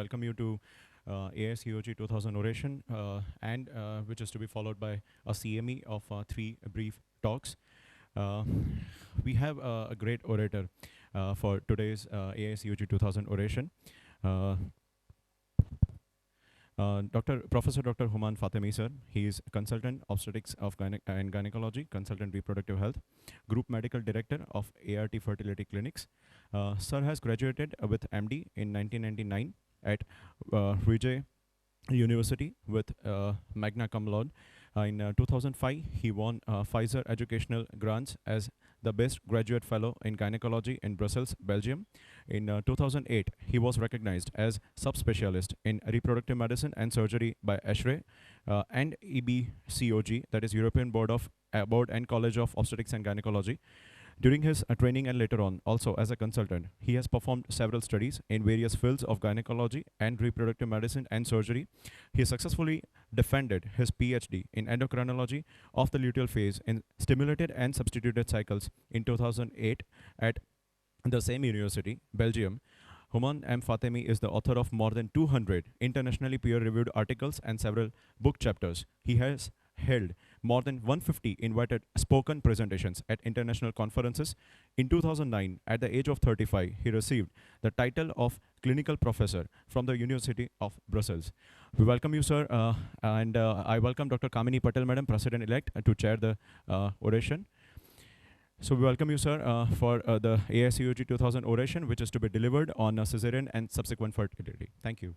welcome you to AICOG 2000 Oration, and which is to be followed by a CME of 3 brief talks. We have a great orator for today's AICOG 2000 Oration. Professor Dr. Fatemi sir. He is consultant obstetrics of and gynecology, consultant reproductive health, group medical director of ART Fertility Clinics. Sir has graduated with MD in 1999 at Girija University with magna cum laude. In 2005, he won Pfizer Educational Grants as the best graduate fellow in gynecology in Brussels, Belgium. In 2008, he was recognized as subspecialist in reproductive medicine and surgery by ESHRE and EBCOG, that is European Board and College of Obstetrics and Gynecology. During his training and later on, also as a consultant, he has performed several studies in various fields of gynecology and reproductive medicine and surgery. He successfully defended his PhD in endocrinology of the luteal phase in stimulated and substituted cycles in 2008 at the same university, Belgium. M. Fatemi is the author of more than 200 internationally peer-reviewed articles and several book chapters. He has held more than 150 invited spoken presentations at international conferences. In 2009, at the age of 35, he received the title of clinical professor from the University of Brussels. We welcome you, sir, and I welcome Dr. Kamini Patel, Madam, President-elect, to chair the oration. So we welcome you, sir, for the AICOG 2000 oration, which is to be delivered on Cesarean and subsequent fertility. Thank you.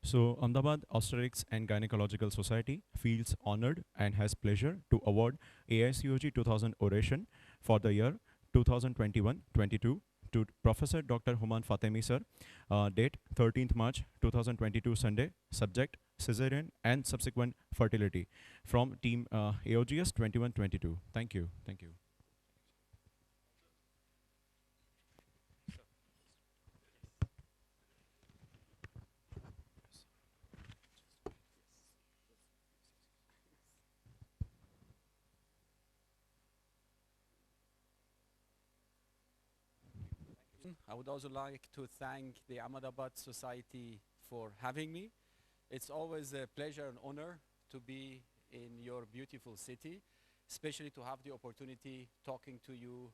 So, Ahmedabad Obstetrics and Gynecological Society feels honored and has pleasure to award AICOG 2000 Oration for the year 2021-22 to Professor Dr. Fatemi sir, date 13th March 2022 Sunday, subject Cesarean and subsequent fertility, from team AOGS 21-22. Thank you. Thank you. I would also like to thank the Ahmedabad Society for having me. It's always a pleasure and honor to be in your beautiful city, especially to have the opportunity talking to you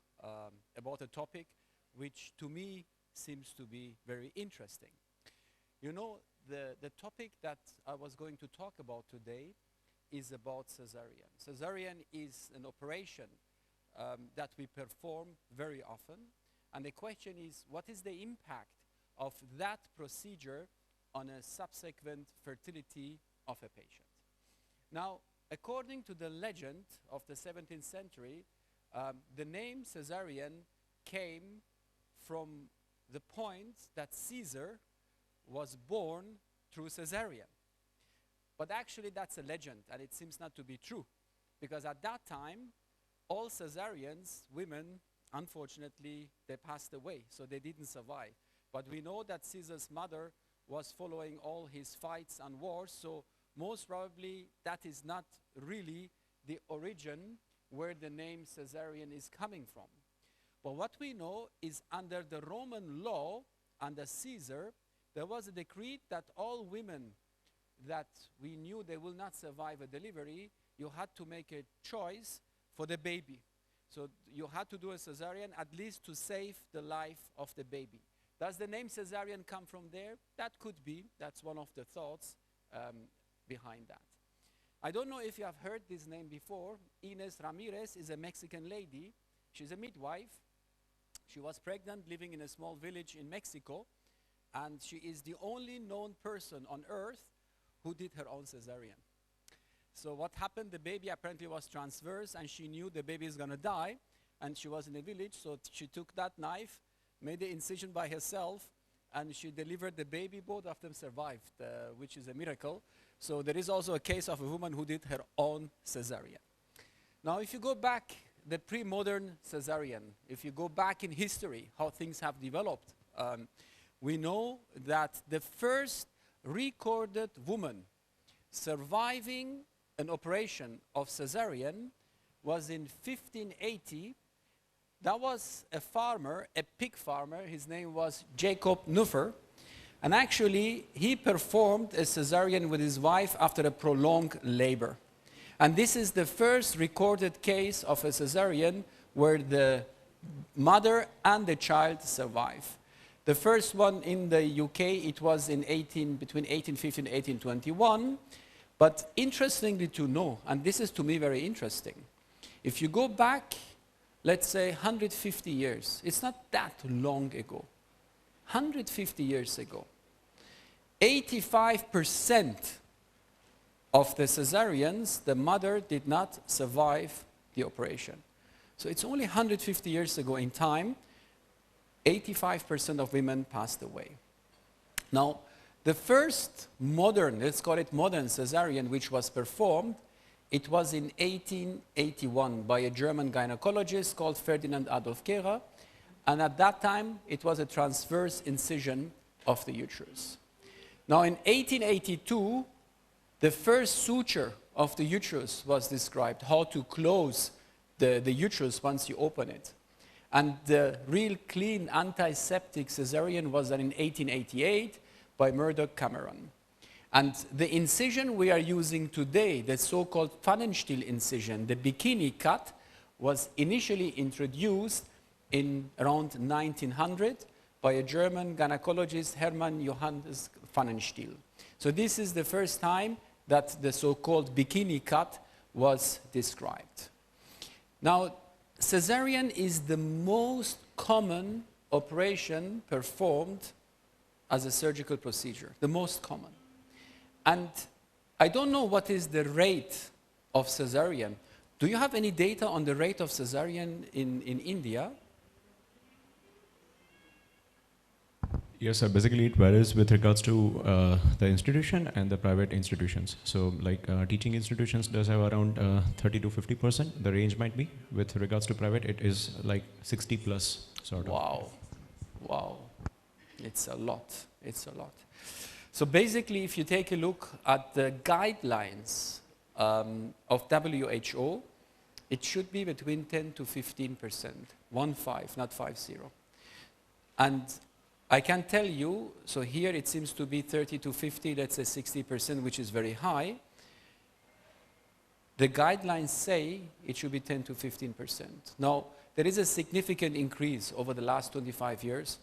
about a topic which to me seems to be very interesting. You know, the topic that I was going to talk about today is about cesarean. Cesarean is an operation that we perform very often. And the question is, what is the impact of that procedure on a subsequent fertility of a patient? Now, according to the legend of the 17th century, the name Cesarean came from the point that Caesar was born through cesarean. But actually that's a legend, and it seems not to be true, because at that time, all cesareans, women, unfortunately, they passed away, so they didn't survive. But we know that Caesar's mother was following all his fights and wars, so most probably that is not really the origin where the name Cesarean is coming from. But what we know is under the Roman law, under Caesar, there was a decree that all women that we knew they will not survive a delivery, you had to make a choice for the baby. So you had to do a cesarean at least to save the life of the baby. Does the name cesarean come from there? That could be. That's one of the thoughts behind that. I don't know if you have heard this name before. Ines Ramirez is a Mexican lady. She's a midwife. She was pregnant, living in a small village in Mexico, and she is the only known person on earth who did her own cesarean. So what happened, the baby apparently was transverse, and she knew the baby is going to die, and she was in a village, so she took that knife, made the incision by herself, and she delivered the baby. Both of them survived, which is a miracle. So there is also a case of a woman who did her own cesarean. Now, if you go back, the pre-modern cesarean, if you go back in history, how things have developed, we know that the first recorded woman surviving an operation of cesarean was in 1580. That was a farmer, a pig farmer. His name was Jacob Nuffer. And actually, he performed a cesarean with his wife after a prolonged labor. And this is the first recorded case of a cesarean where the mother and the child survive. The first one in the UK, it was in between 1850 and 1821. But interestingly to know, and this is to me very interesting, if you go back, let's say 150 years, it's not that long ago, 150 years ago, 85% of the cesareans, the mother did not survive the operation. So it's only 150 years ago in time, 85% of women passed away. Now, the first modern, let's call it modern cesarean, which was performed, it was in 1881 by a German gynecologist called Ferdinand Adolf Kehrer. And at that time, it was a transverse incision of the uterus. Now, in 1882, the first suture of the uterus was described, how to close the uterus once you open it. And the real clean antiseptic cesarean was done in 1888 by Murdoch Cameron. And the incision we are using today, the so-called Pfannenstiel incision, the bikini cut, was initially introduced in around 1900 by a German gynecologist, Hermann Johannes Pfannenstiel. So this is the first time that the so-called bikini cut was described. Now, cesarean is the most common operation performed as a surgical procedure, the most common. And I don't know what is the rate of cesarean. Do you have any data on the rate of cesarean in India? Yes, sir. Basically, it varies with regards to the institution and the private institutions. So, like teaching institutions does have around 30 to 50%. The range might be. With regards to private, it is like 60 plus sort of. Wow, wow, it's a lot. It's a lot. So basically, if you take a look at the guidelines of WHO, it should be between 10 to 15%, 1-5, not 5-0. And I can tell you, so here it seems to be 30 to 50, let's say 60%, which is very high. The guidelines say it should be 10 to 15%. Now, there is a significant increase over the last 25 years.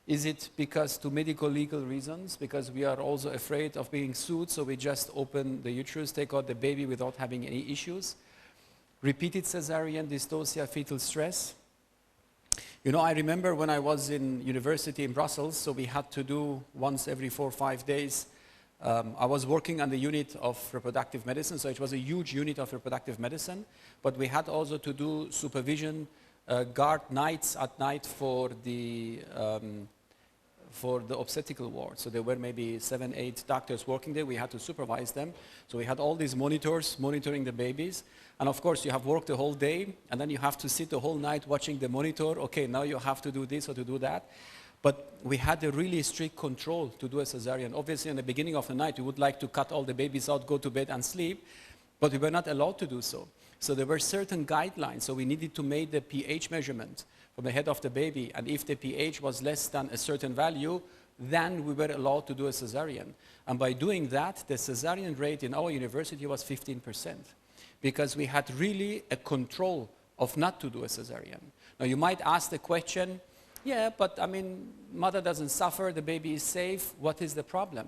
Is it because to medical legal reasons? Because we are also afraid of being sued, so we just open the uterus, take out the baby without having any issues. Repeated cesarean, dystocia, fetal stress. You know, I remember when I was in university in Brussels, so we had to do once every 4 or 5 days. I was working on the unit of reproductive medicine, so it was a huge unit of reproductive medicine, but we had also to do supervision, guard nights at night for the obstetrical ward. So there were maybe 7, 8 doctors working there. We had to supervise them. So we had all these monitors monitoring the babies. And of course, you have worked the whole day, and then you have to sit the whole night watching the monitor. Okay, now you have to do this or to do that. But we had a really strict control to do a cesarean. Obviously, in the beginning of the night, we would like to cut all the babies out, go to bed and sleep, but we were not allowed to do so. So there were certain guidelines. So we needed to make the pH measurement from the head of the baby. And if the pH was less than a certain value, then we were allowed to do a cesarean. And by doing that, the cesarean rate in our university was 15%. Because we had really a control of not to do a cesarean. Now you might ask the question, yeah, but I mean, mother doesn't suffer, the baby is safe, what is the problem?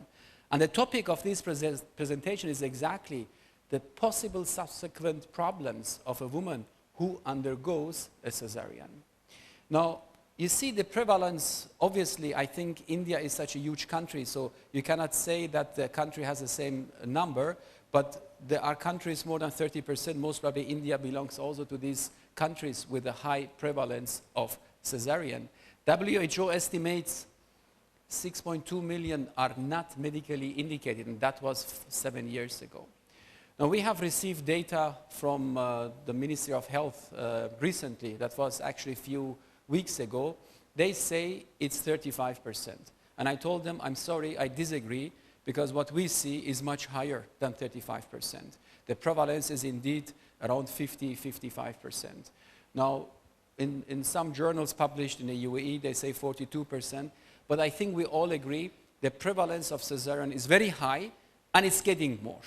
And the topic of this presentation is exactly the possible subsequent problems of a woman who undergoes a cesarean. Now, you see the prevalence, obviously, I think India is such a huge country, so you cannot say that the country has the same number, but there are countries more than 30%, most probably India belongs also to these countries with a high prevalence of cesarean. WHO estimates 6.2 million are not medically indicated, and that was 7 years ago. Now, we have received data from the Ministry of Health recently, that was actually a few weeks ago. They say it's 35%. And I told them, I'm sorry, I disagree, because what we see is much higher than 35%. The prevalence is indeed around 50–55%. Now, in some journals published in the UAE, they say 42%, but I think we all agree the prevalence of cesarean is very high, and it's getting more,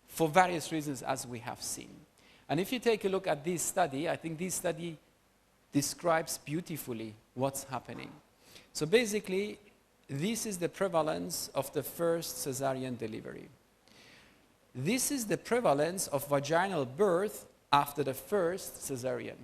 for various reasons, as we have seen. And if you take a look at this study, I think this study describes beautifully what's happening. So basically, this is the prevalence of the first cesarean delivery. This is the prevalence of vaginal birth after the first cesarean.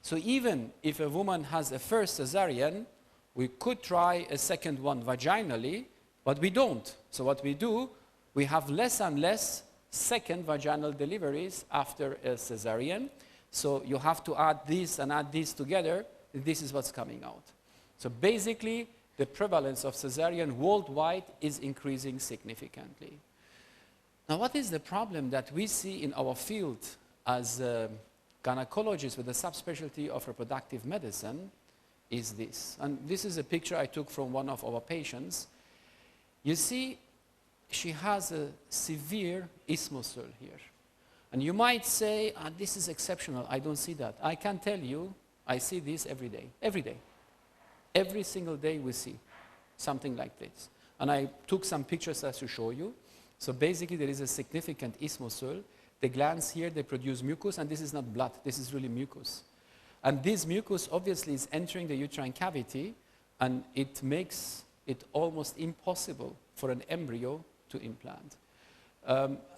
So even if a woman has a first cesarean, we could try a second one vaginally, but we don't. So what we do, we have less and less second vaginal deliveries after a cesarean. So you have to add this and add this together. This is what's coming out. So basically, the prevalence of cesarean worldwide is increasing significantly. Now, what is the problem that we see in our field as gynecologists with a subspecialty of reproductive medicine is this. And this is a picture I took from one of our patients. You see, she has a severe isthmusal here. And you might say, this is exceptional, I don't see that. I can tell you, I see this every day, every day. Every single day we see something like this. And I took some pictures as to show you. So basically there is a significant isthmusal. The glands here, they produce mucus, and this is not blood, this is really mucus. And this mucus obviously is entering the uterine cavity, and it makes it almost impossible for an embryo to implant.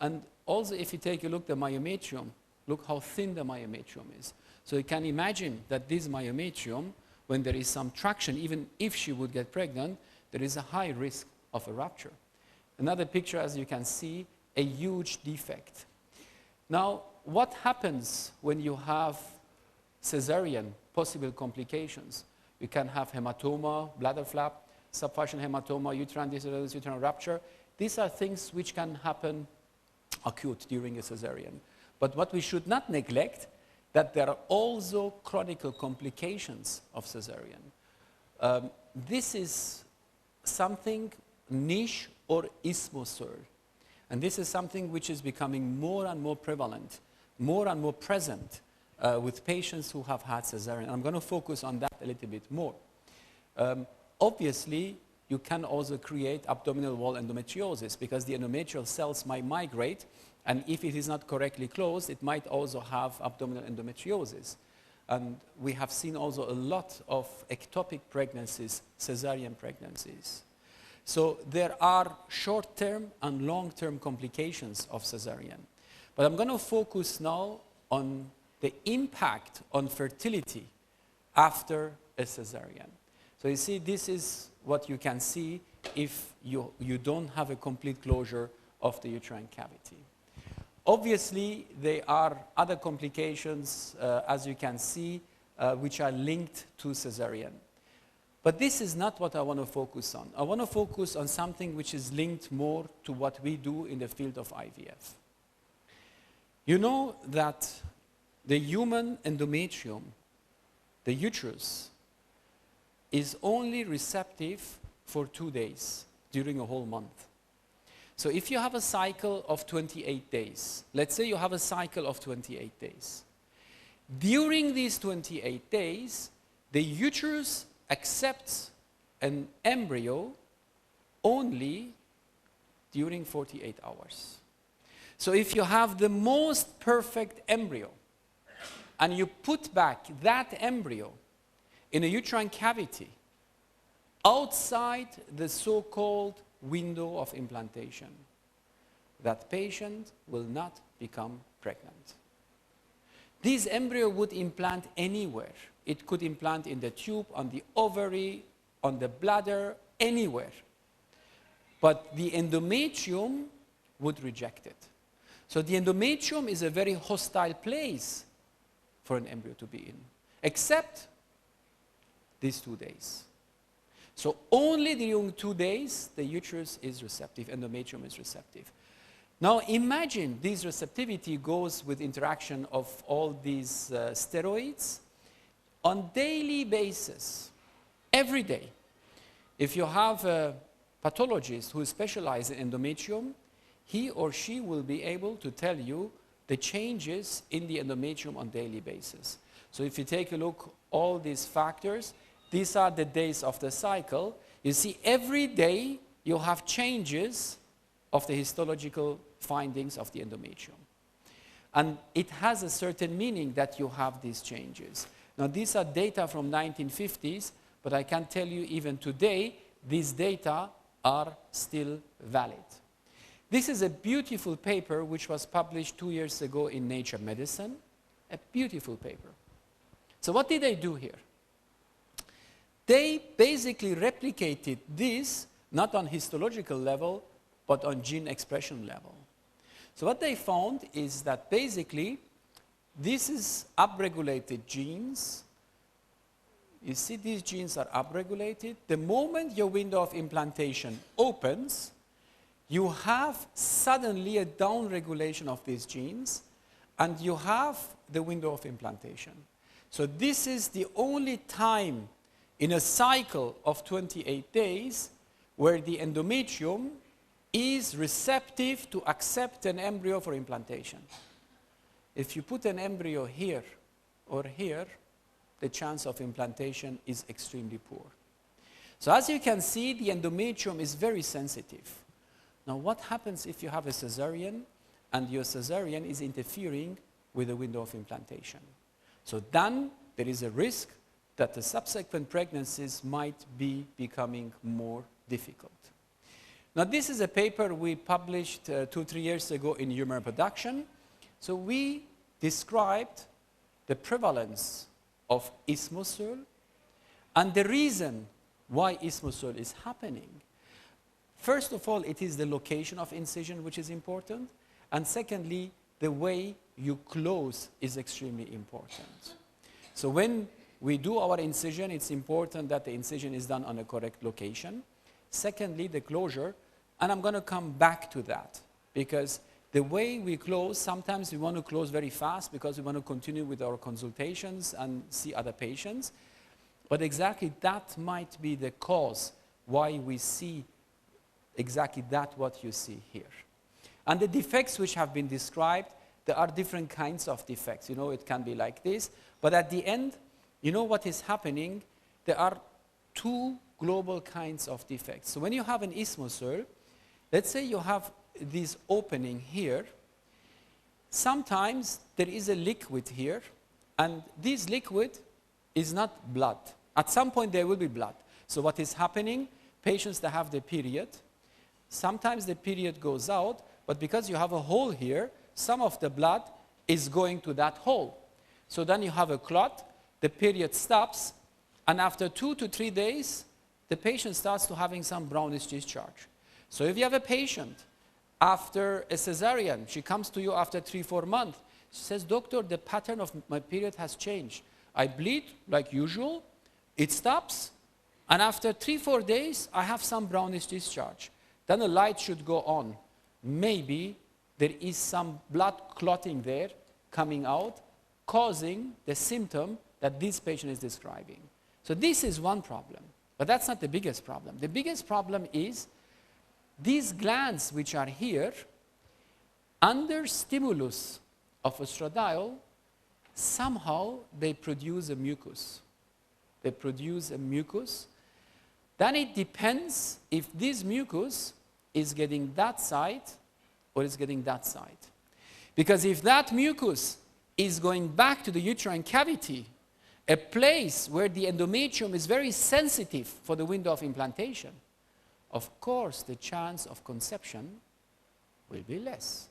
And also if you take a look at the myometrium, look how thin the myometrium is. So you can imagine that this myometrium, when there is some traction, even if she would get pregnant, there is a high risk of a rupture. Another picture, as you can see, a huge defect. Now, what happens when you have cesarean, possible complications? You can have hematoma, bladder flap, subfascial hematoma, uterine disorders, uterine rupture. These are things which can happen acute during a cesarean. But what we should not neglect, that there are also chronic complications of cesarean. This is something niche or isthmusal. And this is something which is becoming more and more prevalent, more and more present with patients who have had cesarean. I'm going to focus on that a little bit more. Obviously, you can also create abdominal wall endometriosis because the endometrial cells might migrate, and if it is not correctly closed, it might also have abdominal endometriosis. And we have seen also a lot of ectopic pregnancies, cesarean pregnancies. So there are short-term and long-term complications of cesarean. But I'm going to focus now on the impact on fertility after a cesarean. So you see, this is what you can see if you don't have a complete closure of the uterine cavity. Obviously, there are other complications, as you can see, which are linked to cesarean. But this is not what I want to focus on. I want to focus on something which is linked more to what we do in the field of IVF. You know that the human endometrium, the uterus, is only receptive for 2 days during a whole month. So if you have a cycle of 28 days, let's say you have a cycle of 28 days. During these 28 days, the uterus accepts an embryo only during 48 hours. So if you have the most perfect embryo and you put back that embryo in a uterine cavity outside the so-called window of implantation, that patient will not become pregnant. This embryo would implant anywhere. It could implant in the tube, on the ovary, on the bladder, anywhere. But the endometrium would reject it. So the endometrium is a very hostile place for an embryo to be in, except these 2 days. So only during 2 days, the uterus is receptive, endometrium is receptive. Now imagine this receptivity goes with interaction of all these steroids on daily basis, every day. If you have a pathologist who specializes in endometrium, he or she will be able to tell you the changes in the endometrium on a daily basis. So if you take a look, all these factors, these are the days of the cycle. You see every day you have changes of the histological findings of the endometrium. And it has a certain meaning that you have these changes. Now these are data from 1950s, but I can tell you even today, these data are still valid. This is a beautiful paper which was published 2 years ago in Nature Medicine, a beautiful paper. So what did they do here? They basically replicated this, not on histological level, but on gene expression level. So what they found is that basically, this is upregulated genes. You see these genes are upregulated. The moment your window of implantation opens, you have suddenly a downregulation of these genes, and you have the window of implantation. So this is the only time in a cycle of 28 days where the endometrium is receptive to accept an embryo for implantation. If you put an embryo here or here, the chance of implantation is extremely poor. So as you can see, the endometrium is very sensitive. Now what happens if you have a cesarean and your cesarean is interfering with the window of implantation? So then there is a risk that the subsequent pregnancies might be becoming more difficult. Now this is a paper we published 2-3 years ago in Human Reproduction. So we described the prevalence of isthmosol and the reason why isthmosol is happening. First of all, it is the location of incision which is important, and secondly, the way you close is extremely important. So when we do our incision, it's important that the incision is done on a correct location. Secondly, the closure, and I'm going to come back to that, because the way we close, sometimes we want to close very fast because we want to continue with our consultations and see other patients. But exactly that might be the cause why we see exactly that what you see here. And the defects which have been described, there are different kinds of defects. You know, it can be like this. But at the end, you know what is happening? There are two global kinds of defects. So when you have an isthmosol, let's say you have this opening here. Sometimes there is a liquid here, and this liquid is not blood. At some point there will be blood. So what is happening? Patients that have the period, sometimes the period goes out, but because you have a hole here, some of the blood is going to that hole. So then you have a clot, the period stops, and after 2 to 3 days, the patient starts to having some brownish discharge. So if you have a patient after a cesarean, she comes to you after 3-4 months, she says, "Doctor, the pattern of my period has changed. I bleed like usual, it stops, and after 3-4 days, I have some brownish discharge." Then the light should go on. Maybe there is some blood clotting there coming out, causing the symptom that this patient is describing. So this is one problem, but that's not the biggest problem. The biggest problem is these glands which are here, under stimulus of estradiol, somehow they produce a mucus. They produce a mucus. Then it depends if this mucus is getting that side or is getting that side. Because if that mucus is going back to the uterine cavity, a place where the endometrium is very sensitive for the window of implantation, of course the chance of conception will be less.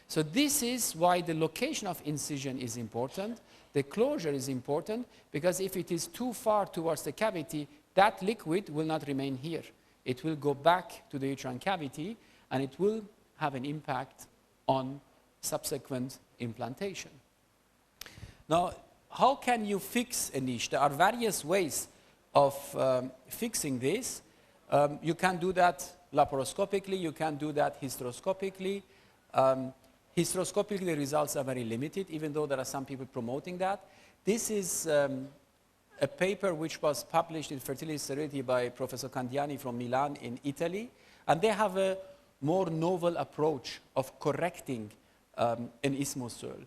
So this is why the location of incision is important, the closure is important, because if it is too far towards the cavity, that liquid will not remain here. It will go back to the uterine cavity, and it will have an impact on subsequent implantation. Now, how can you fix a niche? There are various ways of fixing this. You can do that laparoscopically, you can do that hysteroscopically. Hysteroscopically, the results are very limited, even though there are some people promoting that. This is a paper which was published in Fertility Cesarean by Professor Candiani from Milan in Italy, and they have a more novel approach of correcting an isthmusole.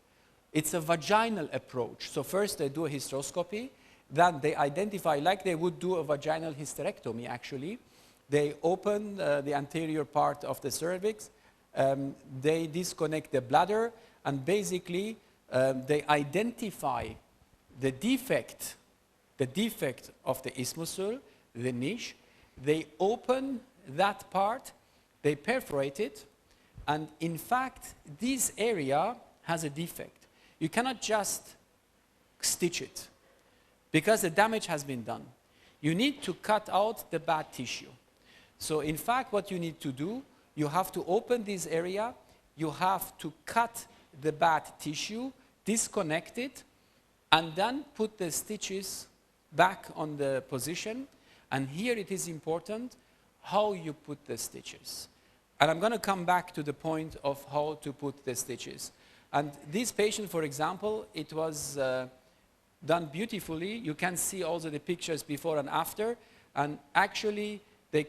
It's a vaginal approach. So first they do a hysteroscopy, then they identify, like they would do a vaginal hysterectomy actually. They open the anterior part of the cervix, they disconnect the bladder, and basically they identify the defect of the isthmusole, the niche. They open that part, they perforate it, and in fact, this area has a defect. You cannot just stitch it because the damage has been done. You need to cut out the bad tissue. So in fact, what you need to do, you have to open this area, you have to cut the bad tissue, disconnect it, and then put the stitches back on the position. And here it is important how you put the stitches. And I'm going to come back to the point of how to put the stitches. And this patient, for example, it was done beautifully. You can see also the pictures before and after. And actually, you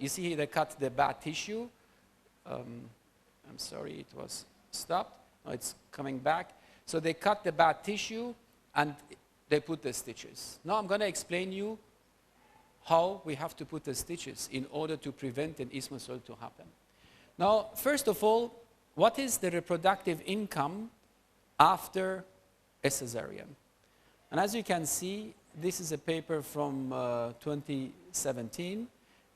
see here, they cut the bad tissue. I'm sorry, it was stopped. No, it's coming back. So they cut the bad tissue and they put the stitches. Now I'm going to explain you how we have to put the stitches in order to prevent an isthmusole to happen. Now, first of all, what is the reproductive income after a cesarean? And as you can see, this is a paper from 2017.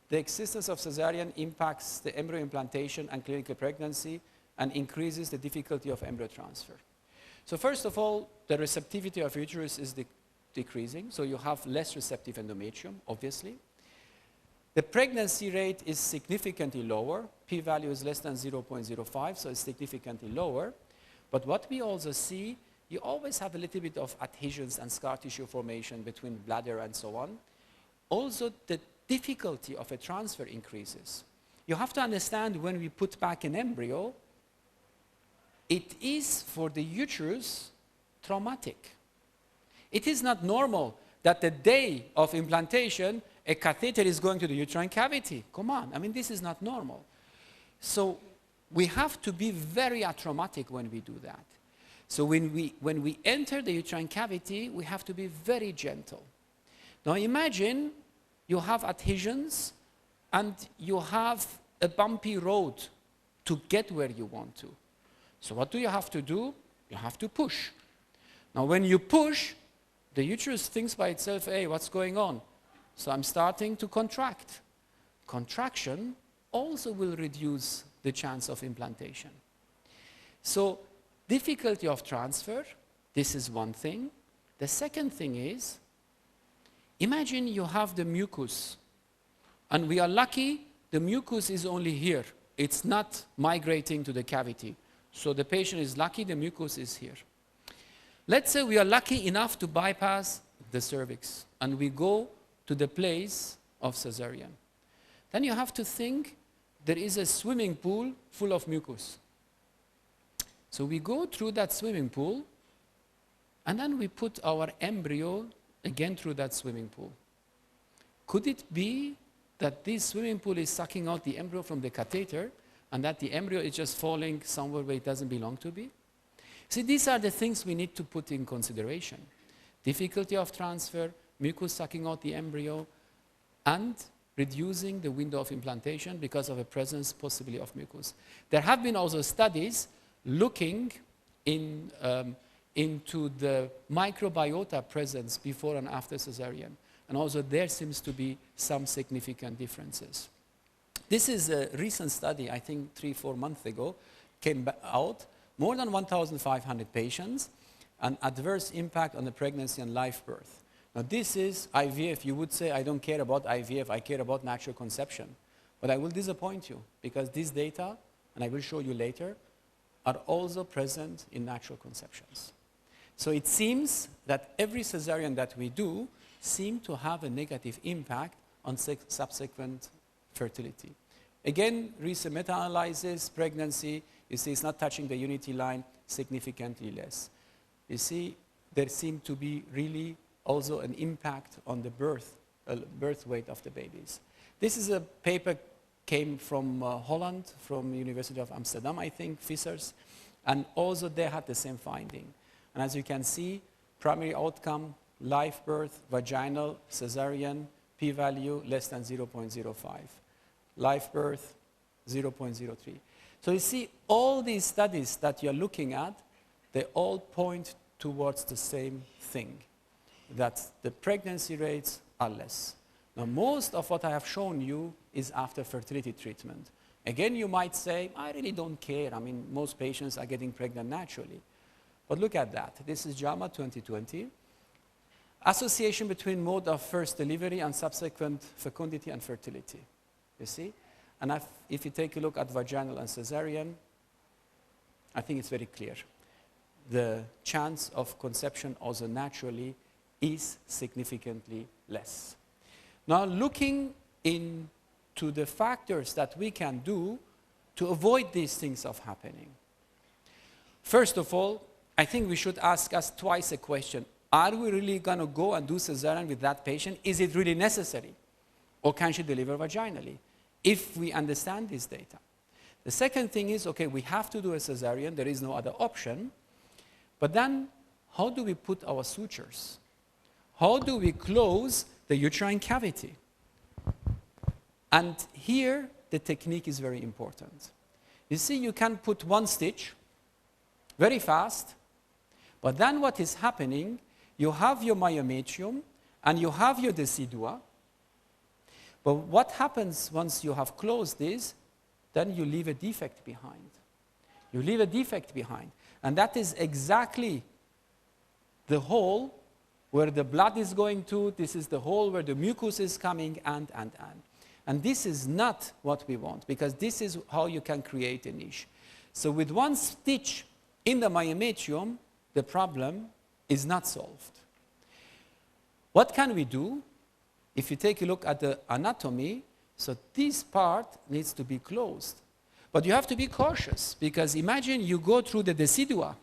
The existence of cesarean impacts the embryo implantation and clinical pregnancy and increases the difficulty of embryo transfer. So first of all, the receptivity of uterus is decreasing, so you have less receptive endometrium, obviously. The pregnancy rate is significantly lower. P-value is less than 0.05, so it's significantly lower. But what we also see, you always have a little bit of adhesions and scar tissue formation between bladder and so on. Also, the difficulty of a transfer increases. You have to understand when we put back an embryo, it is for the uterus traumatic. It is not normal that the day of implantation, a catheter is going to the uterine cavity. Come on, I mean, this is not normal. So we have to be very atraumatic when we do that. So when we enter the uterine cavity, we have to be very gentle. Now imagine you have adhesions and you have a bumpy road to get where you want to. So what do you have to do? You have to push. Now when you push, the uterus thinks by itself, hey, what's going on? So I'm starting to contract. Contraction also will reduce the chance of implantation. So difficulty of transfer, this is one thing. The second thing is, imagine you have the mucus, and we are lucky the mucus is only here. It's not migrating to the cavity. So the patient is lucky the mucus is here. Let's say we are lucky enough to bypass the cervix, and we go to the place of cesarean. Then you have to think there is a swimming pool full of mucus. So we go through that swimming pool, and then we put our embryo again through that swimming pool. Could it be that this swimming pool is sucking out the embryo from the catheter, and that the embryo is just falling somewhere where it doesn't belong to be? See, these are the things we need to put in consideration. Difficulty of transfer, mucus sucking out the embryo, and reducing the window of implantation because of a presence possibly of mucus. There have been also studies looking into the microbiota presence before and after cesarean. And also there seems to be some significant differences. This is a recent study, I think 3-4 months ago, came out. More than 1,500 patients, an adverse impact on the pregnancy and live birth. Now this is IVF. You would say, I don't care about IVF, I care about natural conception. But I will disappoint you, because these data, and I will show you later, are also present in natural conceptions. So it seems that every cesarean that we do seems to have a negative impact on subsequent fertility. Again, recent meta-analysis, pregnancy, you see it's not touching the unity line, significantly less. You see, there seemed to be really also an impact on the birth weight of the babies. This is a paper came from Holland, from University of Amsterdam, I think, Vissers, and also they had the same finding. And as you can see, primary outcome, live birth, vaginal, cesarean, p-value less than 0.05. Live birth, 0.03. So you see, all these studies that you're looking at, they all point towards the same thing, that the pregnancy rates are less. Now, most of what I have shown you is after fertility treatment. Again, you might say, I really don't care. I mean, most patients are getting pregnant naturally. But look at that. This is JAMA 2020. Association between mode of first delivery and subsequent fecundity and fertility. You see? And if you take a look at vaginal and cesarean, I think it's very clear. The chance of conception also naturally is significantly less. Now, looking into the factors that we can do to avoid these things of happening. First of all, I think we should ask us twice a question. Are we really going to go and do cesarean with that patient? Is it really necessary? Or can she deliver vaginally? If we understand this data. The second thing is, okay, we have to do a cesarean. There is no other option. But then, how do we put our sutures? How do we close the uterine cavity? And here, the technique is very important. You see, you can put one stitch very fast, but then what is happening, you have your myometrium and you have your decidua. But what happens once you have closed this, then you leave a defect behind. You leave a defect behind. And that is exactly the hole where the blood is going to. This is the hole where the mucus is coming, and. And this is not what we want, because this is how you can create a niche. So with one stitch in the myometrium, the problem is not solved. What can we do? If you take a look at the anatomy, so this part needs to be closed. But you have to be cautious, because imagine you go through the decidua.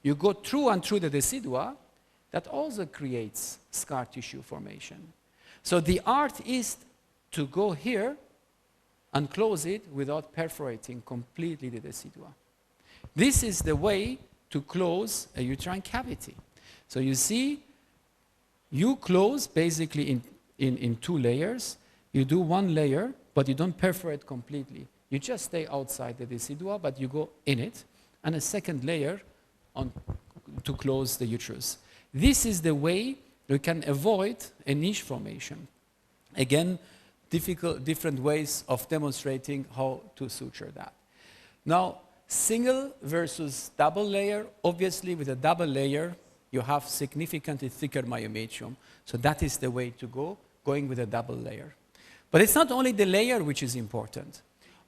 You go through and through the decidua, that also creates scar tissue formation. So the art is to go here and close it without perforating completely the decidua. This is the way to close a uterine cavity. So you see, you close basically in two layers. You do one layer, but you don't perforate completely. You just stay outside the decidua, but you go in it, and a second layer to close the uterus. This is the way you can avoid a niche formation. Again, different ways of demonstrating how to suture that. Now, single versus double layer, obviously with a double layer, you have significantly thicker myometrium. So that is the way to go, going with a double layer. But it's not only the layer which is important.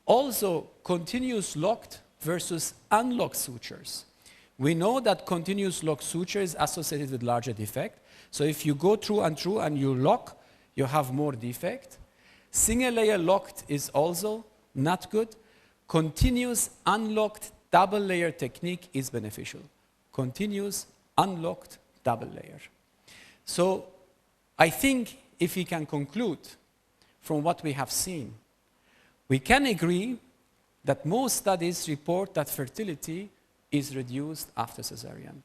Also, continuous locked versus unlocked sutures. We know that continuous locked suture is associated with larger defect. So if you go through and you lock, you have more defect. Single layer locked is also not good. Continuous unlocked double layer technique is beneficial. Continuous unlocked double layer. So I think if we can conclude from what we have seen, we can agree that most studies report that fertility is reduced after cesarean.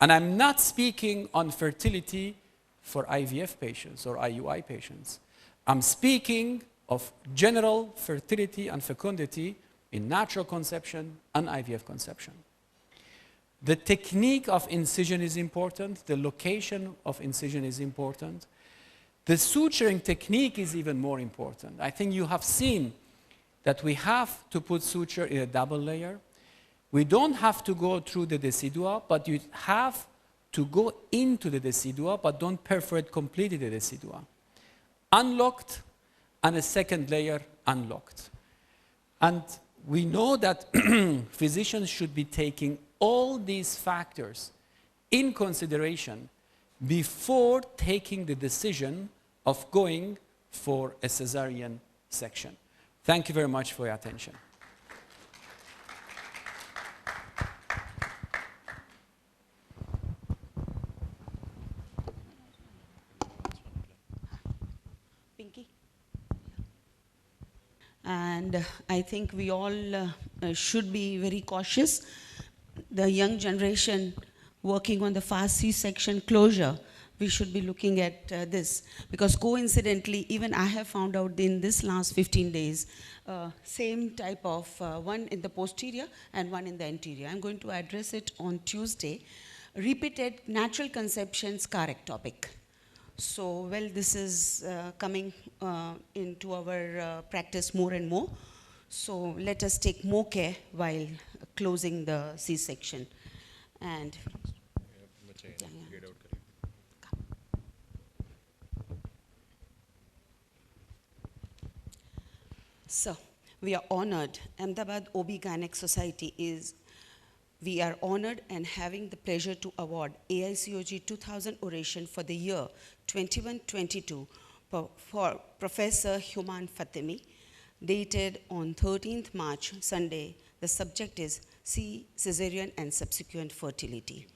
And I'm not speaking on fertility for IVF patients or IUI patients. I'm speaking of general fertility and fecundity in natural conception and IVF conception. The technique of incision is important. The location of incision is important. The suturing technique is even more important. I think you have seen that we have to put suture in a double layer. We don't have to go through the decidua, but you have to go into the decidua, but don't perforate completely the decidua. Unlocked, and a second layer unlocked. And we know that physicians should be taking all these factors in consideration before taking the decision of going for a cesarean section. Thank you very much for your attention. and I think we all should be very cautious. The young generation working on the fast C-section closure, we should be looking at this, because coincidentally, even I have found out in this last 15 days, same type of one in the posterior and one in the anterior. I'm going to address it on Tuesday. Repeated natural conception scar ectopic. So, well, this is coming into our practice more and more. So let us take more care while closing the C-section. And so we are honored. Ahmedabad OB-Gynec Society we are honored and having the pleasure to award AICOG 2000 Oration for the year 21-22 for Professor Fatemi, dated on 13th March, Sunday. The subject is Cesarean and subsequent fertility.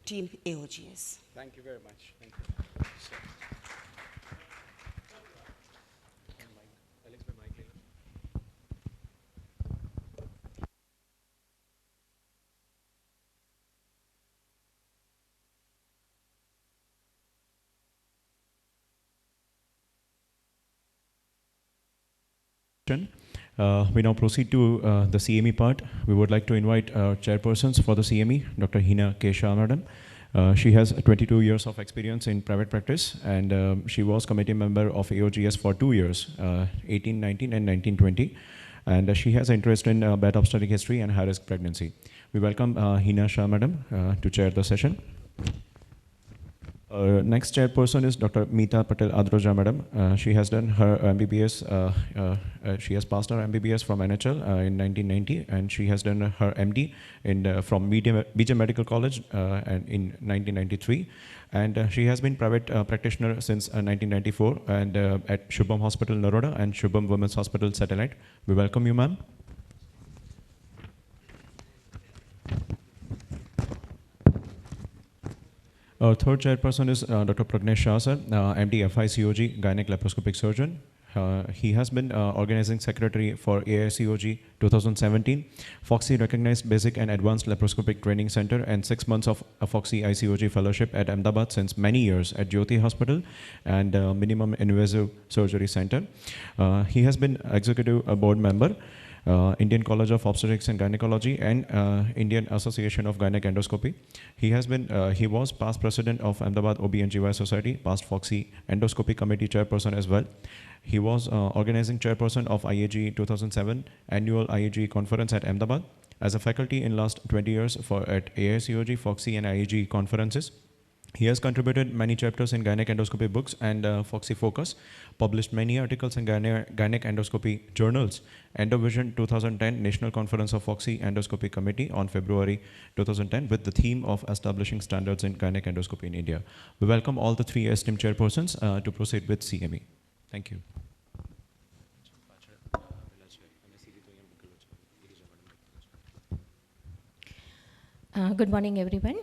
Team AOGS. Thank you very much. Thank you. We now proceed to the CME part. We would like to invite chairpersons for the CME, Dr. Heena Shah, madam. She has 22 years of experience in private practice, and she was committee member of AOGS for 2 years, 18-19 and 19-20. And she has interest in bad obstetric history and high-risk pregnancy. We welcome Heena Shah, madam, to chair the session. Next chairperson is Dr. Meeta Patel Adroja, madam. She has done her MBBS. She has passed her MBBS from NHL in 1990, and she has done her MD from BJ Medical College and in 1993. And she has been private practitioner since 1994, and at Shubham Hospital, Naroda, and Shubham Women's Hospital, Satellite. We welcome you, ma'am. Our third chairperson is Dr. Pragnesh Shah, sir, MD FICOG, Gynec Laparoscopic Surgeon. He has been organizing secretary for AICOG 2017, Foxy Recognized Basic and Advanced Laparoscopic Training Center, and 6 months of a Foxy ICOG fellowship at Ahmedabad since many years at Jyoti Hospital and Minimum Invasive Surgery Center. He has been executive board member, Indian College of Obstetrics and Gynecology, and Indian Association of Gynec Endoscopy. He was past president of Ahmedabad OB&GY Society, past Foxy Endoscopy Committee chairperson as well. He was organizing chairperson of IAG 2007 annual IAG conference at Ahmedabad. As a faculty in last 20 years at AICOG, Foxy and IAG conferences. He has contributed many chapters in Gynec Endoscopy books and Foxy Focus, published many articles in Gynec Endoscopy journals, Endovision 2010 National Conference of Foxy Endoscopy Committee on February 2010 with the theme of establishing standards in Gynec Endoscopy in India. We welcome all the three esteemed chairpersons to proceed with CME. Thank you. Good morning, everyone.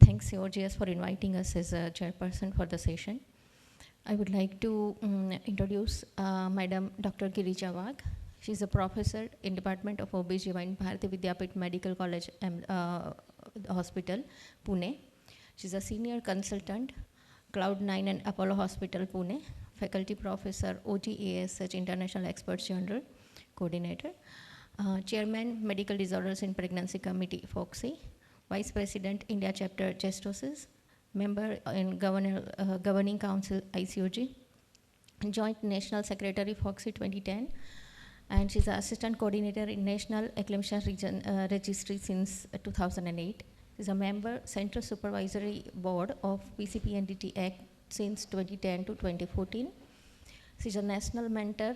Thanks, AOGS, for inviting us as a chairperson for the session. I would like to introduce Madam Dr. Girija Wagh. She's a professor in Department of OB/GYN in Bharati Vidyapit Medical College Hospital, Pune. She's a senior consultant, Cloud9 and Apollo Hospital, Pune, faculty professor, OGASH International Experts Journal, coordinator, chairman, Medical Disorders in Pregnancy Committee, Foxy, Vice President, India Chapter, Gestosis, member in Governing Council, ICOG, Joint National Secretary, Foxy 2010, and she's an Assistant Coordinator in National Eclampsia Region Registry since 2008. She's a member, Central Supervisory Board of PCP Act since 2010 to 2014. She's a National Mentor,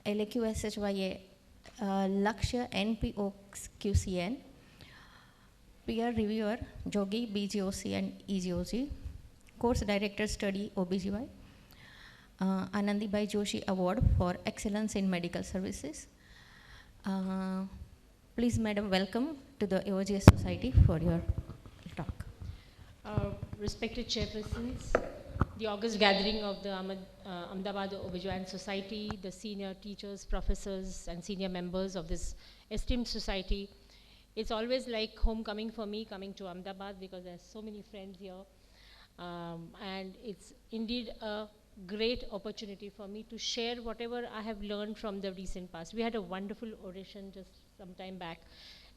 LAQSHYA, Lakshya NPOQCN, peer reviewer, Jogi, BGOC and EGOC, course director study, OBGY, Anandibai Joshi Award for Excellence in Medical Services. Please, Madam, welcome to the AOGS Society for your talk. Respected chairpersons, the August gathering of the Ahmedabad OBGYN Society, the senior teachers, professors, and senior members of this esteemed society. It's always like homecoming for me coming to Ahmedabad because there's so many friends here. And it's indeed a great opportunity for me to share whatever I have learned from the recent past. We had a wonderful oration just some time back,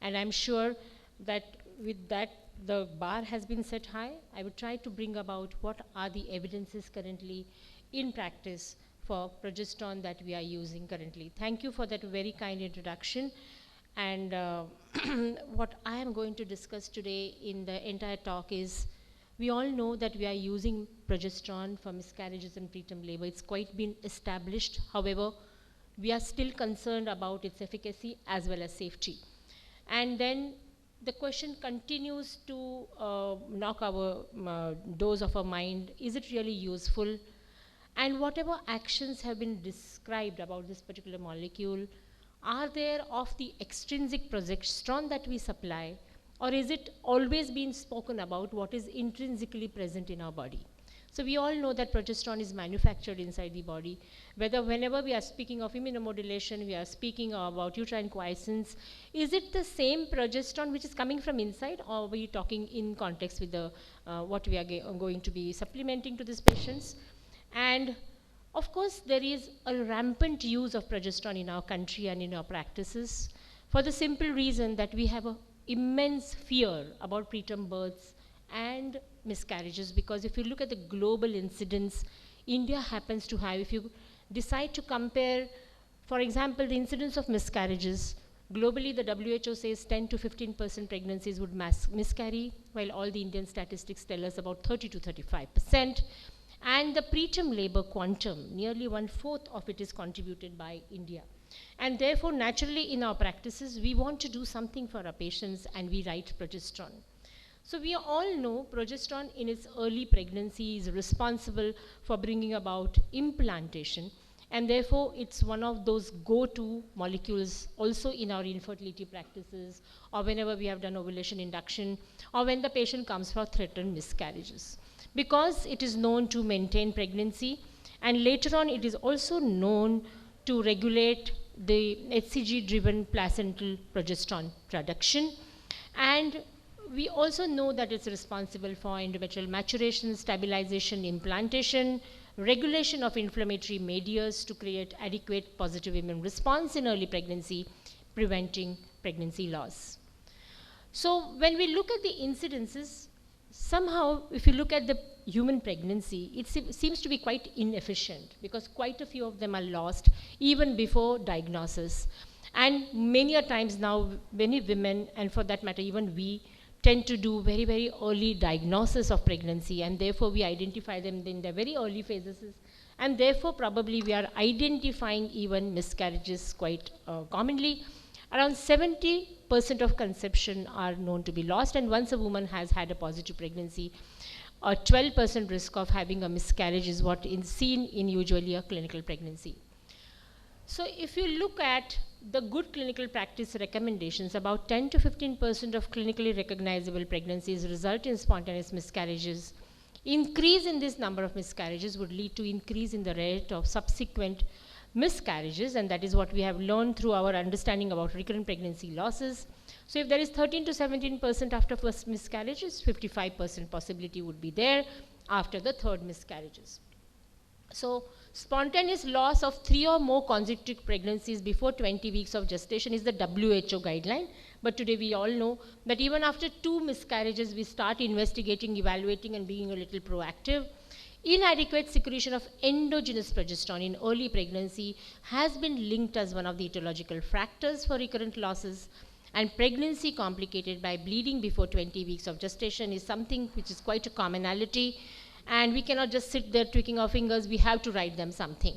and I'm sure that with that the bar has been set high. I would try to bring about what are the evidences currently in practice for progesterone that we are using currently. Thank you for that very kind introduction. And what I am going to discuss today in the entire talk is, we all know that we are using progesterone for miscarriages and preterm labor. It's quite been established. However, we are still concerned about its efficacy as well as safety. And then the question continues to knock our doors of our mind. Is it really useful? And whatever actions have been described about this particular molecule, are there of the extrinsic progesterone that we supply, or is it always been spoken about what is intrinsically present in our body? So we all know that progesterone is manufactured inside the body. Whenever we are speaking of immunomodulation, we are speaking about uterine quiescence, is it the same progesterone which is coming from inside, or are we talking in context with the what we are going to be supplementing to these patients? And of course, there is a rampant use of progesterone in our country and in our practices for the simple reason that we have an immense fear about preterm births and miscarriages, because if you look at the global incidence, India happens to have, if you decide to compare, for example, the incidence of miscarriages, globally the WHO says 10 to 15% pregnancies would miscarry, while all the Indian statistics tell us about 30 to 35%. And the preterm labor quantum, nearly 1/4 of it is contributed by India. And therefore, naturally in our practices, we want to do something for our patients, and we write progesterone. So we all know progesterone in its early pregnancy is responsible for bringing about implantation, and therefore it's one of those go-to molecules also in our infertility practices, or whenever we have done ovulation induction, or when the patient comes for threatened miscarriages. Because it is known to maintain pregnancy, and later on it is also known to regulate the HCG-driven placental progesterone production. And we also know that it's responsible for endometrial maturation, stabilization, implantation, regulation of inflammatory medias to create adequate positive immune response in early pregnancy, preventing pregnancy loss. So when we look at the incidences, somehow if you look at the human pregnancy, it seems to be quite inefficient, because quite a few of them are lost even before diagnosis. And many a times now, many women, and for that matter even we, tend to do very, very early diagnosis of pregnancy, and therefore we identify them in their very early phases, and therefore probably we are identifying even miscarriages quite commonly. Around 70% of conception are known to be lost, and once a woman has had a positive pregnancy, a 12% risk of having a miscarriage is what is seen in usually a clinical pregnancy. So if you look at the good clinical practice recommendations, about 10 to 15% of clinically recognizable pregnancies result in spontaneous miscarriages. Increase in this number of miscarriages would lead to increase in the rate of subsequent miscarriages, and that is what we have learned through our understanding about recurrent pregnancy losses. So if there is 13 to 17% after first miscarriages, 55% possibility would be there after the third miscarriages. So spontaneous loss of 3 or more consecutive pregnancies before 20 weeks of gestation is the WHO guideline. But today we all know that even after 2 miscarriages, we start investigating, evaluating, and being a little proactive. Inadequate secretion of endogenous progesterone in early pregnancy has been linked as one of the etiological factors for recurrent losses, and pregnancy complicated by bleeding before 20 weeks of gestation is something which is quite a commonality, and we cannot just sit there tweaking our fingers, we have to write them something.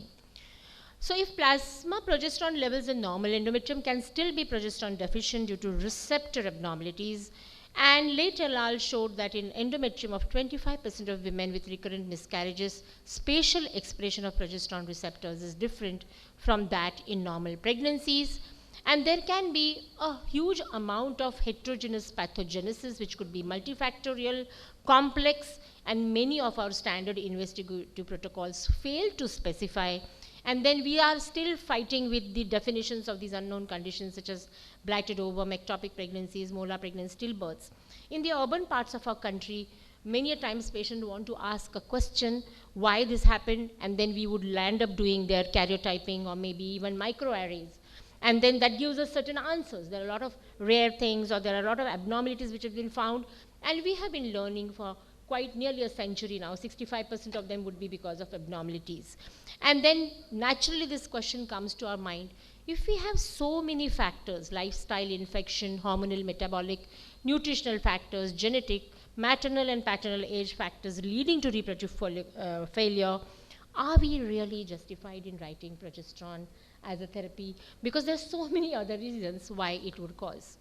So if plasma progesterone levels are normal, endometrium can still be progesterone deficient due to receptor abnormalities. And later Lal showed that in endometrium of 25% of women with recurrent miscarriages, spatial expression of progesterone receptors is different from that in normal pregnancies. And there can be a huge amount of heterogeneous pathogenesis, which could be multifactorial, complex, and many of our standard investigative protocols fail to specify. And then we are still fighting with the definitions of these unknown conditions, such as blighted ovum, ectopic pregnancies, molar pregnancies, stillbirths. In the urban parts of our country, many a times patients want to ask a question, why this happened, and then we would land up doing their karyotyping or maybe even microarrays. And then that gives us certain answers. There are a lot of rare things, or there are a lot of abnormalities which have been found, and we have been learning for quite nearly a century now. 65% of them would be because of abnormalities. And then naturally this question comes to our mind, if we have so many factors, lifestyle, infection, hormonal, metabolic, nutritional factors, genetic, maternal and paternal age factors leading to reproductive failure, are we really justified in writing progesterone as a therapy? Because there's so many other reasons why it would cause.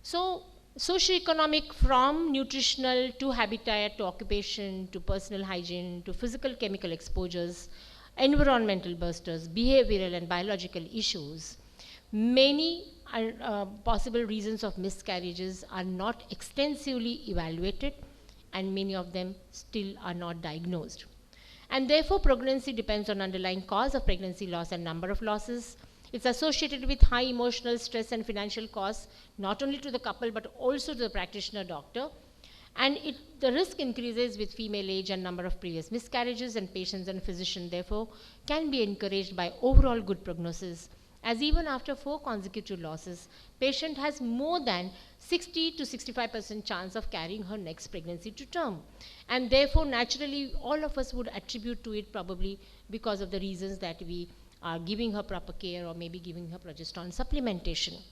So socioeconomic, from nutritional to habitat to occupation to personal hygiene to physical chemical exposures, environmental bursters, behavioral and biological issues, many possible reasons of miscarriages are not extensively evaluated, and many of them still are not diagnosed. And therefore, pregnancy depends on underlying cause of pregnancy loss and number of losses. It's associated with high emotional stress and financial costs, not only to the couple, but also to the practitioner doctor. And the risk increases with female age and number of previous miscarriages, and patients and physicians, therefore, can be encouraged by overall good prognosis, as even after 4 consecutive losses, patient has more than 60 to 65% chance of carrying her next pregnancy to term. And therefore, naturally, all of us would attribute to it probably because of the reasons that we are giving her proper care or maybe giving her progesterone supplementation.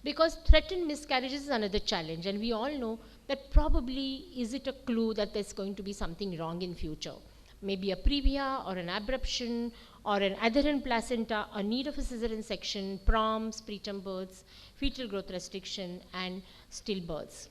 Because threatened miscarriages is another challenge, and we all know that probably is it a clue that there's going to be something wrong in future. Maybe a previa or an abruption or an adherent placenta, a need of a cesarean section, PROMs, preterm births, fetal growth restriction, and stillbirths.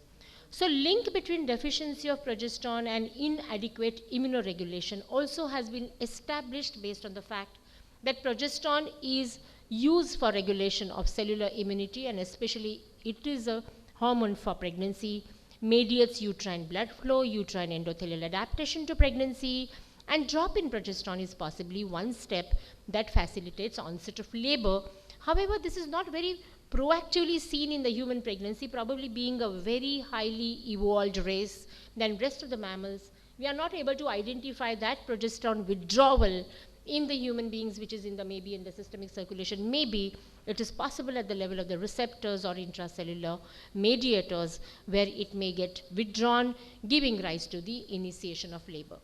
So link between deficiency of progesterone and inadequate immunoregulation also has been established based on the fact that progesterone is used for regulation of cellular immunity, and especially it is a hormone for pregnancy, mediates uterine blood flow, uterine endothelial adaptation to pregnancy, and drop in progesterone is possibly one step that facilitates onset of labor. However, this is not very proactively seen in the human pregnancy, probably being a very highly evolved race than rest of the mammals. We are not able to identify that progesterone withdrawal in the human beings, which is in the maybe in the systemic circulation. Maybe it is possible at the level of the receptors or intracellular mediators, where it may get withdrawn, giving rise to the initiation of labor.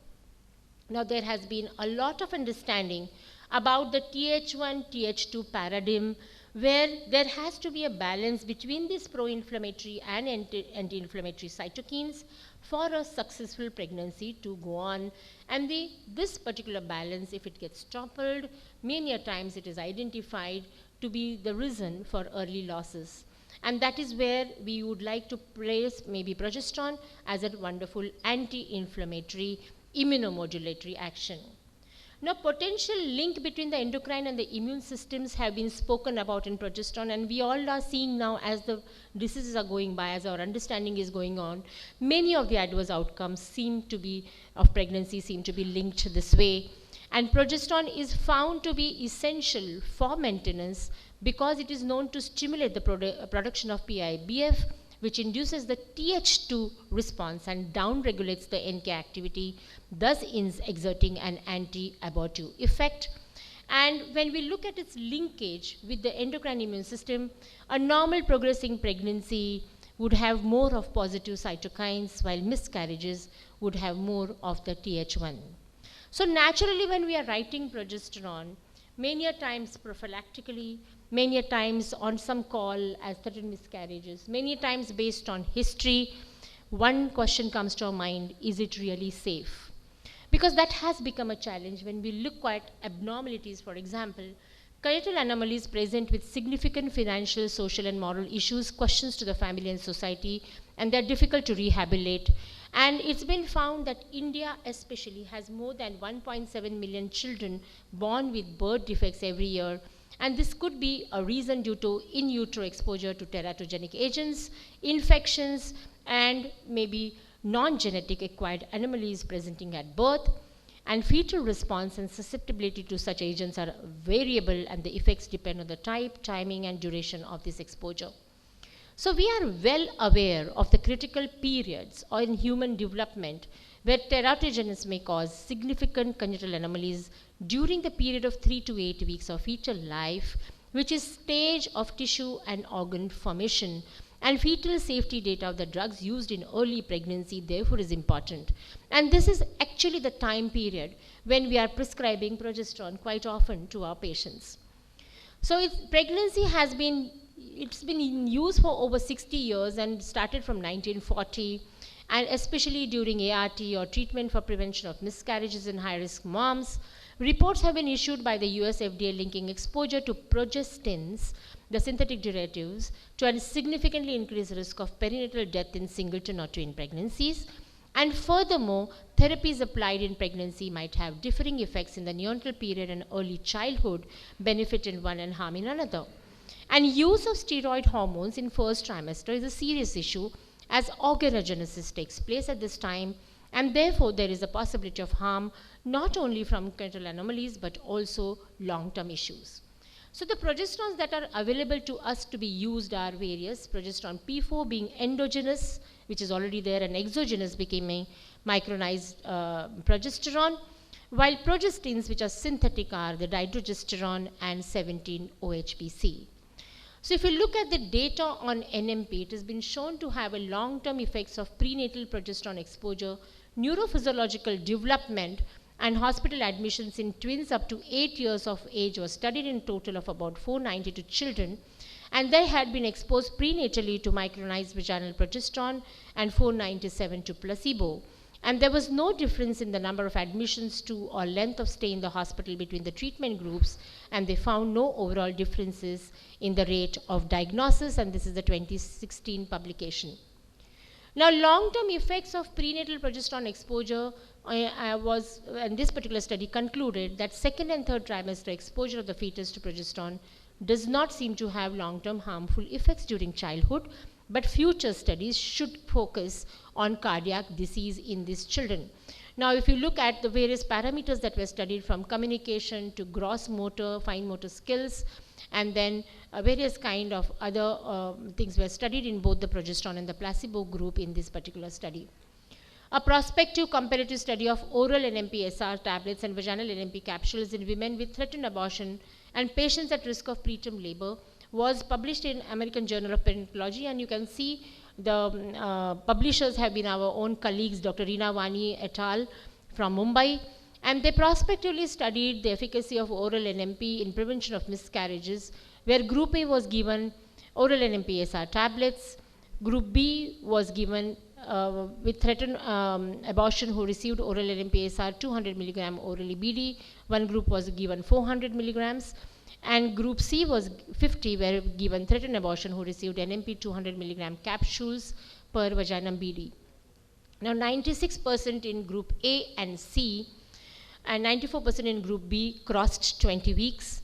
Now, there has been a lot of understanding about the Th1, Th2 paradigm, where there has to be a balance between these pro-inflammatory and anti-inflammatory cytokines for a successful pregnancy to go on. And this particular balance, if it gets toppled, many a times it is identified to be the reason for early losses. And that is where we would like to place maybe progesterone as a wonderful anti-inflammatory immunomodulatory action. Now, potential link between the endocrine and the immune systems have been spoken about in progesterone, and we all are seeing now as the diseases are going by, as our understanding is going on, many of the adverse outcomes seem to be of pregnancy seem to be linked this way. And progesterone is found to be essential for maintenance because it is known to stimulate the production of PIBF, which induces the Th2 response and downregulates the NK activity, thus exerting an anti-abortive effect. And when we look at its linkage with the endocrine immune system, a normal progressing pregnancy would have more of positive cytokines, while miscarriages would have more of the Th1. So naturally, when we are writing progesterone, many a times prophylactically, many a times on some call as threatened miscarriages, many a times based on history, one question comes to our mind: is it really safe? Because that has become a challenge when we look at abnormalities. For example, congenital anomalies present with significant financial, social and moral issues, questions to the family and society, and they're difficult to rehabilitate. And it's been found that India especially has more than 1.7 million children born with birth defects every year, And this could be a reason due to in utero exposure to teratogenic agents, infections, and maybe non-genetic acquired anomalies presenting at birth. And fetal response and susceptibility to such agents are variable, and the effects depend on the type, timing, and duration of this exposure. So we are well aware of the critical periods in human development where teratogenesis may cause significant congenital anomalies during the period of 3 to 8 weeks of fetal life, which is stage of tissue and organ formation. And fetal safety data of the drugs used in early pregnancy therefore is important. And this is actually the time period when we are prescribing progesterone quite often to our patients. So pregnancy has been, it's been in use for over 60 years and started from 1940, and especially during ART or treatment for prevention of miscarriages in high-risk moms. Reports have been issued by the US FDA linking exposure to progestins, the synthetic derivatives, to a significantly increased risk of perinatal death in singleton or twin pregnancies. And furthermore, therapies applied in pregnancy might have differing effects in the neonatal period and early childhood, benefit in one and harm in another. And use of steroid hormones in first trimester is a serious issue, as organogenesis takes place at this time, and therefore there is a possibility of harm not only from congenital anomalies but also long-term issues. So the progesterones that are available to us to be used are various. Progesterone P4 being endogenous, which is already there, and exogenous becoming micronized progesterone, while progestins, which are synthetic, are the dydrogesterone and 17-OHPC. So if you look at the data on NMP, it has been shown to have a long-term effects of prenatal progesterone exposure, neurophysiological development, and hospital admissions in twins up to 8 years of age was studied in total of about 492 children, and they had been exposed prenatally to micronized vaginal progesterone and 497 to placebo. And there was no difference in the number of admissions to or length of stay in the hospital between the treatment groups, and they found no overall differences in the rate of diagnosis, and this is the 2016 publication. Now, long-term effects of prenatal progesterone exposure and this particular study concluded that second and third trimester exposure of the fetus to progesterone does not seem to have long-term harmful effects during childhood, but future studies should focus on cardiac disease in these children. Now, if you look at the various parameters that were studied, from communication to gross motor, fine motor skills, and then various kind of other things were studied in both the progesterone and the placebo group in this particular study. A prospective comparative study of oral NMP-SR tablets and vaginal NMP capsules in women with threatened abortion and patients at risk of preterm labor was published in American Journal of Perinatology, and you can see the publishers have been our own colleagues, Dr. Heena Shah et al. From Mumbai, and they prospectively studied the efficacy of oral NMP in prevention of miscarriages, where Group A was given oral NMP-SR tablets, Group B was given with threatened abortion who received oral NMP-SR 200 milligram orally BD, one group was given 400 milligrams, and Group C was 50, were given threatened abortion who received NMP 200 milligram capsules per vaginum BD. Now 96% in Group A and C and 94% in Group B crossed 20 weeks.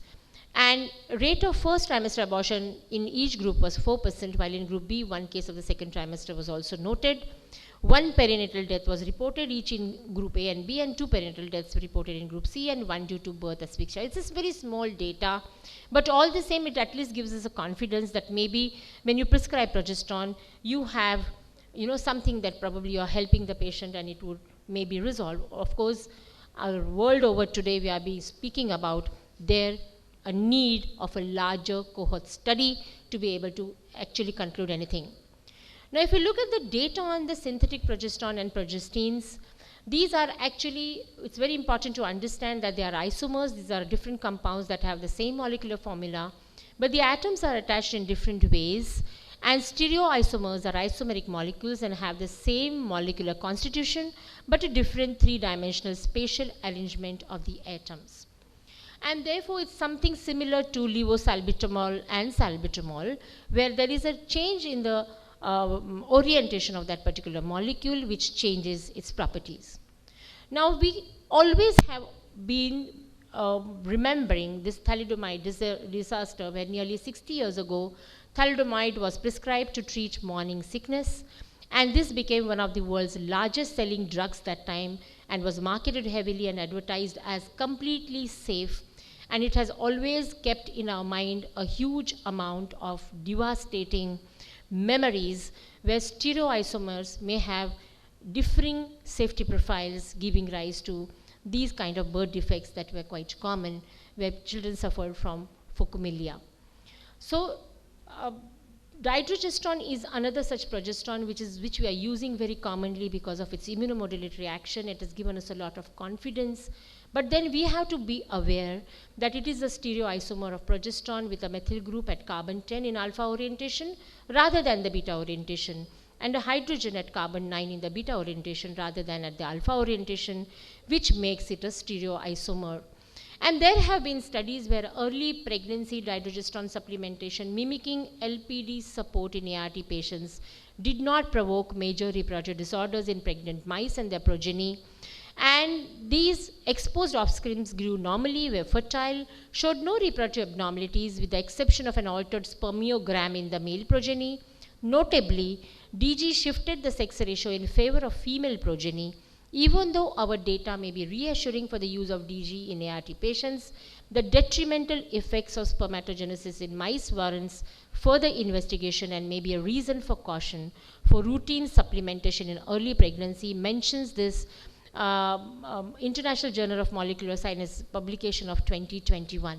And rate of first trimester abortion in each group was 4%, while in Group B, one case of the second trimester was also noted. One perinatal death was reported each in Group A and B, and 2 perinatal deaths were reported in Group C, and 1 due to birth asphyxia. It's just very small data, but all the same, it at least gives us a confidence that maybe when you prescribe progesterone, you have something that probably you're helping the patient and it would maybe resolve. Of course, our world over today, we are speaking about a need of a larger cohort study to be able to actually conclude anything. Now, if you look at the data on the synthetic progesterone and progestins, these are actually, it's very important to understand that they are isomers. These are different compounds that have the same molecular formula, but the atoms are attached in different ways. And stereoisomers are isomeric molecules and have the same molecular constitution, but a different three-dimensional spatial arrangement of the atoms. And therefore, it's something similar to levosalbutamol and salbutamol, where there is a change in the orientation of that particular molecule, which changes its properties. Now, we always have been remembering this thalidomide disaster, where nearly 60 years ago, thalidomide was prescribed to treat morning sickness, and this became one of the world's largest selling drugs that time, and was marketed heavily and advertised as completely safe. And it has always kept in our mind a huge amount of devastating memories where stereoisomers may have differing safety profiles, giving rise to these kind of birth defects that were quite common, where children suffered from phocomelia. So dydrogesterone is another such progesterone which we are using very commonly because of its immunomodulatory action. It has given us a lot of confidence. But then we have to be aware that it is a stereoisomer of progesterone with a methyl group at carbon 10 in alpha orientation rather than the beta orientation, and a hydrogen at carbon 9 in the beta orientation rather than at the alpha orientation, which makes it a stereoisomer. And there have been studies where early pregnancy dydrogesterone supplementation mimicking LPD support in ART patients did not provoke major reproductive disorders in pregnant mice and their progeny. And these exposed offsprings grew normally, were fertile, showed no reproductive abnormalities with the exception of an altered spermiogram in the male progeny. Notably, DG shifted the sex ratio in favor of female progeny. Even though our data may be reassuring for the use of DG in ART patients, the detrimental effects of spermatogenesis in mice warrants further investigation and may be a reason for caution for routine supplementation in early pregnancy, mentions this International Journal of Molecular Science publication of 2021.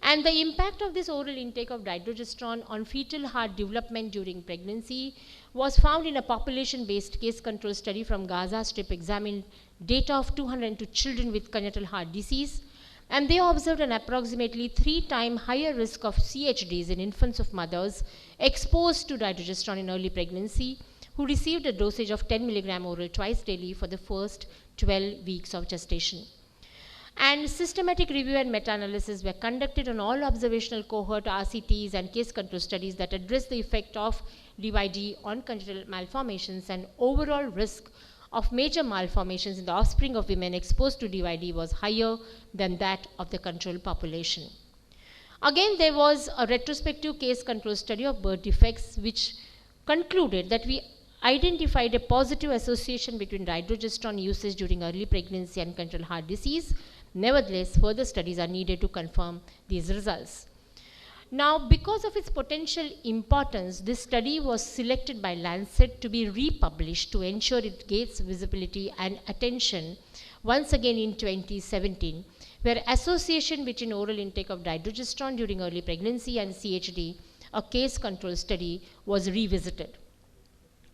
And the impact of this oral intake of dydrogesterone on fetal heart development during pregnancy was found in a population-based case control study from Gaza Strip, examined data of 202 children with congenital heart disease, and they observed an approximately 3 times higher risk of CHDs in infants of mothers exposed to dydrogesterone in early pregnancy, who received a dosage of 10 milligram oral twice daily for the first 12 weeks of gestation. And systematic review and meta-analysis were conducted on all observational cohort RCTs and case control studies that address the effect of DYD on congenital malformations, and overall risk of major malformations in the offspring of women exposed to DYD was higher than that of the control population. Again, there was a retrospective case control study of birth defects which concluded that we identified a positive association between dydrogesterone usage during early pregnancy and congenital heart disease. Nevertheless, further studies are needed to confirm these results. Now, because of its potential importance, this study was selected by Lancet to be republished to ensure it gets visibility and attention once again in 2017, where association between oral intake of dydrogesterone during early pregnancy and CHD, a case control study, was revisited.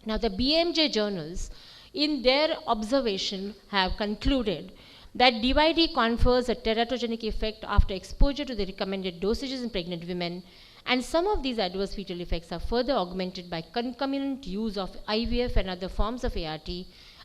Now, the BMJ journals, in their observation, have concluded that DYD confers a teratogenic effect after exposure to the recommended dosages in pregnant women, and some of these adverse fetal effects are further augmented by concomitant use of IVF and other forms of ART,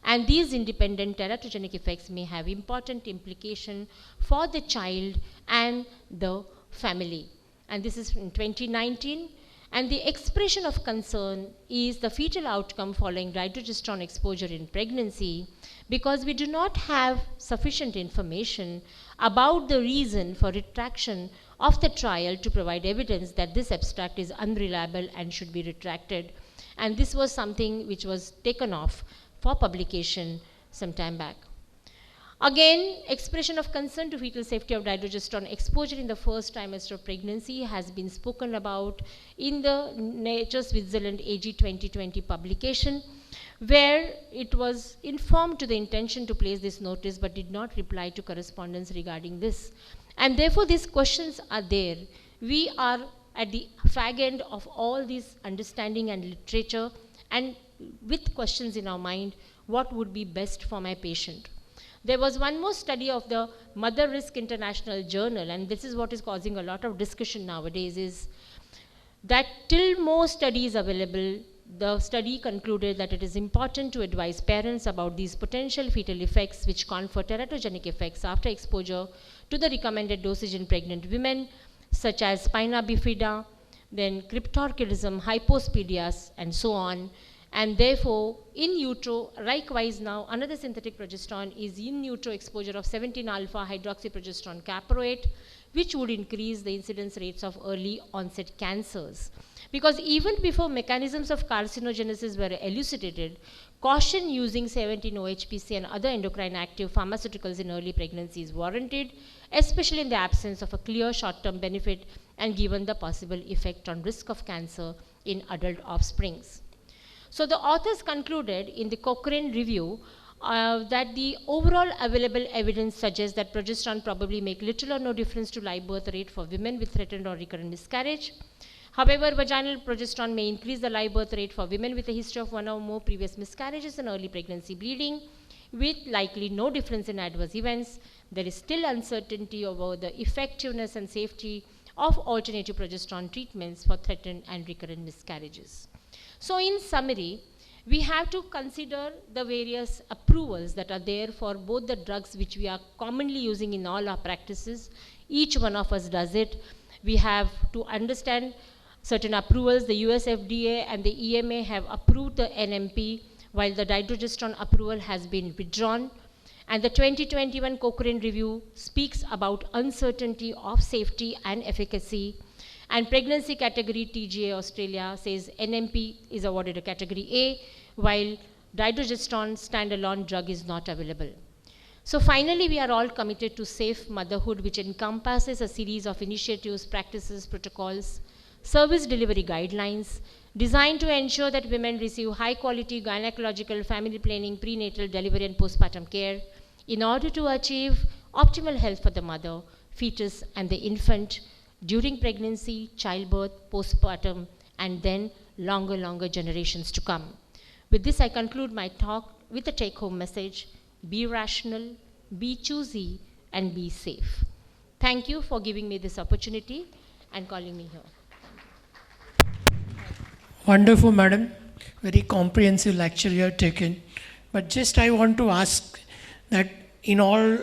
and these independent teratogenic effects may have important implication for the child and the family. And this is in 2019. And the expression of concern is the fetal outcome following dydrogesterone exposure in pregnancy, because we do not have sufficient information about the reason for retraction of the trial to provide evidence that this abstract is unreliable and should be retracted. And this was something which was taken off for publication some time back. Again, expression of concern to fetal safety of dydrogesterone exposure in the first trimester of pregnancy has been spoken about in the Nature Switzerland AG 2020 publication, where it was informed to the intention to place this notice but did not reply to correspondence regarding this. And therefore, these questions are there. We are at the fag end of all this understanding and literature, and with questions in our mind, what would be best for my patient? There was one more study of the Mother Risk International Journal, and this is what is causing a lot of discussion nowadays, is that till more studies available, the study concluded that it is important to advise parents about these potential fetal effects which confer teratogenic effects after exposure to the recommended dosage in pregnant women, such as spina bifida, then cryptorchidism, hypospadias, and so on. And therefore, in utero, likewise now, another synthetic progesterone is in utero exposure of 17-alpha hydroxyprogesterone caproate, which would increase the incidence rates of early onset cancers. Because even before mechanisms of carcinogenesis were elucidated, caution using 17-OHPC and other endocrine active pharmaceuticals in early pregnancy is warranted, especially in the absence of a clear short-term benefit and given the possible effect on risk of cancer in adult offsprings. So the authors concluded in the Cochrane review that the overall available evidence suggests that progesterone probably make little or no difference to live birth rate for women with threatened or recurrent miscarriage. However, vaginal progesterone may increase the live birth rate for women with a history of one or more previous miscarriages and early pregnancy bleeding, with likely no difference in adverse events. There is still uncertainty about the effectiveness and safety of alternative progesterone treatments for threatened and recurrent miscarriages. So in summary, we have to consider the various approvals that are there for both the drugs which we are commonly using in all our practices. Each one of us does it. We have to understand certain approvals. The US FDA and the EMA have approved the NMP, while the dydrogesterone approval has been withdrawn. And the 2021 Cochrane review speaks about uncertainty of safety and efficacy. And pregnancy category TGA Australia says NMP is awarded a category A, while dydrogesterone standalone drug is not available. So finally, we are all committed to safe motherhood, which encompasses a series of initiatives, practices, protocols, service delivery guidelines designed to ensure that women receive high quality gynecological, family planning, prenatal, delivery and postpartum care in order to achieve optimal health for the mother, fetus and the infant during pregnancy, childbirth, postpartum, and then longer generations to come. With this, I conclude my talk with a take-home message: be rational, be choosy, and be safe. Thank you for giving me this opportunity and calling me here. Wonderful, madam. Very comprehensive lecture you have taken. But just I want to ask that in all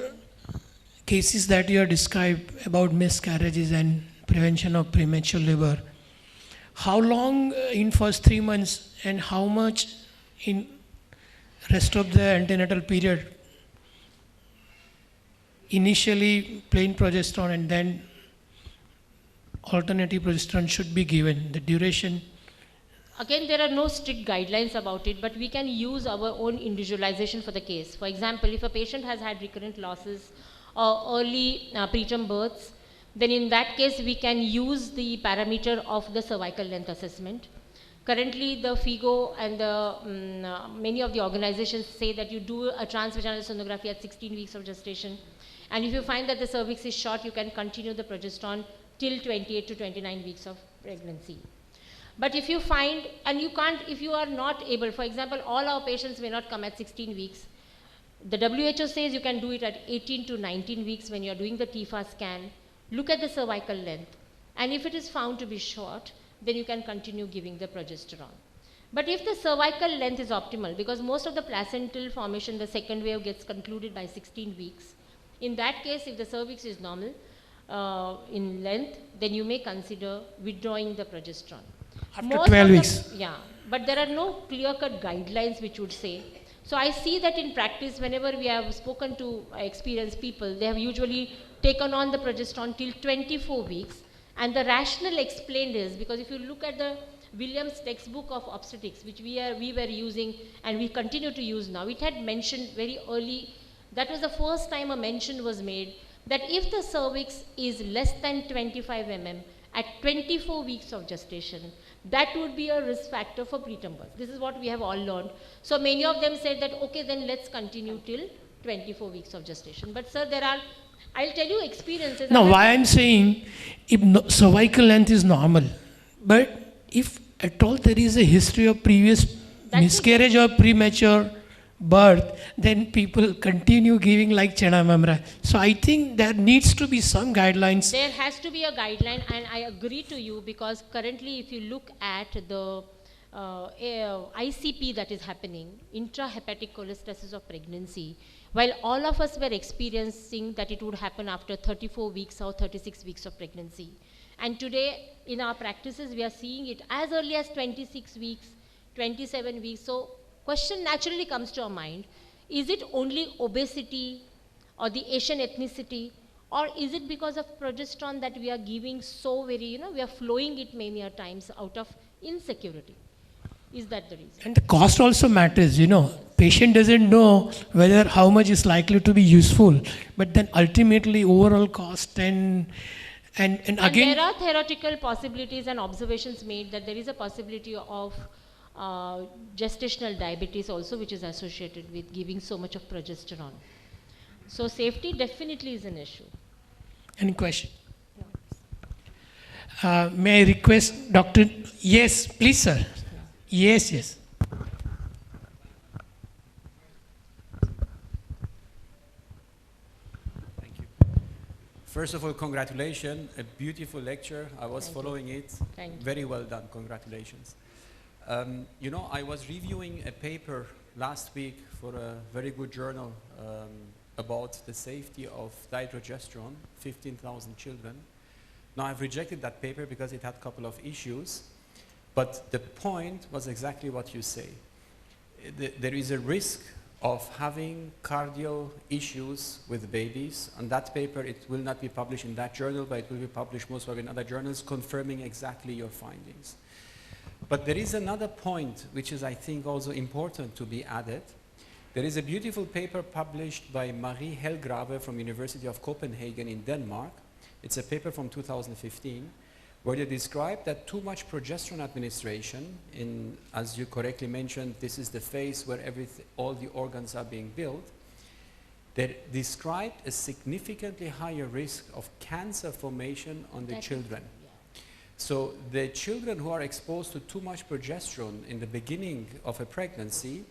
cases that you have described about miscarriages and prevention of premature labor, how long in first 3 months and how much in rest of the antenatal period? Initially plain progesterone and then alternative progesterone should be given, the duration? Again, there are no strict guidelines about it, but we can use our own individualization for the case. For example, if a patient has had recurrent losses or early preterm births, then in that case we can use the parameter of the cervical length assessment. Currently, the FIGO and the, many of the organizations say that you do a transvaginal sonography at 16 weeks of gestation. And if you find that the cervix is short, you can continue the progesterone till 28 to 29 weeks of pregnancy. But if you find, and you can't, if you are not able, for example, all our patients may not come at 16 weeks. The WHO says you can do it at 18 to 19 weeks when you're doing the TIFA scan. Look at the cervical length. And if it is found to be short, then you can continue giving the progesterone. But if the cervical length is optimal, because most of the placental formation, the second wave gets concluded by 16 weeks. In that case, if the cervix is normal in length, then you may consider withdrawing the progesterone. After 12 weeks. Yeah, but there are no clear-cut guidelines which would say. So I see that in practice, whenever we have spoken to experienced people, they have usually taken on the progesterone till 24 weeks. And the rationale explained is, because if you look at the Williams textbook of obstetrics, which we were using and we continue to use now, it had mentioned very early, that was the first time a mention was made, that if the cervix is less than 25 mm at 24 weeks of gestation, that would be a risk factor for preterm birth. This is what we have all learned. So many of them said that, okay, then let's continue till 24 weeks of gestation. But sir, there are, I'll tell you experiences. No, why I'm saying, if cervical length is normal, but if at all there is a history of previous miscarriage or premature birth, then people continue giving like chana mamra. So I think there needs to be some guidelines. There has to be a guideline, and I agree to you, because currently if you look at the ICP that is happening, intrahepatic cholestasis of pregnancy, while all of us were experiencing that it would happen after 34 weeks or 36 weeks of pregnancy. And today in our practices we are seeing it as early as 26 weeks, 27 weeks. So question naturally comes to our mind, is it only obesity or the Asian ethnicity, or is it because of progesterone that we are giving so very, we are flowing it many a times out of insecurity? Is that the reason? And the cost also matters, Patient doesn't know whether how much is likely to be useful, but then ultimately overall cost and again. There are theoretical possibilities and observations made that there is a possibility of gestational diabetes also, which is associated with giving so much of progesterone. So safety definitely is an issue. Any question? May I request Dr. Yes, please, sir. Yes. Thank you. First of all, congratulations. A beautiful lecture. I was following it. Thank you. Very well done. Congratulations. I was reviewing a paper last week for a very good journal about the safety of diprogesterone, 15,000 children. Now, I've rejected that paper because it had a couple of issues, but the point was exactly what you say. There is a risk of having cardiac issues with babies. On that paper, it will not be published in that journal, but it will be published most probably in other journals confirming exactly your findings. But there is another point which is, I think, also important to be added. There is a beautiful paper published by Marie Helgrave from University of Copenhagen in Denmark. It's a paper from 2015, where they describe that too much progesterone administration, as you correctly mentioned, this is the phase where all the organs are being built. They described a significantly higher risk of cancer formation on the children. So the children who are exposed to too much progesterone in the beginning of a pregnancy,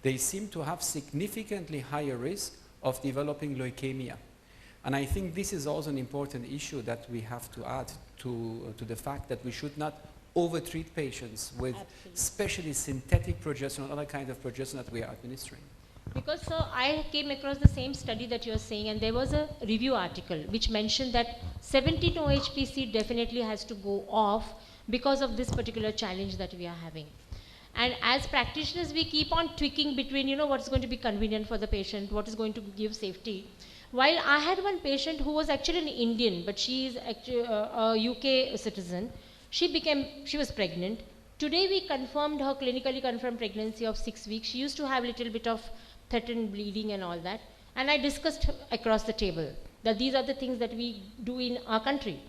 they seem to have significantly higher risk of developing leukemia. And I think this is also an important issue that we have to add to the fact that we should not overtreat patients with especially synthetic progesterone, other kind of progesterone that we are administering. Because, sir, I came across the same study that you are saying, and there was a review article which mentioned that 17-OHPC definitely has to go off because of this particular challenge that we are having. And as practitioners, we keep on tweaking between, what's going to be convenient for the patient, what is going to give safety. While I had one patient who was actually an Indian, but she is actually a UK citizen. She was pregnant. Today we confirmed her clinically confirmed pregnancy of 6 weeks. She used to have a little bit of threatened bleeding and all that. And I discussed across the table that these are the things that we do in our country.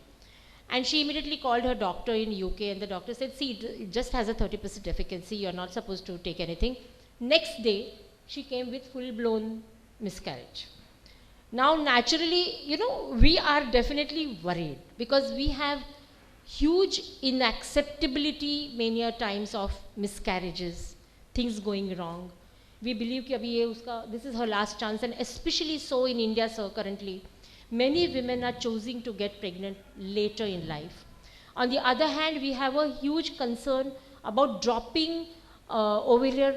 And she immediately called her doctor in UK, and the doctor said, see, it just has a 30% efficacy, you're not supposed to take anything. Next day, she came with full-blown miscarriage. Now, naturally, we are definitely worried because we have huge inacceptability many a times of miscarriages, things going wrong. We believe that this is her last chance, and especially so in India, sir, currently. Many women are choosing to get pregnant later in life. On the other hand, we have a huge concern about dropping ovarian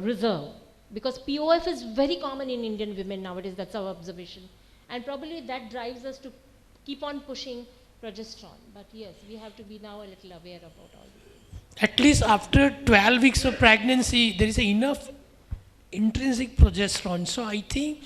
reserve, because POF is very common in Indian women nowadays, that's our observation. And probably that drives us to keep on pushing progesterone. But yes, we have to be now a little aware about all this. At least after 12 weeks of pregnancy, there is enough intrinsic progesterone. So I think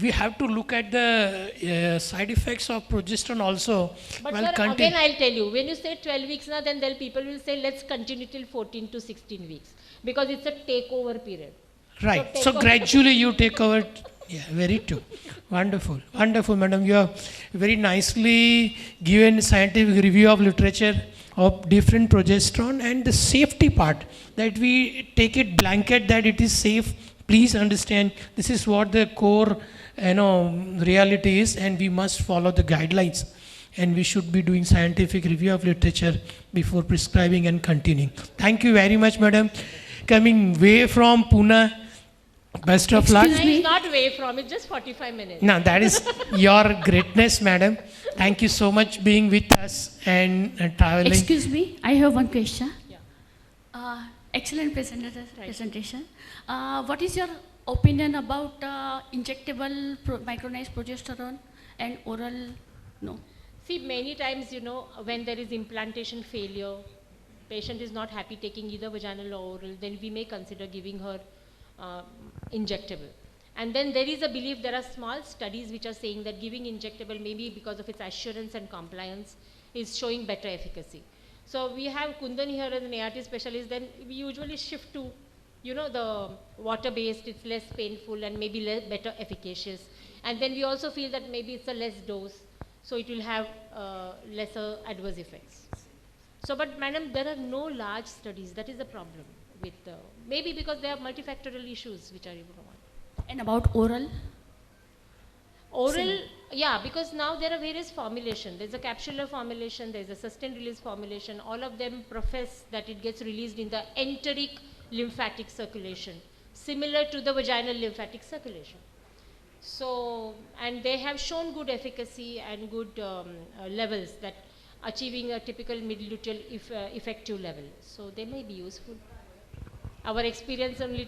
we have to look at the side effects of progesterone also. But sir, again I'll tell you, when you say 12 weeks now, then people will say let's continue till 14 to 16 weeks, because it's a takeover period. Right. So gradually you take over. Yeah, very true. Wonderful. Wonderful, madam. You have very nicely given scientific review of literature of different progesterone and the safety part, that we take it blanket that it is safe. Please understand, this is what the core reality is, and we must follow the guidelines, and we should be doing scientific review of literature before prescribing and continuing. Thank you very much, madam. Coming way from Pune, best of luck. It's not way from, it's just 45 minutes. No, that is your greatness, madam. Thank you so much being with us and traveling. Excuse me, I have one question. Yeah. Excellent presentation. What is your opinion about injectable micronized progesterone and oral? No. See, many times, when there is implantation failure, patient is not happy taking either vaginal or oral, then we may consider giving her injectable. And then there is a belief, there are small studies which are saying that giving injectable, maybe because of its assurance and compliance, is showing better efficacy. So we have Kundan here as an ART specialist, then we usually shift to, you know, the water-based, it's less painful and maybe better efficacious. And then we also feel that maybe it's a less dose, so it will have lesser adverse effects. So, but madam, there are no large studies, that is the problem with, maybe because there are multifactorial issues which are involved. And about oral? Oral, yeah, because now there are various formulations. There's a capsular formulation, there's a sustained release formulation. All of them profess that it gets released in the enteric lymphatic circulation, similar to the vaginal lymphatic circulation. So, and they have shown good efficacy and good levels, that achieving a typical mid-luteal effective level. So they may be useful. Our experience only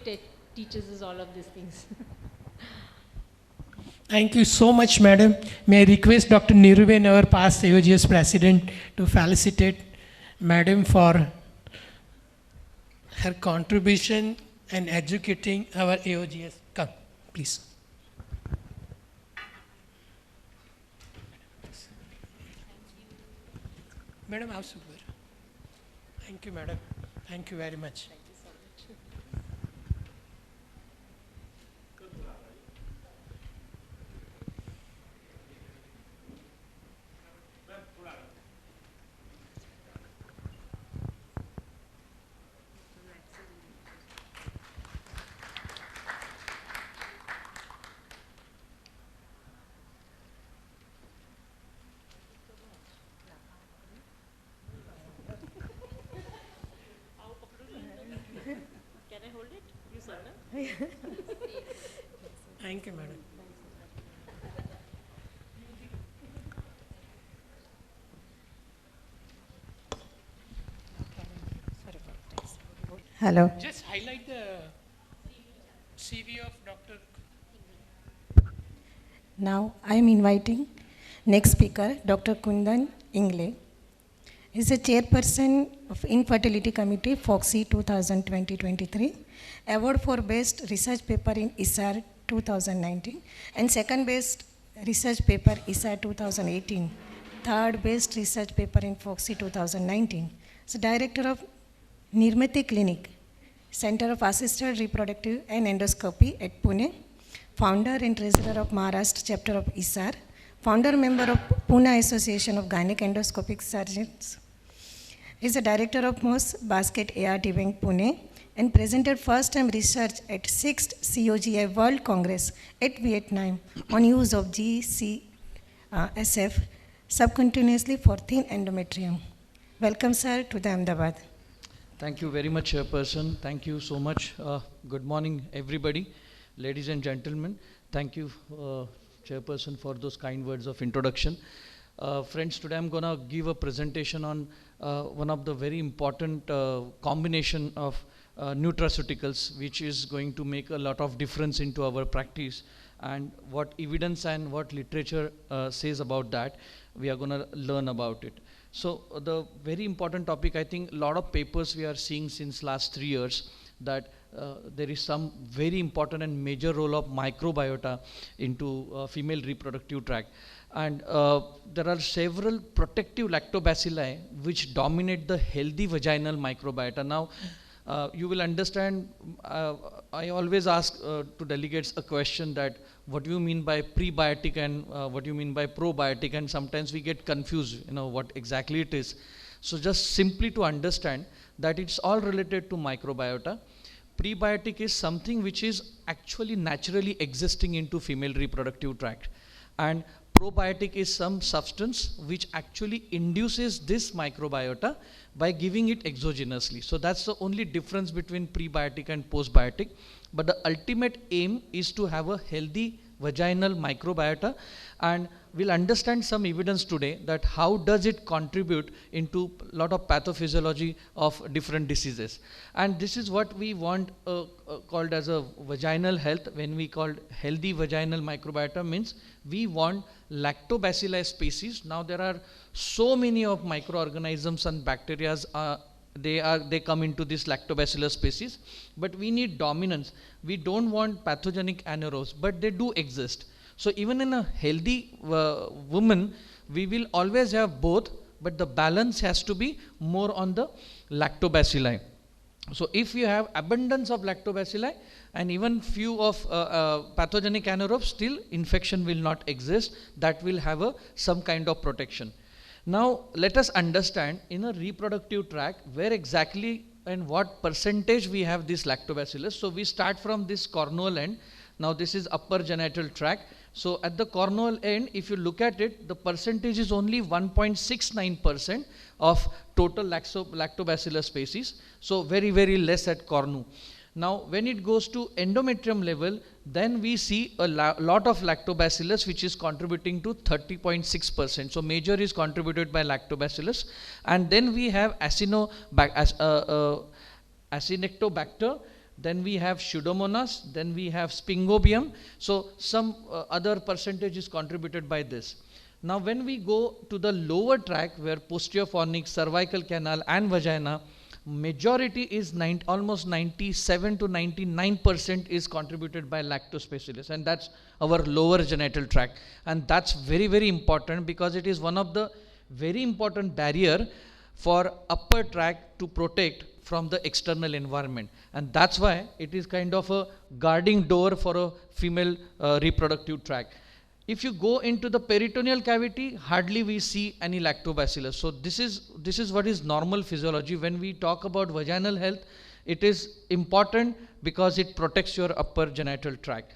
teaches us all of these things. Thank you so much, madam. May I request Dr. Niruben, our past AOGS president, to felicitate madam for her contribution and educating our AOGS. Come, please. Madam, how super. Thank you, madam. Thank you very much. Thank you, madam. Hello. Just highlight the CV of Dr. Now I am inviting next speaker, Dr. Kundan Ingle. He is a chairperson of Infertility Committee, FOXY 2020-23, award for best research paper in ISAR 2019, and second best research paper ISAR 2018, third best research paper in FOXY 2019. So director of Nirmati Clinic, Center of Assisted Reproductive and Endoscopy at Pune, founder and treasurer of Maharashtra chapter of ISAR, founder member of Pune Association of Gynec Endoscopic Surgeons. He is a director of MOS Basket ART Bank Pune and presented first time research at 6th COGI World Congress at Vietnam on use of GCSF subcutaneously for thin endometrium. Welcome, sir, to the Ahmedabad. Thank you very much, Chairperson. Thank you so much. Good morning, everybody. Ladies and gentlemen, thank you, Chairperson, for those kind words of introduction. Friends, today I'm going to give a presentation on one of the very important combination of nutraceuticals, which is going to make a lot of difference into our practice, and what evidence and what literature says about that, we are going to learn about it. So the very important topic, I think a lot of papers we are seeing since last 3 years, that there is some very important and major role of microbiota into female reproductive tract. And there are several protective lactobacilli which dominate the healthy vaginal microbiota. Now, you will understand, I always ask to delegates a question that what do you mean by prebiotic and what do you mean by probiotic, and sometimes we get confused, what exactly it is. So just simply to understand that it's all related to microbiota. Prebiotic is something which is actually naturally existing into female reproductive tract, and probiotic is some substance which actually induces this microbiota by giving it exogenously. So that's the only difference between prebiotic and postbiotic. But the ultimate aim is to have a healthy vaginal microbiota, and we'll understand some evidence today that how does it contribute into a lot of pathophysiology of different diseases. And this is what we want called as a vaginal health. When we call healthy vaginal microbiota, means we want lactobacilli species. Now there are so many of microorganisms and bacteria they come into this lactobacillus species, but we need dominance. We don't want pathogenic anaerobes, but they do exist. So even in a healthy woman, we will always have both, but the balance has to be more on the lactobacilli. So if you have abundance of lactobacilli and even few of pathogenic anaerobes, still infection will not exist. That will have some kind of protection. Now let us understand in a reproductive tract where exactly and what percentage we have this lactobacillus. So we start from this cornual end. Now this is upper genital tract. So at the cornual end, if you look at it, the percentage is only 1.69% of total lactobacillus species. So very, very less at cornu. Now when it goes to endometrium level, then we see a lot of lactobacillus, which is contributing to 30.6%. So major is contributed by lactobacillus. And then we have Acinetobacter, then we have Pseudomonas, then we have Spingobium. So some other percentage is contributed by this. Now when we go to the lower tract where posterior fornix, cervical canal and vagina, majority is almost 97 to 99% is contributed by lactobacillus, and that's our lower genital tract. And that's very, very important because it is one of the very important barrier for upper tract to protect from the external environment. And that's why it is kind of a guarding door for a female reproductive tract. If you go into the peritoneal cavity, hardly we see any lactobacillus. So this is what is normal physiology. When we talk about vaginal health, it is important because it protects your upper genital tract.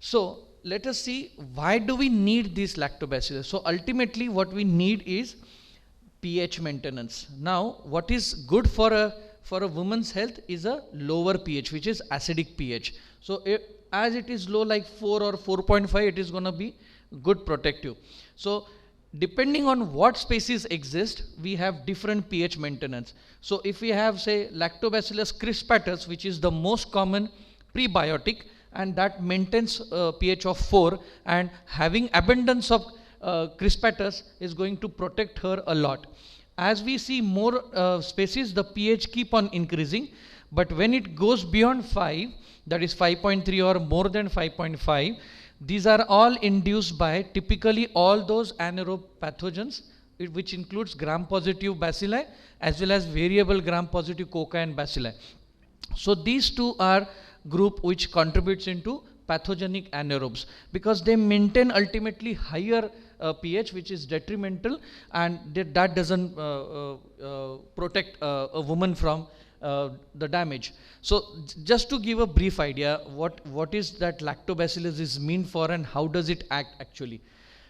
So let us see, why do we need these lactobacillus? So ultimately what we need is pH maintenance. Now what is good for a woman's health is a lower pH, which is acidic pH. So as it is low, like 4 or 4.5, it is going to be good protective. So depending on what species exist, we have different pH maintenance. So if we have, say, Lactobacillus crispatus, which is the most common prebiotic, and that maintains pH of 4, and having abundance of crispatus is going to protect her a lot. As we see more species, the pH keep on increasing, but when it goes beyond 5, that is 5.3 or more than 5.5, these are all induced by typically all those anaerobe pathogens, which includes gram-positive bacilli as well as variable gram-positive cocci and bacilli. So these two are group which contributes into pathogenic anaerobes because they maintain ultimately higher pH, which is detrimental, and that doesn't protect a woman from the damage. So just to give a brief idea, what is that lactobacillus is mean for and how does it act actually.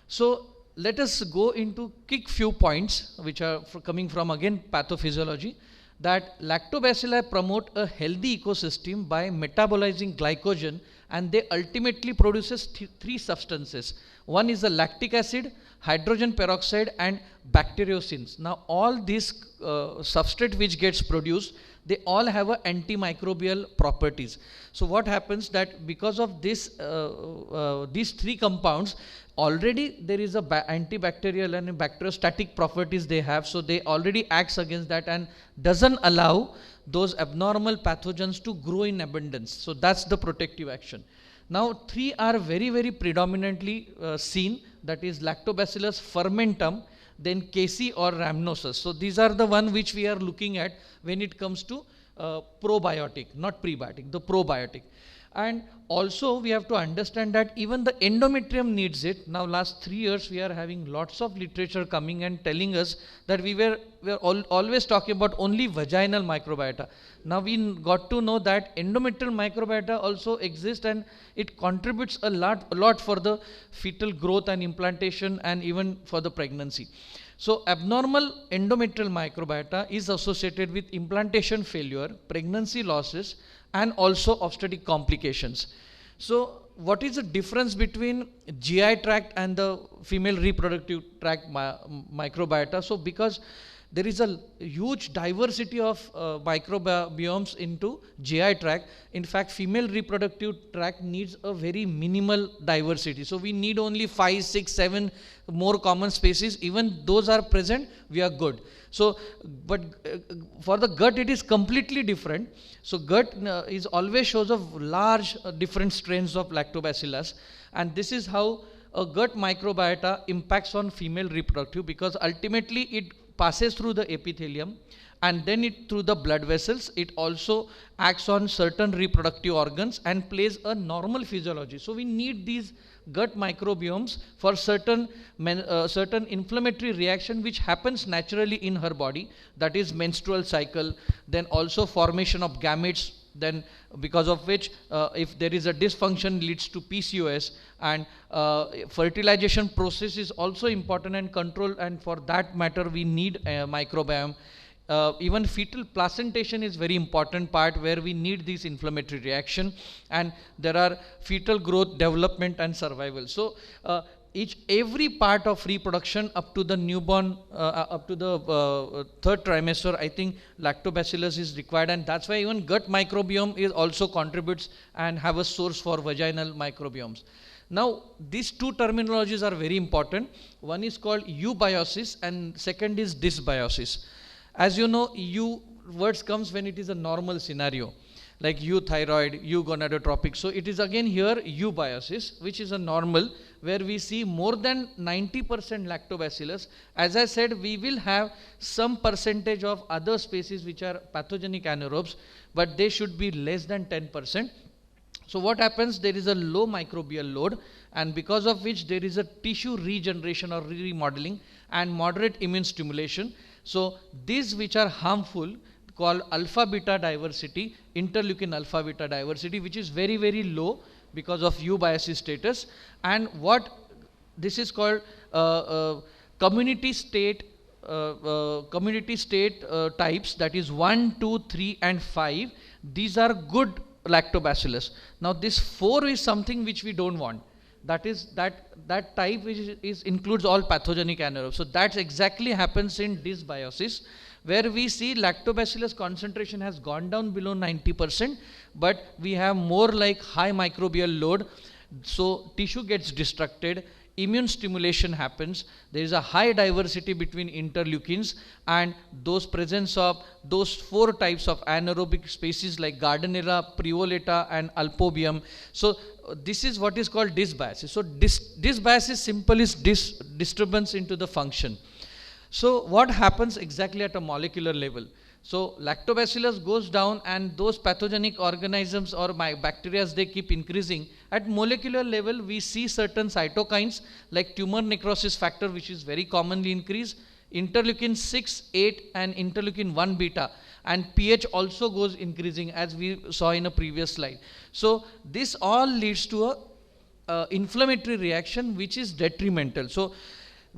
So let us go into quick few points which are coming from again pathophysiology, that lactobacilli promote a healthy ecosystem by metabolizing glycogen, and they ultimately produces three substances. One is the lactic acid, hydrogen peroxide and bacteriocins. Now all these substrate which gets produced, they all have a antimicrobial properties. So what happens that because of this these three compounds, already there is a antibacterial and bacteriostatic properties they have, so they already acts against that and doesn't allow those abnormal pathogens to grow in abundance. So that's the protective action. Now three are very, very predominantly seen, that is Lactobacillus fermentum, then Casei or rhamnosus. So these are the one which we are looking at when it comes to probiotic, not prebiotic, the probiotic. And also we have to understand that even the endometrium needs it. Now last 3 years we are having lots of literature coming and telling us that we were always talking about only vaginal microbiota. Now we got to know that endometrial microbiota also exists, and it contributes a lot for the fetal growth and implantation and even for the pregnancy. So abnormal endometrial microbiota is associated with implantation failure, pregnancy losses, and also obstetric complications. So what is the difference between GI tract and the female reproductive tract microbiota? So because there is a huge diversity of microbiomes into GI tract. In fact, female reproductive tract needs a very minimal diversity. So we need only 5, 6, 7 more common species. Even those are present, we are good. So, but for the gut, it is completely different. So gut is always shows of large different strains of lactobacillus, and this is how a gut microbiota impacts on female reproductive, because ultimately it passes through the epithelium and then it through the blood vessels. It also acts on certain reproductive organs and plays a normal physiology. So we need these gut microbiomes for certain inflammatory reaction which happens naturally in her body, that is menstrual cycle, then also formation of gametes, then because of which if there is a dysfunction leads to PCOS, and fertilization process is also important and control, and for that matter we need a microbiome. Even fetal placentation is very important part where we need this inflammatory reaction, and there are fetal growth, development and survival. So every part of reproduction up to the newborn, up to the third trimester, I think lactobacillus is required, and that's why even gut microbiome is also contributes and have a source for vaginal microbiomes. Now these two terminologies are very important. One is called eubiosis and second is dysbiosis. As you know, eu words comes when it is a normal scenario, like euthyroid, eugonadotropic. So it is again here eubiosis, which is a normal, where we see more than 90% lactobacillus. As I said, we will have some percentage of other species which are pathogenic anaerobes, but they should be less than 10%. So what happens, there is a low microbial load, and because of which there is a tissue regeneration or remodeling and moderate immune stimulation. So these which are harmful called alpha beta diversity, interleukin alpha beta diversity, which is very, very low because of eubiosis status. And what this is called community state types, that is 1, 2, 3 and 5. These are good lactobacillus. Now this 4 is something which we don't want. That is that type which includes all pathogenic anaerobes. So that exactly happens in dysbiosis, where we see lactobacillus concentration has gone down below 90%, but we have more like high microbial load. So tissue gets destructed, immune stimulation happens, there is a high diversity between interleukins, and those presence of those 4 types of anaerobic species like Gardnerella, Prevolata and Alpobium. So this is what is called dysbiosis. So dysbiosis simple is disturbance into the function. So what happens exactly at a molecular level? So lactobacillus goes down and those pathogenic organisms or bacteria, they keep increasing. At molecular level, we see certain cytokines like tumor necrosis factor, which is very commonly increased, interleukin 6, 8 and interleukin 1 beta, and pH also goes increasing as we saw in a previous slide. So this all leads to a inflammatory reaction which is detrimental. So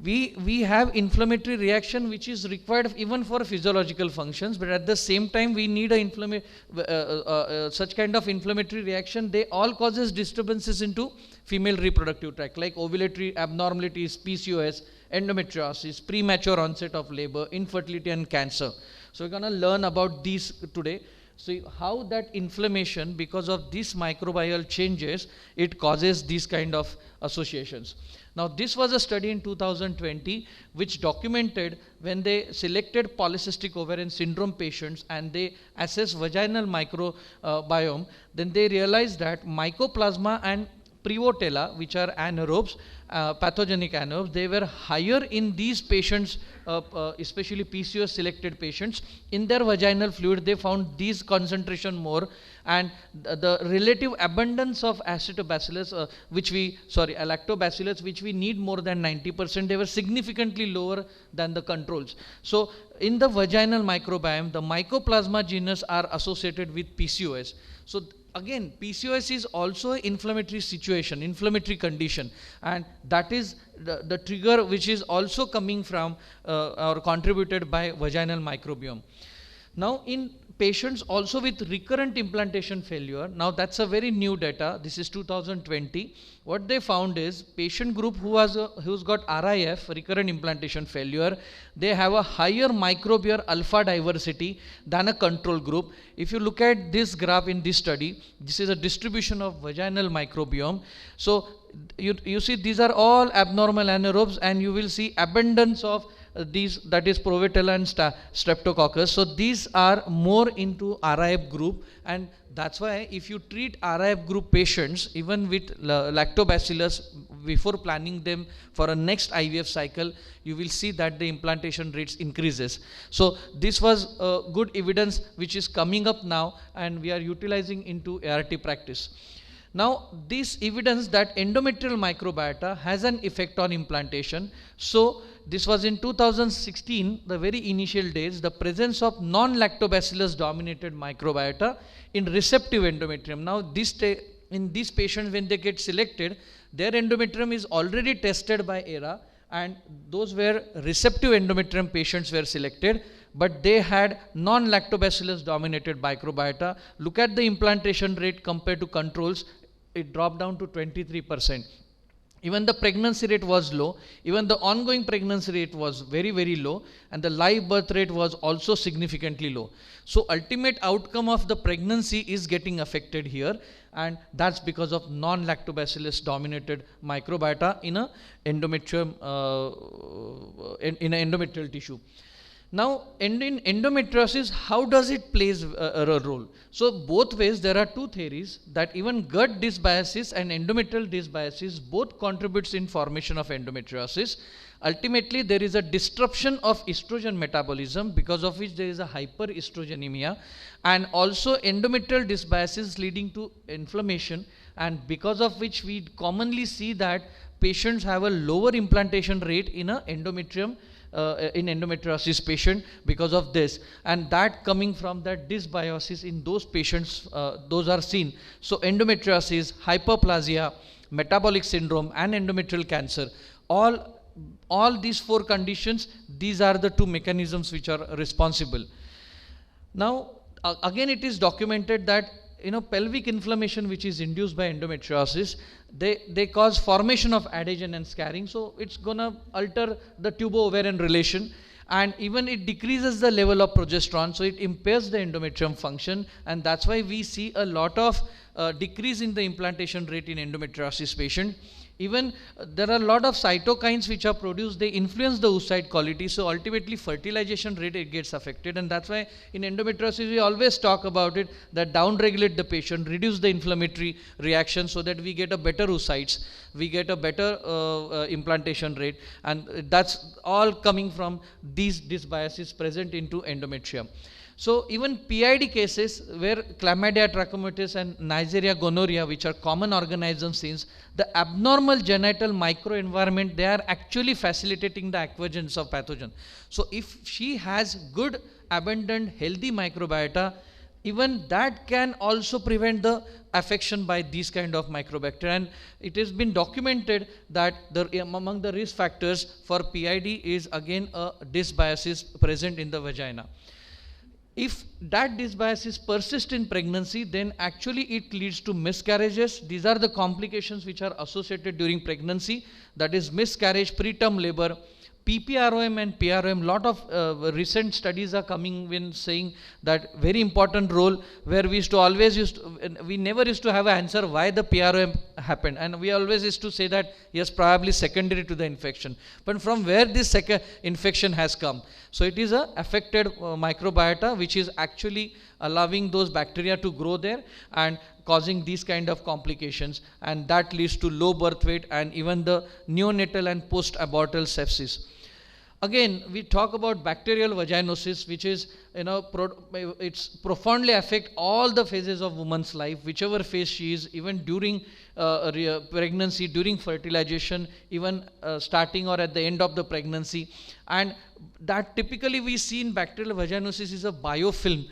we have inflammatory reaction which is required even for physiological functions, but at the same time we need a such kind of inflammatory reaction. They all causes disturbances into female reproductive tract, like ovulatory abnormalities, PCOS, endometriosis, premature onset of labor, infertility and cancer. So we're going to learn about these today. So how that inflammation, because of these microbial changes, it causes these kind of associations. Now this was a study in 2020 which documented when they selected polycystic ovarian syndrome patients and they assessed vaginal microbiome, then they realized that Mycoplasma and Prevotella, which are anaerobes, pathogenic anaerobes, they were higher in these patients, especially PCOS selected patients. In their vaginal fluid, they found these concentration more, and the relative abundance of lactobacillus, which we need more than 90%, they were significantly lower than the controls. So in the vaginal microbiome, the Mycoplasma genus are associated with PCOS. So again, PCOS is also an inflammatory situation, inflammatory condition, and that is the trigger which is also coming from or contributed by vaginal microbiome. Now in patients also with recurrent implantation failure. Now that's a very new data. This is 2020. What they found is patient group who's got RIF, recurrent implantation failure, they have a higher microbial alpha diversity than a control group. If you look at this graph in this study, this is a distribution of vaginal microbiome. So you see these are all abnormal anaerobes, and you will see abundance of these, that is Provetella and Streptococcus. So these are more into RIF group, and that's why if you treat RIF group patients even with lactobacillus before planning them for a next IVF cycle, you will see that the implantation rates increases. So this was good evidence which is coming up now, and we are utilizing into ART practice. Now this evidence that endometrial microbiota has an effect on implantation. So this was in 2016, the very initial days, the presence of non-lactobacillus dominated microbiota in receptive endometrium. Now in these patients, when they get selected, their endometrium is already tested by ERA, and those were receptive endometrium patients were selected, but they had non-lactobacillus dominated microbiota. Look at the implantation rate compared to controls, it dropped down to 23%. Even the pregnancy rate was low, even the ongoing pregnancy rate was very, very low, and the live birth rate was also significantly low. So ultimate outcome of the pregnancy is getting affected here, and that's because of non-lactobacillus dominated microbiota in a endometrium, in an endometrial tissue. Now, in endometriosis, how does it plays a role? So, both ways, there are two theories that even gut dysbiosis and endometrial dysbiosis both contributes in formation of endometriosis. Ultimately, there is a disruption of estrogen metabolism, because of which there is a hyperestrogenemia, and also endometrial dysbiosis leading to inflammation, and because of which we commonly see that patients have a lower implantation rate in a endometrium, in endometriosis patient because of this, and that coming from that dysbiosis in those patients, those are seen. So endometriosis, hyperplasia, metabolic syndrome and endometrial cancer, all these four conditions, these are the two mechanisms which are responsible. Now again it is documented that pelvic inflammation which is induced by endometriosis, they cause formation of adhesion and scarring, so it's gonna alter the tubo-ovarian relation, and even it decreases the level of progesterone, so it impairs the endometrium function, and that's why we see a lot of decrease in the implantation rate in endometriosis patient. Even there are a lot of cytokines which are produced, they influence the oocyte quality, so ultimately fertilization rate it gets affected, and that's why in endometriosis we always talk about it, that downregulate the patient, reduce the inflammatory reaction so that we get a better oocytes, we get a better implantation rate, and that's all coming from these dysbiosis present into endometrium. So even PID cases where chlamydia trachomatis and Neisseria gonorrhea, which are common organism sins, the abnormal genital microenvironment, they are actually facilitating the acquaintance of pathogen. So if she has good, abundant, healthy microbiota, even that can also prevent the affection by these kind of microbacteria, and it has been documented that among the risk factors for PID is again a dysbiosis present in the vagina. If that dysbiosis persists in pregnancy, then actually it leads to miscarriages. These are the complications which are associated during pregnancy, that is miscarriage, preterm labor, PPROM and PROM. Lot of recent studies are coming in saying that very important role, where we never used to have an answer why the PROM happened, and we always used to say that yes, probably secondary to the infection, but from where this second infection has come. So it is a affected microbiota which is actually allowing those bacteria to grow there and causing these kind of complications, and that leads to low birth weight and even the neonatal and post-abortal sepsis. Again, we talk about bacterial vaginosis, which is, it's profoundly affect all the phases of woman's life, whichever phase she is, even during pregnancy, during fertilization, even starting or at the end of the pregnancy. And that typically we see in bacterial vaginosis is a biofilm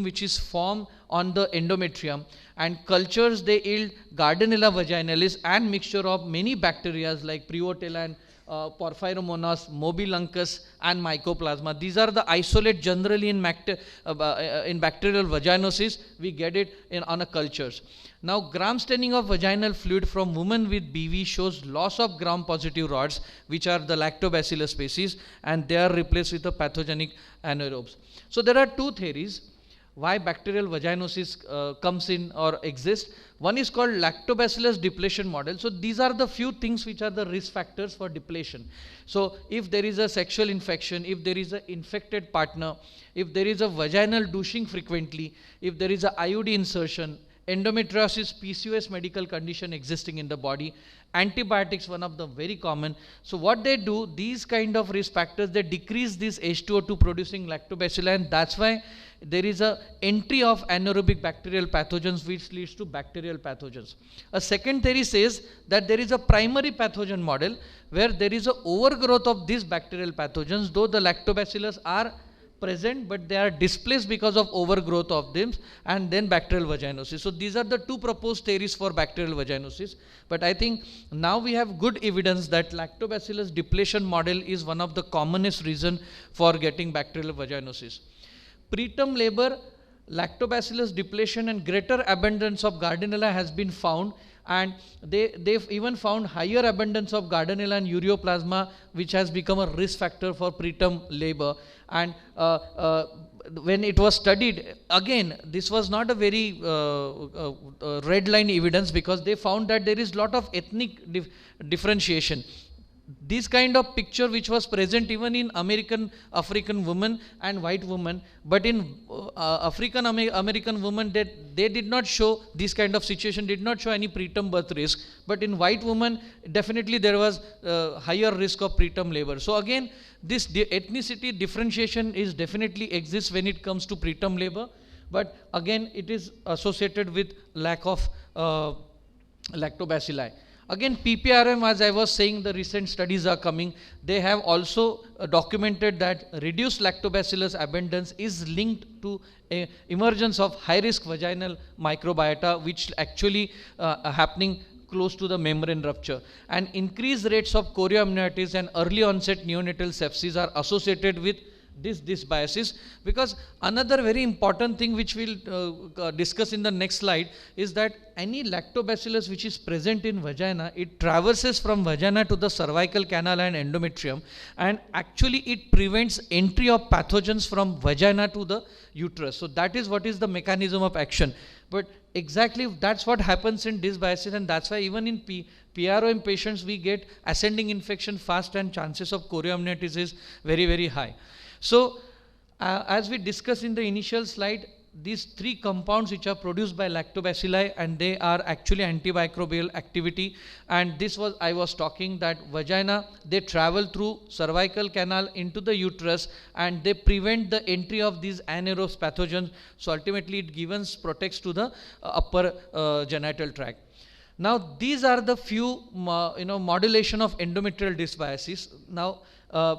which is formed on the endometrium, and cultures they yield Gardnerella vaginalis and mixture of many bacteria like Prevotella and Porphyromonas, Mobiluncus, and Mycoplasma. These are the isolate generally in bacterial vaginosis. We get it on a cultures. Now, gram staining of vaginal fluid from women with BV shows loss of gram-positive rods, which are the lactobacillus species, and they are replaced with the pathogenic anaerobes. So there are two theories why bacterial vaginosis comes in or exists. One is called lactobacillus depletion model. So these are the few things which are the risk factors for depletion. So if there is a sexual infection, if there is an infected partner, if there is a vaginal douching frequently, if there is a IUD insertion, endometriosis, PCOS medical condition existing in the body, antibiotics, one of the very common. So what they do, these kind of risk factors, they decrease this H2O2 producing lactobacilli, and that's why there is a entry of anaerobic bacterial pathogens which leads to bacterial pathogens. A second theory says that there is a primary pathogen model where there is a overgrowth of these bacterial pathogens, though the lactobacillus are present, but they are displaced because of overgrowth of them, and then bacterial vaginosis. So these are the two proposed theories for bacterial vaginosis. But I think now we have good evidence that lactobacillus depletion model is one of the commonest reason for getting bacterial vaginosis. Preterm labor, lactobacillus depletion and greater abundance of Gardnerella has been found, and they've even found higher abundance of Gardnerella and ureoplasma, which has become a risk factor for preterm labor. And when it was studied, again, this was not a very red line evidence, because they found that there is lot of ethnic differentiation. This kind of picture which was present even in African women and white women, but in American women, they did not show this kind of situation, did not show any preterm birth risk, but in white women definitely there was higher risk of preterm labor. So again, this ethnicity differentiation is definitely exists when it comes to preterm labor, but again it is associated with lack of lactobacilli. Again, PPRM, as I was saying, the recent studies are coming. They have also documented that reduced lactobacillus abundance is linked to emergence of high-risk vaginal microbiota, which actually happening close to the membrane rupture. And increased rates of chorioamnionitis and early onset neonatal sepsis are associated with this biases, because another very important thing which we'll discuss in the next slide is that any lactobacillus which is present in vagina, it traverses from vagina to the cervical canal and endometrium, and actually it prevents entry of pathogens from vagina to the uterus. So that is what is the mechanism of action. But exactly that's what happens in dysbiosis, and that's why even in PROM patients we get ascending infection fast, and chances of chorioamnionitis is very, very high. So, as we discussed in the initial slide, these three compounds which are produced by lactobacilli, and they are actually antimicrobial activity, and this was, I was talking that vagina, they travel through cervical canal into the uterus, and they prevent the entry of these anaerobe pathogens. So ultimately it protects to the upper genital tract. Now these are the few modulation of endometrial dysbiosis. Now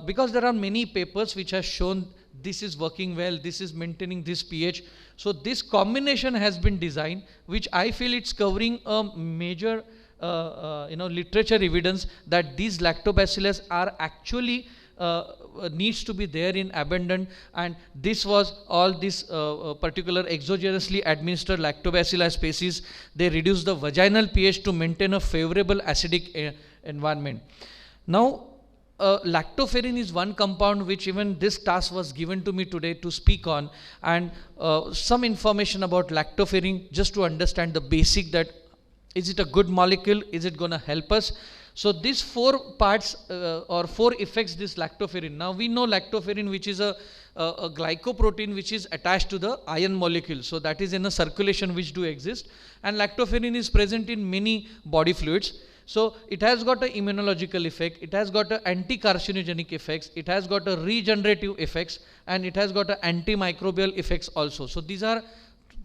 because there are many papers which have shown this is working well, this is maintaining this pH. So this combination has been designed, which I feel it's covering a major literature evidence that these lactobacillus are actually needs to be there in abundant, and this was all this particular exogenously administered lactobacilli species. They reduce the vaginal pH to maintain a favorable acidic environment. Now lactoferrin is one compound which even this task was given to me today to speak on, and some information about lactoferrin just to understand the basic, that is it a good molecule, is it going to help us. So these four parts or four effects this lactoferrin. Now we know lactoferrin, which is a glycoprotein which is attached to the iron molecule, so that is in a circulation which do exist, and lactoferrin is present in many body fluids. So it has got an immunological effect, it has got an anti-carcinogenic effects, it has got a regenerative effects, and it has got an antimicrobial effects also. So these are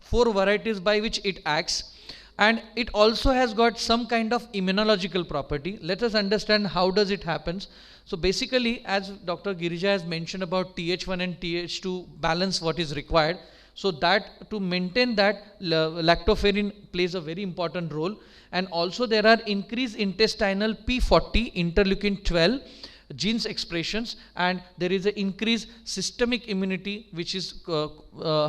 four varieties by which it acts, and it also has got some kind of immunological property. Let us understand how does it happens. So basically, as Dr. Girija has mentioned about TH1 and TH2 balance what is required. So that, to maintain that, lactoferrin plays a very important role. And also there are increased intestinal P40 interleukin 12 genes expressions, and there is an increased systemic immunity which is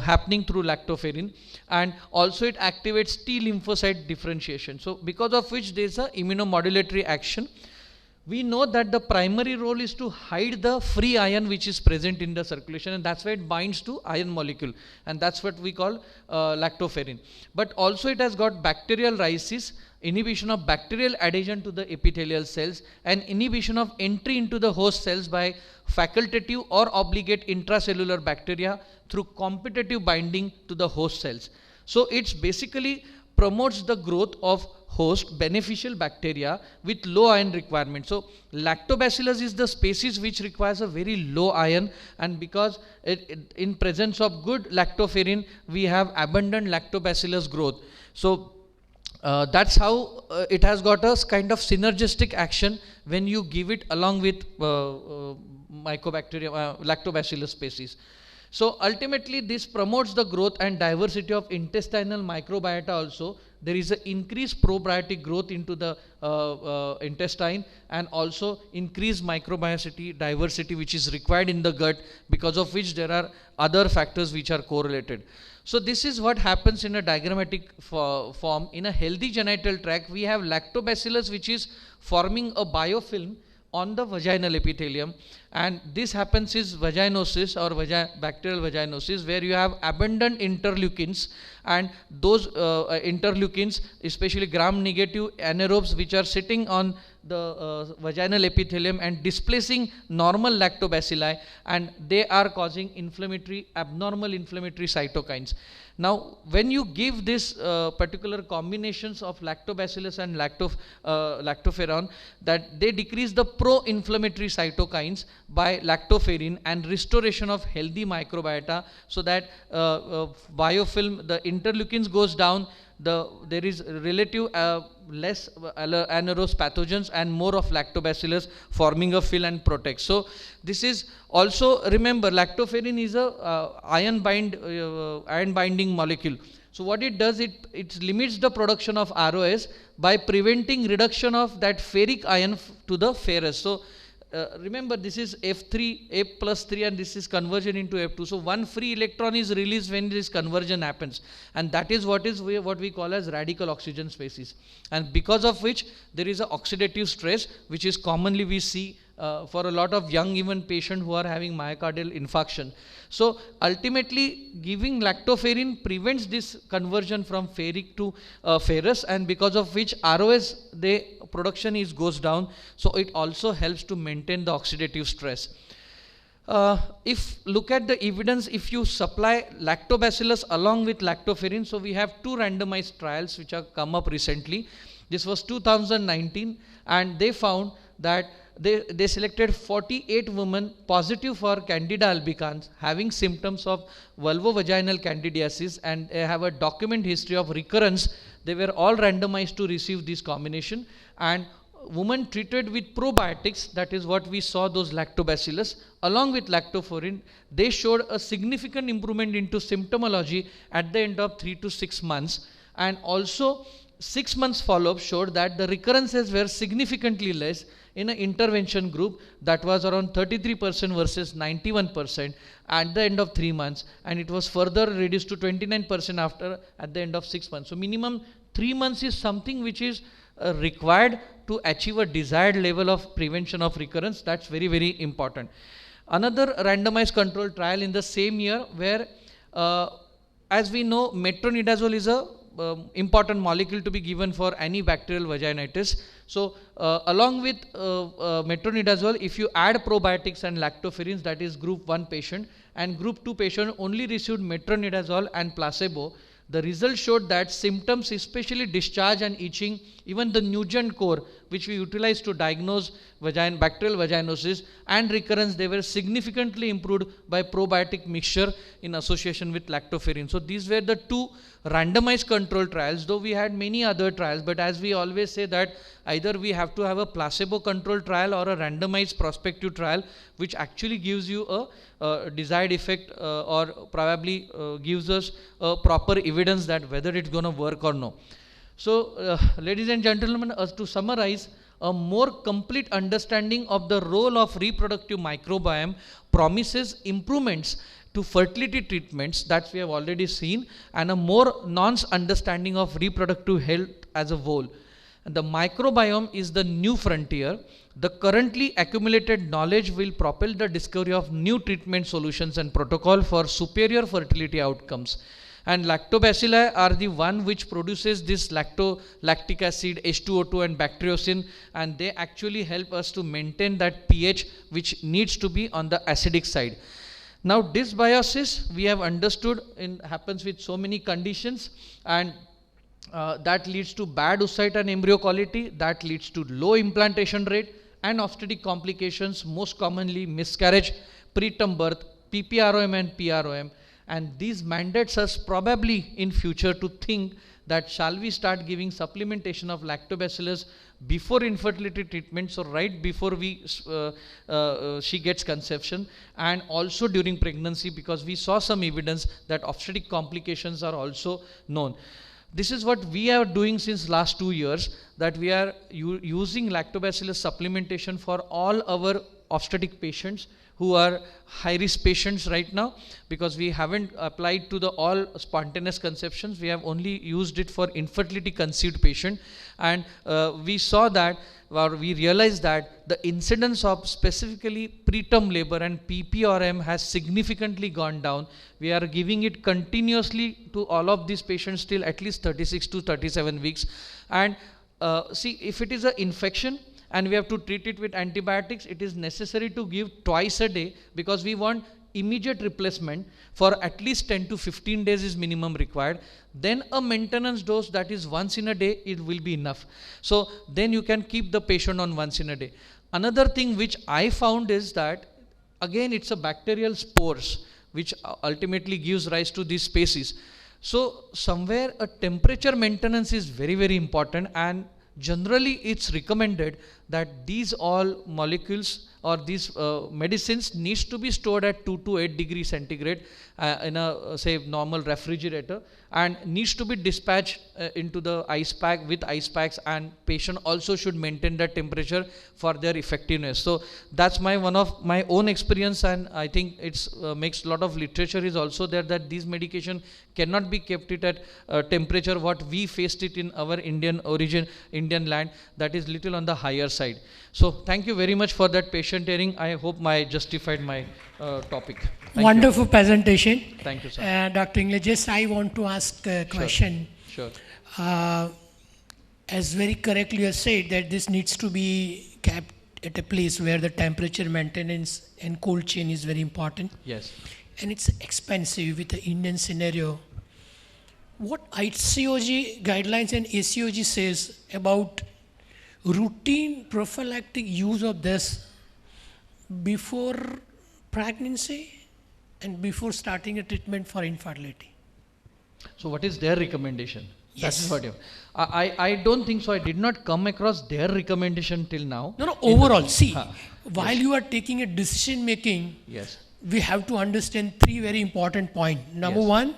happening through lactoferrin, and also it activates T lymphocyte differentiation. So because of which there is a immunomodulatory action. We know that the primary role is to hide the free iron which is present in the circulation, and that's why it binds to iron molecule, and that's what we call lactoferrin. But also it has got bacterial lysis, inhibition of bacterial adhesion to the epithelial cells, and inhibition of entry into the host cells by facultative or obligate intracellular bacteria through competitive binding to the host cells. So it's basically promotes the growth of host beneficial bacteria with low iron requirement. So lactobacillus is the species which requires a very low iron, and because in presence of good lactoferrin we have abundant lactobacillus growth. So that's how it has got a kind of synergistic action when you give it along with mycobacterium, lactobacillus species. So ultimately this promotes the growth and diversity of intestinal microbiota also. There is an increased probiotic growth into the intestine, and also increased microbiota diversity which is required in the gut, because of which there are other factors which are correlated. So this is what happens in a diagrammatic form. In a healthy genital tract we have lactobacillus which is forming a biofilm on the vaginal epithelium, and this happens is vaginosis or bacterial vaginosis, where you have abundant interleukins, and those interleukins, especially gram negative anaerobes which are sitting on the vaginal epithelium and displacing normal lactobacilli, and they are causing abnormal inflammatory cytokines. Now when you give this particular combinations of lactobacillus and lactoferrin, that they decrease the pro-inflammatory cytokines by lactoferrin and restoration of healthy microbiota, so that biofilm, the interleukins goes down, there is relative less anaerobes pathogens and more of lactobacillus forming a fill and protect. So this is also, remember, lactoferrin is a iron binding molecule. So what it does, it limits the production of ROS by preventing reduction of that ferric ion to the ferrous. So remember, this is F3, A plus 3, and this is conversion into F2. So one free electron is released when this conversion happens, and that is what we call as radical oxygen species, and because of which there is a oxidative stress which is commonly we see for a lot of young even patients who are having myocardial infarction. So ultimately giving lactoferrin prevents this conversion from ferric to ferrous, and because of which ROS production goes down. So it also helps to maintain the oxidative stress. If look at the evidence, if you supply lactobacillus along with lactoferrin, so we have 2 randomized trials which have come up recently. This was 2019, and they found that they selected 48 women positive for Candida albicans having symptoms of vulvovaginal candidiasis, and they have a document history of recurrence. They were all randomized to receive this combination, and women treated with probiotics, that is what we saw, those lactobacillus along with lactoferrin, they showed a significant improvement into symptomology at the end of 3 to 6 months, and also 6 months follow-up showed that the recurrences were significantly less in an intervention group, that was around 33% versus 91% at the end of 3 months, and it was further reduced to 29% at the end of 6 months. So minimum 3 months is something which is required to achieve a desired level of prevention of recurrence. That's very, very important. Another randomized controlled trial in the same year, where as we know, metronidazole is a important molecule to be given for any bacterial vaginitis. So along with metronidazole, if you add probiotics and lactoferrins, that is group 1 patient, and group 2 patient only received metronidazole and placebo, the results showed that symptoms, especially discharge and itching, even the Nugent core, which we utilize to diagnose bacterial vaginosis, and recurrence, they were significantly improved by probiotic mixture in association with lactoferrin. So these were the 2 randomized control trials, though we had many other trials, but as we always say that either we have to have a placebo control trial or a randomized prospective trial, which actually gives you a desired effect or probably gives us a proper evidence that whether it's going to work or no. So, ladies and gentlemen, to summarize, a more complete understanding of the role of reproductive microbiome promises improvements to fertility treatments that we have already seen, and a more nuanced understanding of reproductive health as a whole. And the microbiome is the new frontier. The currently accumulated knowledge will propel the discovery of new treatment solutions and protocol for superior fertility outcomes. And lactobacilli are the one which produces this lactic acid, H2O2 and bacteriocin, and they actually help us to maintain that pH which needs to be on the acidic side. Now dysbiosis we have understood happens with so many conditions, and that leads to bad oocyte and embryo quality, that leads to low implantation rate and obstetric complications, most commonly miscarriage, preterm birth, PPROM and PROM. And these mandates us probably in future to think that shall we start giving supplementation of lactobacillus before infertility treatment, so right before she gets conception, and also during pregnancy, because we saw some evidence that obstetric complications are also known. This is what we are doing since last 2 years, that we are using lactobacillus supplementation for all our obstetric patients who are high-risk patients right now, because we haven't applied to the all spontaneous conceptions. We have only used it for infertility conceived patient, and we saw that, or we realized that the incidence of specifically preterm labor and PPRM has significantly gone down. We are giving it continuously to all of these patients till at least 36 to 37 weeks. And see, if it is an infection and we have to treat it with antibiotics, it is necessary to give twice a day, because we want immediate replacement for at least 10 to 15 days is minimum required. Then a maintenance dose that is once in a day, it will be enough. So then you can keep the patient on once in a day. Another thing which I found is that, again, it's a bacterial spores which ultimately gives rise to these species. So somewhere a temperature maintenance is very, very important, and generally it's recommended that these all molecules or these medicines needs to be stored at 2 to 8 degrees centigrade in a say normal refrigerator, and needs to be dispatched into the ice pack with ice packs, and patient also should maintain that temperature for their effectiveness. So that's one of my own experience, and I think it's makes a lot of literature is also there that these medication cannot be kept it at temperature what we faced it in our Indian land, that is little on the higher side. So thank you very much for that patient hearing. I hope I justified my topic. Wonderful presentation. Thank you, sir. Dr. Ingle, just I want to ask a question. Sure. As very correctly you have said that this needs to be kept at a place where the temperature maintenance and cold chain is very important. Yes. And it's expensive with the Indian scenario. What AICOG guidelines and ACOG says about routine prophylactic use of this before pregnancy and before starting a treatment for infertility? So what is their recommendation? Yes. That is what you, I don't think so. I did not come across their recommendation till now. No, overall, see, while you are taking a decision making, yes, we have to understand 3 very important points. Number 1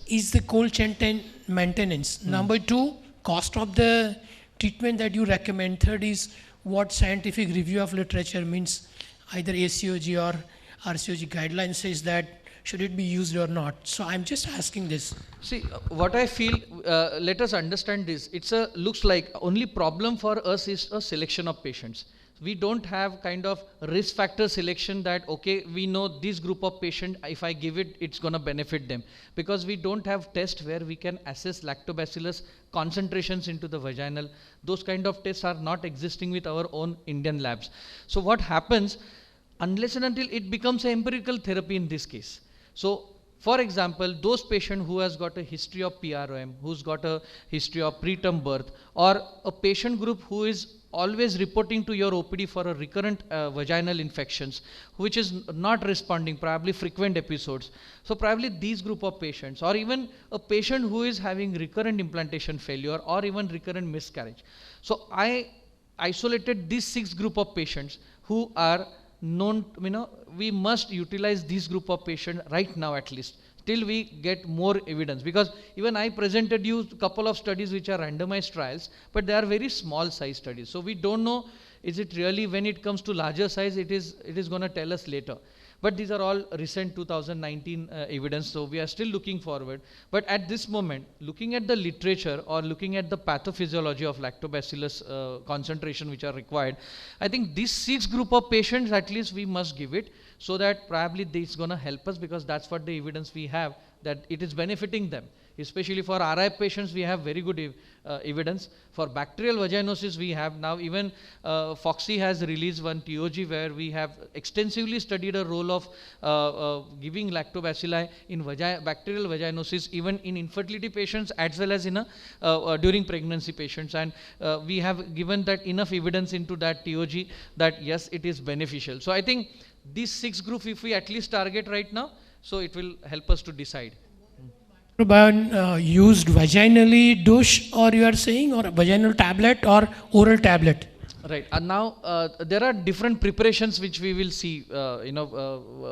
is the cold chain maintenance. Number 2, cost of the treatment that you recommend. Third is what scientific review of literature means, either ACOG or RCOG guidelines says that should it be used or not. So I'm just asking this. See, what I feel, let us understand this. It's looks like only problem for us is a selection of patients. We don't have kind of risk factor selection that, okay, we know this group of patient, if I give it, it's going to benefit them. Because we don't have tests where we can assess lactobacillus concentrations into the vaginal. Those kind of tests are not existing with our own Indian labs. So what happens, unless and until it becomes an empirical therapy in this case. So For example, those patients who has got a history of PROM, who's got a history of preterm birth, or a patient group who is always reporting to your OPD for a recurrent vaginal infections, which is not responding, probably frequent episodes. So probably these group of patients, or even a patient who is having recurrent implantation failure or even recurrent miscarriage. So I isolated these 6 group of patients who are known, we must utilize this group of patients right now at least, till we get more evidence. Because even I presented you a couple of studies which are randomized trials, but they are very small size studies. So we don't know, is it really, when it comes to larger size, it is going to tell us later. But these are all recent 2019 evidence, so we are still looking forward. But at this moment, looking at the literature or looking at the pathophysiology of lactobacillus concentration which are required, I think these 6 group of patients at least we must give it, so that probably this is going to help us, because that's what the evidence we have, that it is benefiting them. Especially for RI patients, we have very good evidence. For bacterial vaginosis, we have now, even Foxy has released one TOG where we have extensively studied a role of giving lactobacilli in bacterial vaginosis, even in infertility patients as well as in during pregnancy patients. And we have given that enough evidence into that TOG that yes, it is beneficial. So I think these 6 groups, if we at least target right now, so it will help us to decide. Used vaginally douche, or you are saying, or vaginal tablet or oral tablet? Right. And now there are different preparations which we will see.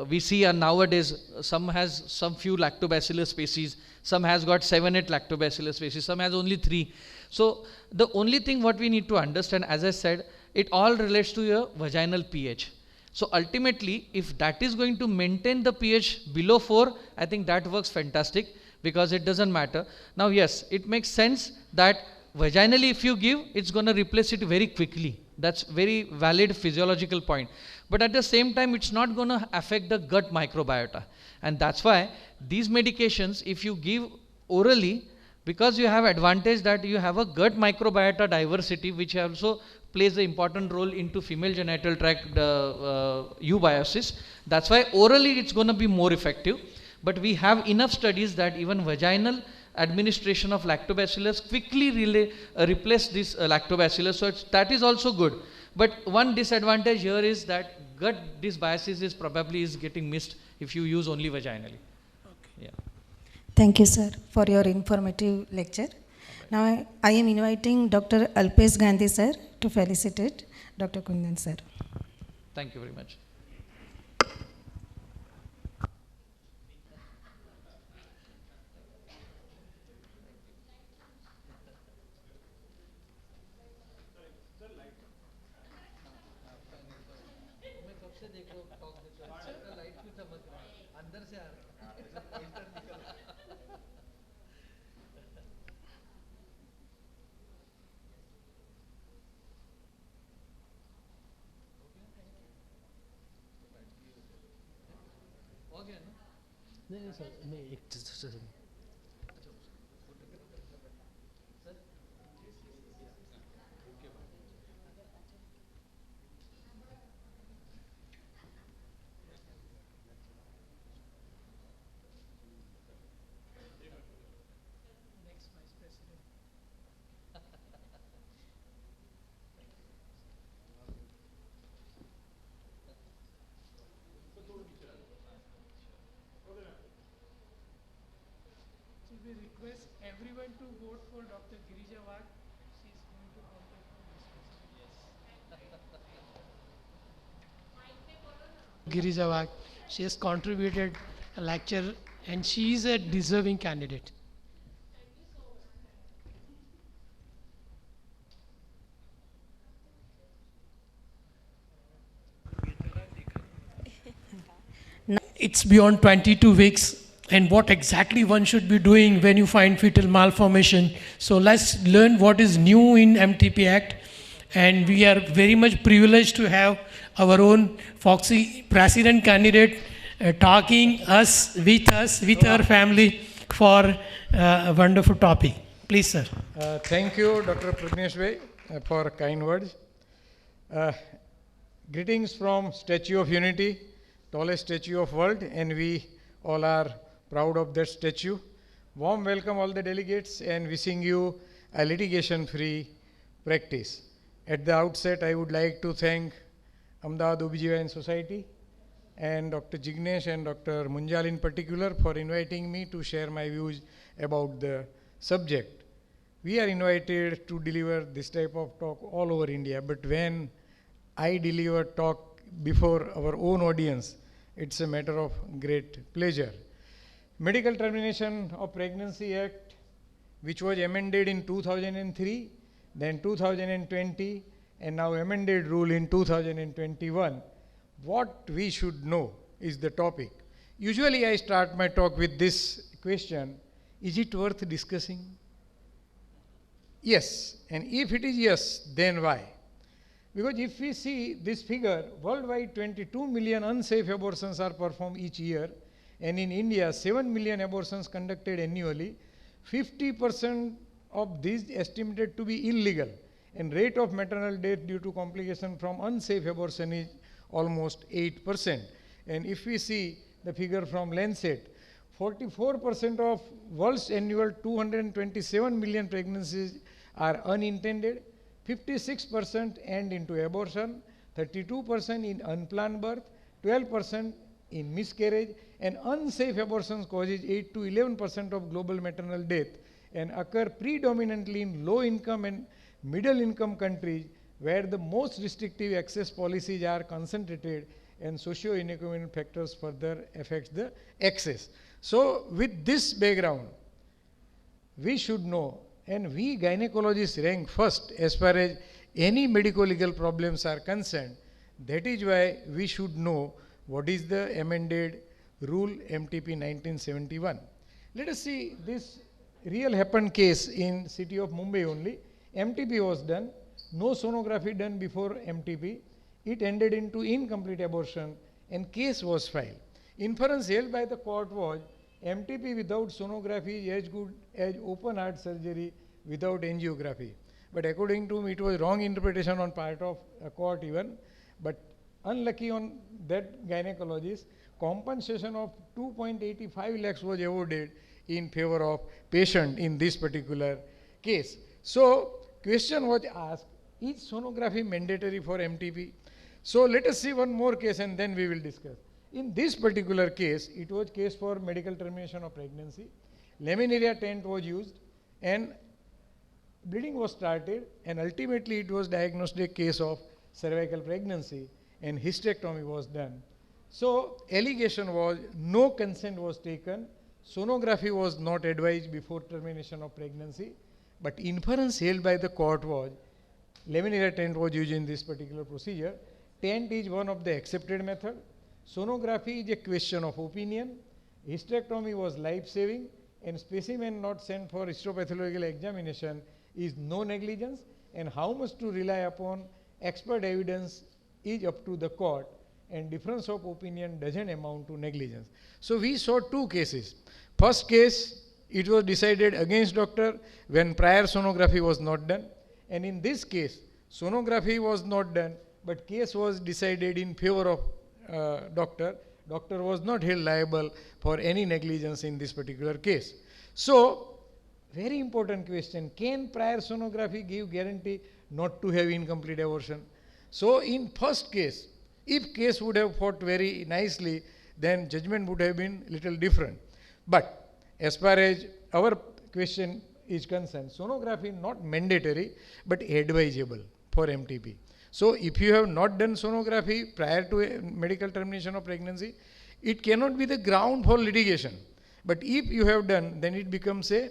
We see nowadays some has some few lactobacillus species, some has got 7-8 lactobacillus species, some has only 3. So the only thing what we need to understand, as I said, it all relates to your vaginal pH. So ultimately, if that is going to maintain the pH below 4, I think that works fantastic, because it doesn't matter. Now yes, it makes sense that vaginally if you give, it's going to replace it very quickly. That's very valid physiological point. But at the same time, it's not going to affect the gut microbiota. And that's why these medications, if you give orally, because you have advantage that you have a gut microbiota diversity, which also plays an important role into female genital tract eubiosis. That's why orally it's going to be more effective. But we have enough studies that even vaginal administration of lactobacillus quickly replace this lactobacillus. So that is also good. But one disadvantage here is that gut dysbiosis is probably getting missed if you use only vaginally. Okay. Yeah. Thank you, sir, for your informative lecture. Now I am inviting Dr. Alpesh Gandhi, sir, to felicitate Dr. Kundan, sir. Thank you very much. We request everyone to vote for Dr. Girija Wagh. She is going to contest for this. Yes. Girija Wagh. She has contributed a lecture and she is a deserving candidate. It's beyond 22 weeks. And what exactly one should be doing when you find fetal malformation. So let's learn what is new in MTP Act. And we are very much privileged to have our own Foxy president candidate talking with our family for a wonderful topic. Please, sir. Thank you, Dr. Pragnesh Shah, for kind words. Greetings from Statue of Unity, tallest statue of world, and we all are proud of that statue. Warm welcome all the delegates and wishing you a litigation-free practice. At the outset, I would like to thank Ahmedabad OBGYN Society and Dr. Jignesh and Dr. Munjal in particular for inviting me to share my views about the subject. We are invited to deliver this type of talk all over India, but when I deliver talk before our own audience, it's a matter of great pleasure. Medical Termination of Pregnancy Act, which was amended in 2003, then 2020, and now amended rule in 2021. What we should know is the topic. Usually I start my talk with this question, is it worth discussing? Yes, and if it is yes, then why? Because if we see this figure, worldwide 22 million unsafe abortions are performed each year, and in India 7 million abortions conducted annually. 50% of these estimated to be illegal, and rate of maternal death due to complication from unsafe abortion is almost 8%. And if we see the figure from Lancet, 44% of world's annual 227 million pregnancies are unintended, 56% end into abortion, 32% in unplanned birth, 12% in miscarriage, and unsafe abortions causes 8 to 11% of global maternal death and occur predominantly in low income and middle income countries where the most restrictive access policies are concentrated and socio-economic factors further affect the access. So with this background, we should know, and we gynecologists rank first as far as any medico-legal problems are concerned. That is why we should know what is the amended rule MTP 1971. Let us see this real happened case in city of Mumbai only. MTP was done, no sonography done before MTP. It ended into incomplete abortion and case was filed. Inference held by the court was MTP without sonography is as good as open heart surgery without angiography. But according to me, it was wrong interpretation on part of a court even. But unlucky on that gynecologist, compensation of 2.85 lakhs was awarded in favor of patient in this particular case. So question was asked, is sonography mandatory for MTP? So let us see one more case and then we will discuss. In this particular case, it was case for medical termination of pregnancy. Laminaria tent was used and bleeding was started, and ultimately it was diagnosed a case of cervical pregnancy and hysterectomy was done. So allegation was no consent was taken, sonography was not advised before termination of pregnancy, but inference held by the court was laminaria tent was used in this particular procedure. Tent is one of the accepted method. Sonography is a question of opinion. Hysterectomy was life-saving, and specimen not sent for histopathological examination is no negligence, and how much to rely upon expert evidence is up to the court, and difference of opinion doesn't amount to negligence. So we saw two cases. First case, it was decided against doctor when prior sonography was not done, and in this case, sonography was not done, but case was decided in favor of doctor. Doctor was not held liable for any negligence in this particular case. So, very important question, can prior sonography give guarantee not to have incomplete abortion? So, in first case, if case would have fought very nicely, then judgment would have been little different. But as far as our question is concerned, sonography not mandatory but advisable for MTP. So if you have not done sonography prior to a medical termination of pregnancy, it cannot be the ground for litigation. But if you have done, then it becomes a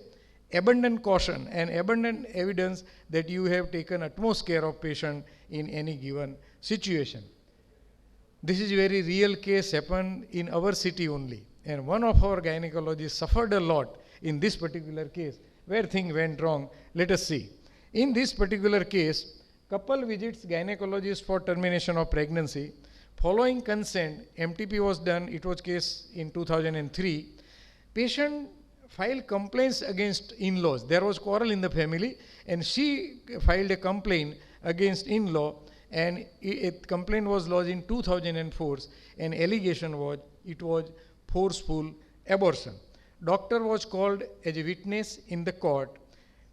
abundant caution and abundant evidence that you have taken utmost care of patient in any given situation. This is a very real case happened in our city only. And one of our gynecologists suffered a lot in this particular case where things went wrong. Let us see. In this particular case, couple visits gynecologist for termination of pregnancy. Following consent, MTP was done. It was case in 2003. Patient filed complaints against in-laws. There was quarrel in the family and she filed a complaint against in-law, and a complaint was lodged in 2004, and allegation was it was forceful abortion. Doctor was called as a witness in the court.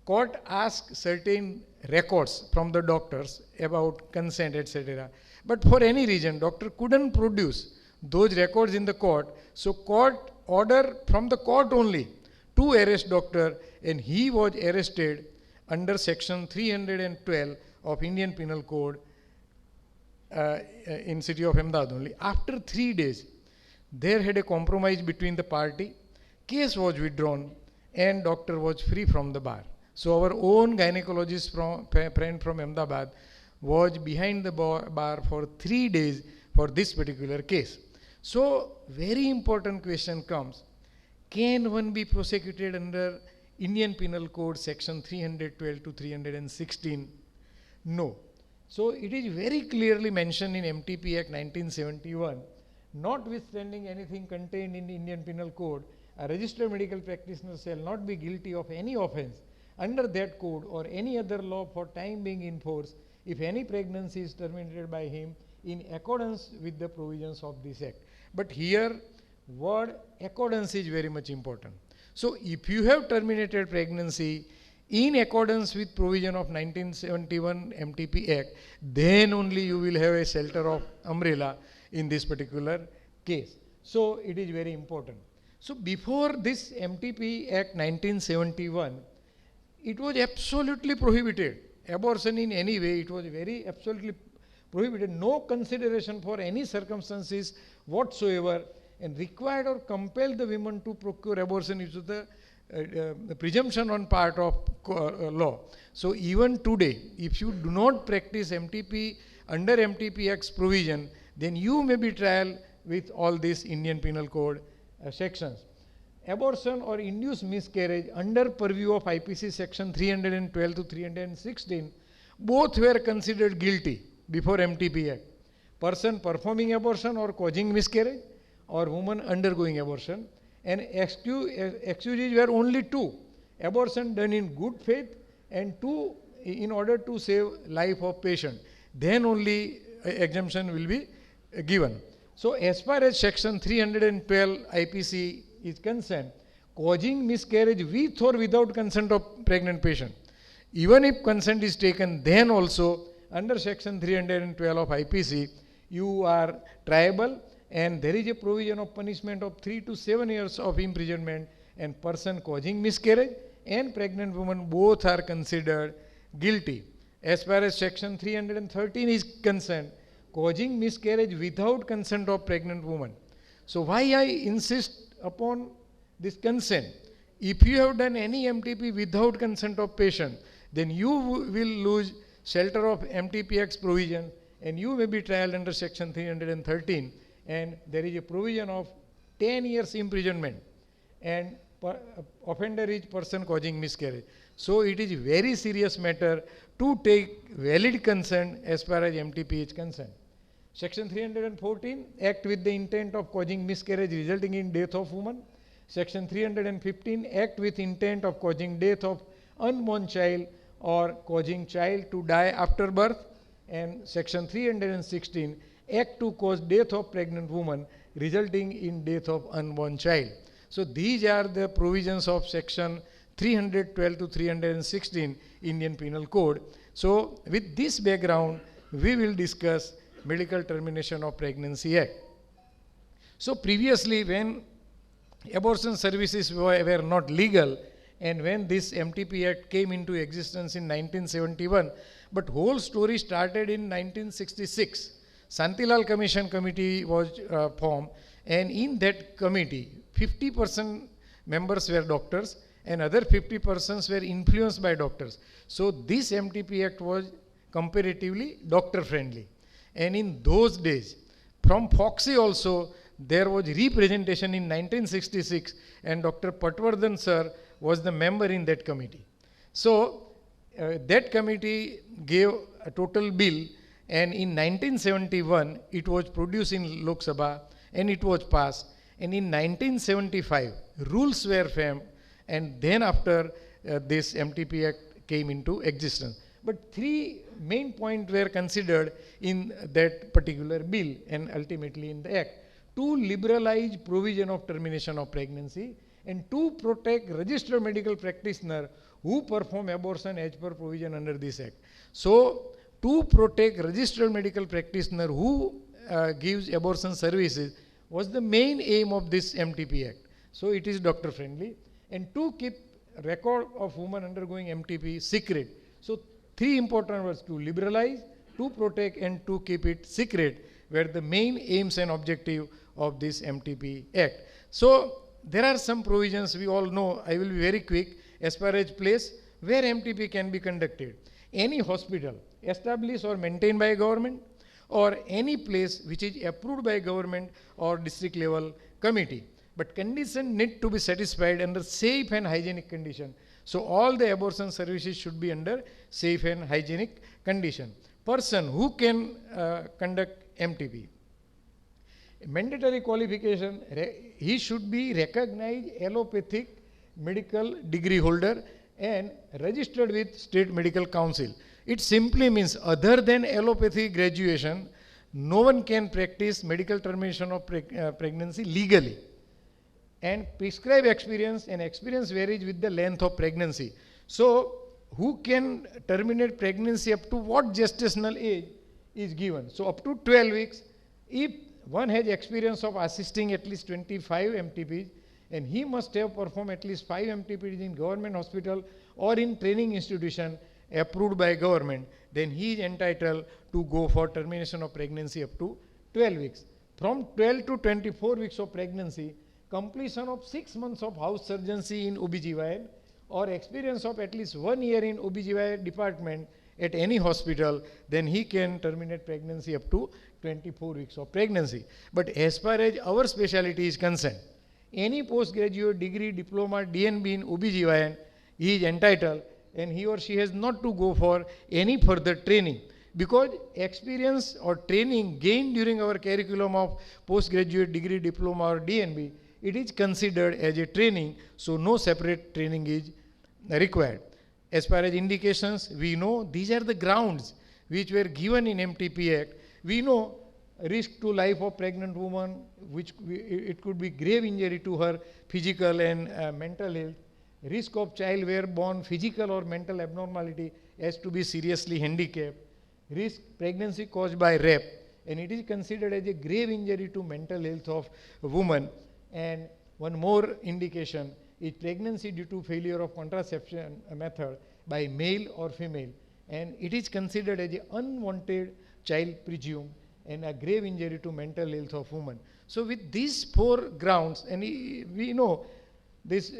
Court asked certain records from the doctors about consent, etc. But for any reason, doctor couldn't produce those records in the court. So court order from the court only to arrest doctor, and he was arrested under section 312 of Indian Penal Code in city of Ahmedabad only. After 3 days, there had a compromise between the party. Case was withdrawn and doctor was free from the bar. So our own gynecologist friend from Ahmedabad was behind the bar for 3 days for this particular case. So very important question comes, can one be prosecuted under Indian Penal Code section 312 to 316? No. So it is very clearly mentioned in MTP Act 1971, notwithstanding anything contained in the Indian Penal Code, a registered medical practitioner shall not be guilty of any offence under that code or any other law for time being in force if any pregnancy is terminated by him in accordance with the provisions of this act. But here word accordance is very much important. So if you have terminated pregnancy in accordance with provision of 1971 MTP Act, then only you will have a shelter of umbrella in this particular case. So it is very important. So before this MTP Act 1971, it was absolutely prohibited. Abortion in any way, it was very absolutely prohibited. No consideration for any circumstances whatsoever, and required or compelled the women to procure abortion is the presumption on part of law. So even today, if you do not practice MTP under MTP Act's provision, then you may be trial with all these Indian Penal Code sections. Abortion or induced miscarriage under purview of IPC section 312 to 316, both were considered guilty before MTP Act. Person performing abortion or causing miscarriage, or woman undergoing abortion, and excuses were only two: abortion done in good faith, and two in order to save life of patient. Then only exemption will be given. So as far as section 312 IPC is concerned, causing miscarriage with or without consent of pregnant patient, even if consent is taken, then also under section 312 of IPC, you are triable, and there is a provision of punishment of 3 to 7 years of imprisonment, and person causing miscarriage and pregnant woman both are considered guilty. As far as section 313 is concerned, causing miscarriage without consent of pregnant woman. So why I insist upon this consent? If you have done any MTP without consent of patient, then you will lose shelter of MTP Act's provision, and you may be tried under section 313, and there is a provision of 10 years imprisonment, and offender is person causing miscarriage. So it is a very serious matter to take valid consent as far as MTP is concerned. Section 314, act with the intent of causing miscarriage resulting in death of woman. Section 315, act with intent of causing death of unborn child or causing child to die after birth. And section 316, act to cause death of pregnant woman resulting in death of unborn child. So these are the provisions of section 312 to 316 Indian Penal Code. So with this background, we will discuss Medical Termination of Pregnancy Act. So previously, when abortion services were not legal, and when this MTP Act came into existence in 1971, but whole story started in 1966. Santilal Commission Committee was formed, and in that committee, 50% members were doctors, and other 50% were influenced by doctors. So this MTP Act was comparatively doctor friendly. And in those days, from Foxy also, there was representation in 1966, and Dr. Patwardhan sir was the member in that committee. So that committee gave a total bill, and in 1971 it was produced in Lok Sabha and it was passed. And in 1975 rules were framed, and then after this MTP Act came into existence. But three main points were considered in that particular bill and ultimately in the act. to liberalize provision of termination of pregnancy and to protect registered medical practitioner who perform abortion as per provision under this act. So, to protect registered medical practitioner who gives abortion services was the main aim of this MTP Act. So, it is doctor friendly, and to keep record of women undergoing MTP secret. So, three important words: to liberalize, to protect, and to keep it secret were the main aims and objective of this MTP Act. So, there are some provisions we all know. I will be very quick. As far as place where MTP can be conducted, any hospital established or maintained by government, or any place which is approved by government or district level committee. But conditions need to be satisfied under safe and hygienic condition. So all the abortion services should be under safe and hygienic condition. Person who can conduct MTP. Mandatory qualification, he should be recognized allopathic medical degree holder and registered with state medical council. It simply means other than allopathy graduation, no one can practice medical termination of pregnancy legally. And prescribed experience, and experience varies with the length of pregnancy. So, who can terminate pregnancy up to what gestational age is given? So, up to 12 weeks, if one has experience of assisting at least 25 MTPs, and he must have performed at least 5 MTPs in government hospital or in training institution approved by government, then he is entitled to go for termination of pregnancy up to 12 weeks. From 12 to 24 weeks of pregnancy, completion of 6 months of house surgery in OBGYN or experience of at least 1 year in OBGYN department at any hospital, then he can terminate pregnancy up to 24 weeks of pregnancy. But as far as our specialty is concerned, any postgraduate degree, diploma, DNB in OBGYN, he is entitled, and he or she has not to go for any further training, because experience or training gained during our curriculum of postgraduate degree, diploma or DNB, it is considered as a training, so no separate training is required. As far as indications, we know these are the grounds which were given in MTP Act. We know risk to life of pregnant woman, which it could be grave injury to her physical and mental health, risk of child where born physical or mental abnormality as to be seriously handicapped, risk pregnancy caused by rape, and it is considered as a grave injury to mental health of a woman. And one more indication is pregnancy due to failure of contraception method by male or female, and it is considered as an unwanted child presumed and a grave injury to mental health of woman. So with these 4 grounds, and we know this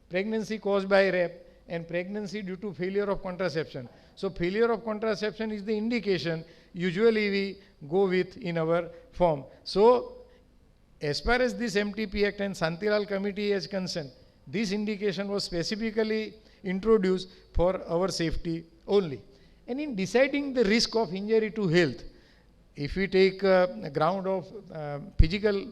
pregnancy caused by rape and pregnancy due to failure of contraception. So failure of contraception is the indication usually we go with in our form. So as far as this MTP Act and Santilal Committee is concerned, this indication was specifically introduced for our safety only. And in deciding the risk of injury to health, if we take a ground of physical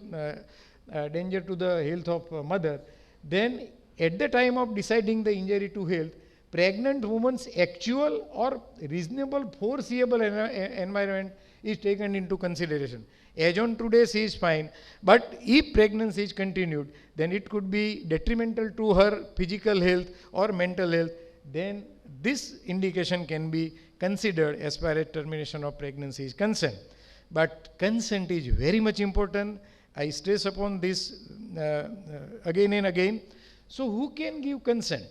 danger to the health of mother, then at the time of deciding the injury to health, pregnant woman's actual or reasonable foreseeable environment is taken into consideration. As on today, she is fine, but if pregnancy is continued, then it could be detrimental to her physical health or mental health, then this indication can be considered as far as termination of pregnancy is concerned. But consent is very much important. I stress upon this again and again. So who can give consent?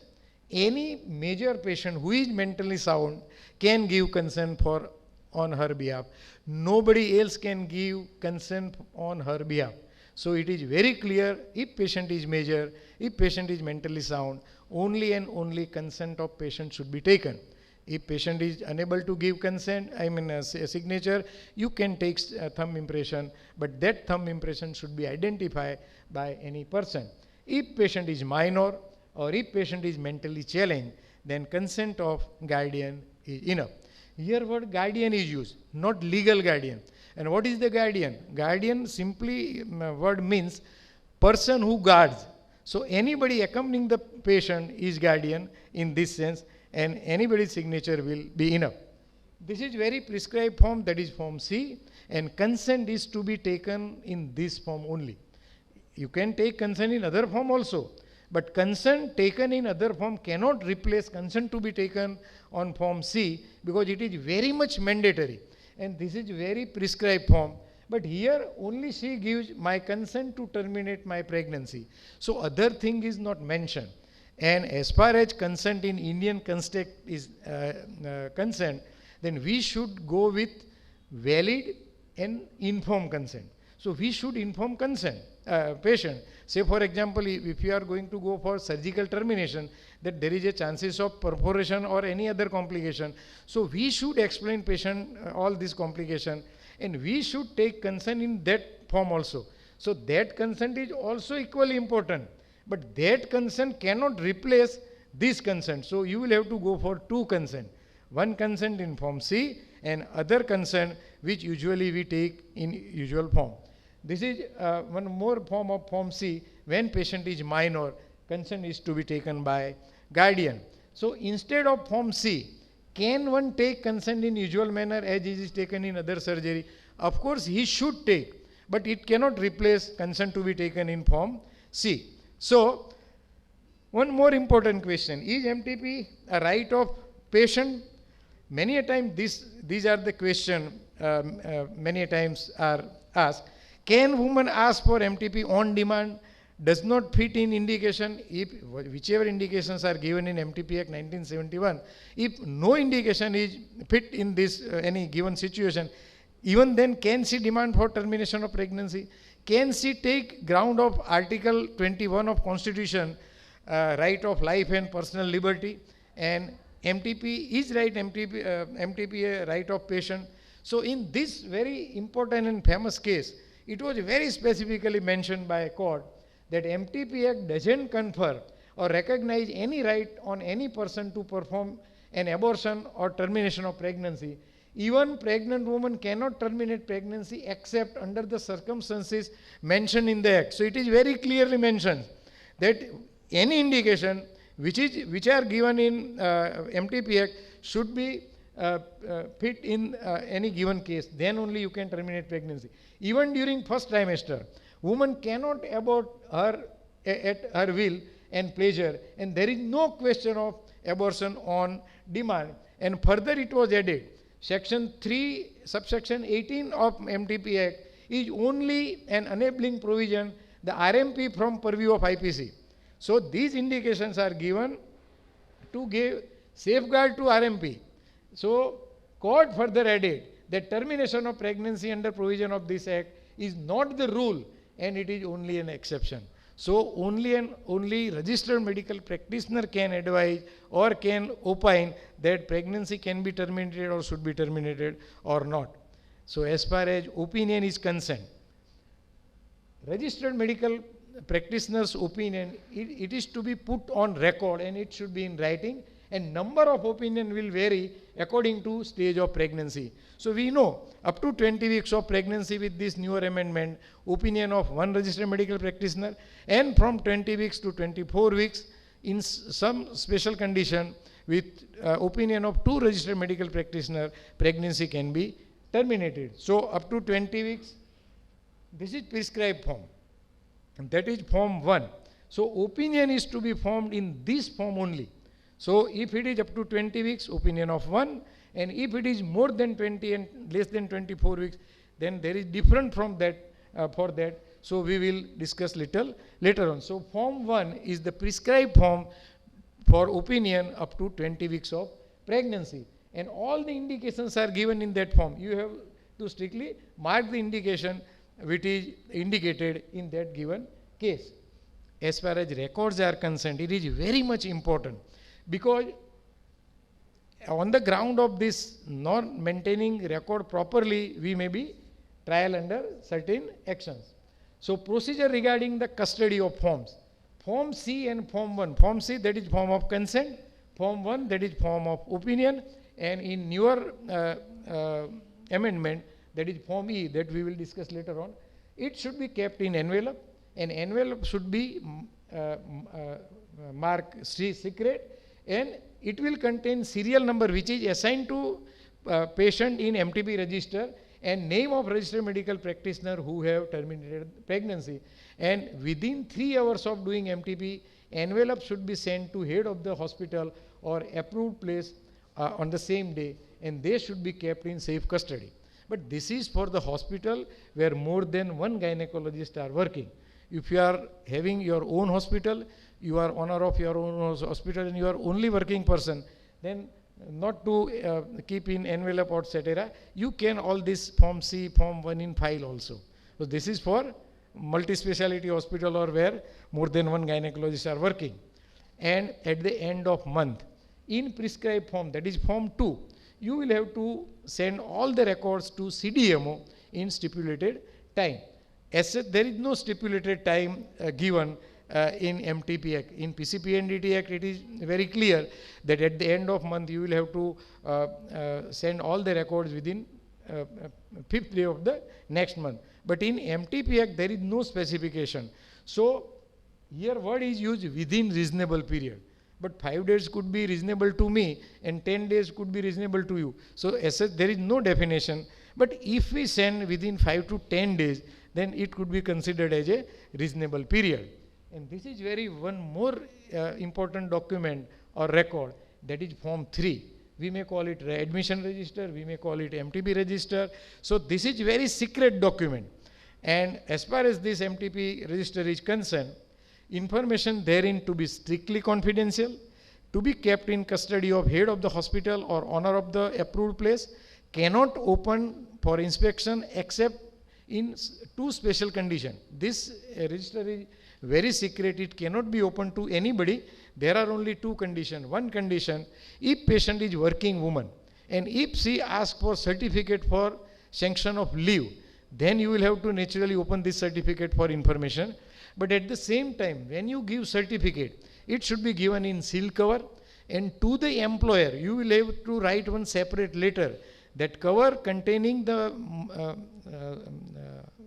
Any major patient who is mentally sound can give consent on her behalf. Nobody else can give consent on her behalf. So it is very clear, if patient is major, if patient is mentally sound, only and only consent of patient should be taken. If patient is unable to give consent, a signature, you can take a thumb impression, but that thumb impression should be identified by any person. If patient is minor or if patient is mentally challenged, then consent of guardian is enough. Here word guardian is used, not legal guardian. And what is the guardian? Guardian simply word means person who guards. So anybody accompanying the patient is guardian in this sense, and anybody's signature will be enough. This is very prescribed form, that is form C, and consent is to be taken in this form only. You can take consent in other form also, but consent taken in other form cannot replace consent to be taken on form C, because it is very much mandatory, and this is very prescribed form. But here only she gives my consent to terminate my pregnancy. So other thing is not mentioned. And as far as consent in Indian context is concerned, then we should go with valid and informed consent. So we should inform consent, patient. Say for example, if you are going to go for surgical termination, that there is a chances of perforation or any other complication. So we should explain patient all these complication, and we should take consent in that form also. So that consent is also equally important. But that consent cannot replace this consent. So you will have to go for two consent. One consent in form C and other consent which usually we take in usual form. This is one more form of form C. When patient is minor, consent is to be taken by guardian. So instead of form C, can one take consent in usual manner as it is taken in other surgery? Of course he should take, but it cannot replace consent to be taken in form C. So, one more important question, is MTP a right of patient? Many a time these are the question many a times are asked. Can woman ask for MTP on demand? Does not fit in indication, if whichever indications are given in MTP Act 1971, if no indication is fit in this any given situation, even then can she demand for termination of pregnancy? Can she take ground of Article 21 of Constitution, right of life and personal liberty, and MTP is right, MTP a right of patient. So in this very important and famous case, it was very specifically mentioned by a court that MTP Act doesn't confer or recognize any right on any person to perform an abortion or termination of pregnancy. Even pregnant woman cannot terminate pregnancy except under the circumstances mentioned in the Act. So it is very clearly mentioned that any indication which are given in MTP Act should be fit in any given case. Then only you can terminate pregnancy. Even during first trimester, woman cannot abort her at her will and pleasure, and there is no question of abortion on demand. And further it was added, Section 3, subsection 18 of MTP Act is only an enabling provision, the RMP from purview of IPC. So these indications are given to give safeguard to RMP. So court further added that termination of pregnancy under provision of this Act is not the rule and it is only an exception. So only registered medical practitioner can advise or can opine that pregnancy can be terminated or should be terminated or not. So as far as opinion is concerned, registered medical practitioner's opinion, it is to be put on record and it should be in writing, and number of opinion will vary according to stage of pregnancy. So we know up to 20 weeks of pregnancy with this newer amendment, opinion of one registered medical practitioner, and from 20 weeks to 24 weeks in some special condition with opinion of 2 registered medical practitioner, pregnancy can be terminated. So up to 20 weeks, this is prescribed form, and that is form 1. So opinion is to be formed in this form only. So if it is up to 20 weeks, opinion of 1, and if it is more than 20 and less than 24 weeks, then there is different from that for that. So we will discuss little later on. So form 1 is the prescribed form for opinion up to 20 weeks of pregnancy, and all the indications are given in that form. You have to strictly mark the indication which is indicated in that given case. As far as records are concerned, it is very much important, because on the ground of this not maintaining record properly, we may be trial under certain actions. So procedure regarding the custody of forms, form C and form 1. Form C, that is form of consent, form 1, that is form of opinion, and in newer amendment, that is form E, that we will discuss later on. It should be kept in envelope, and envelope should be marked secret, and it will contain serial number which is assigned to patient in MTP register and name of registered medical practitioner who have terminated pregnancy. And within 3 hours of doing MTP, envelope should be sent to head of the hospital or approved place on the same day, and they should be kept in safe custody. But this is for the hospital where more than one gynecologist are working. If you are having your own hospital, you are owner of your own hospital and you are only working person, then not to keep in envelope or etc. You can all this form C, form 1 in file also. So this is for multi-speciality hospital or where more than one gynecologist are working. And at the end of month, in prescribed form, that is form 2, you will have to send all the records to CDMO in stipulated time. As such, there is no stipulated time given in MTP Act. In PCPNDT Act, it is very clear that at the end of month, you will have to send all the records within 5th day of the next month. But in MTP Act, there is no specification. So here word is used within reasonable period. But 5 days could be reasonable to me and 10 days could be reasonable to you. So as such, there is no definition. But if we send within 5 to 10 days, then it could be considered as a reasonable period. And this is one more important document or record, that is form 3. We may call it admission register, we may call it MTP register. So this is very secret document. And as far as this MTP register is concerned, information therein to be strictly confidential, to be kept in custody of head of the hospital or owner of the approved place, cannot open for inspection except in 2 special conditions. This register is very secret, it cannot be open to anybody. There are only 2 conditions. One condition, if patient is working woman and if she asks for certificate for sanction of leave, then you will have to naturally open this certificate for information. But at the same time, when you give certificate, it should be given in seal cover, and to the employer, you will have to write one separate letter that cover containing the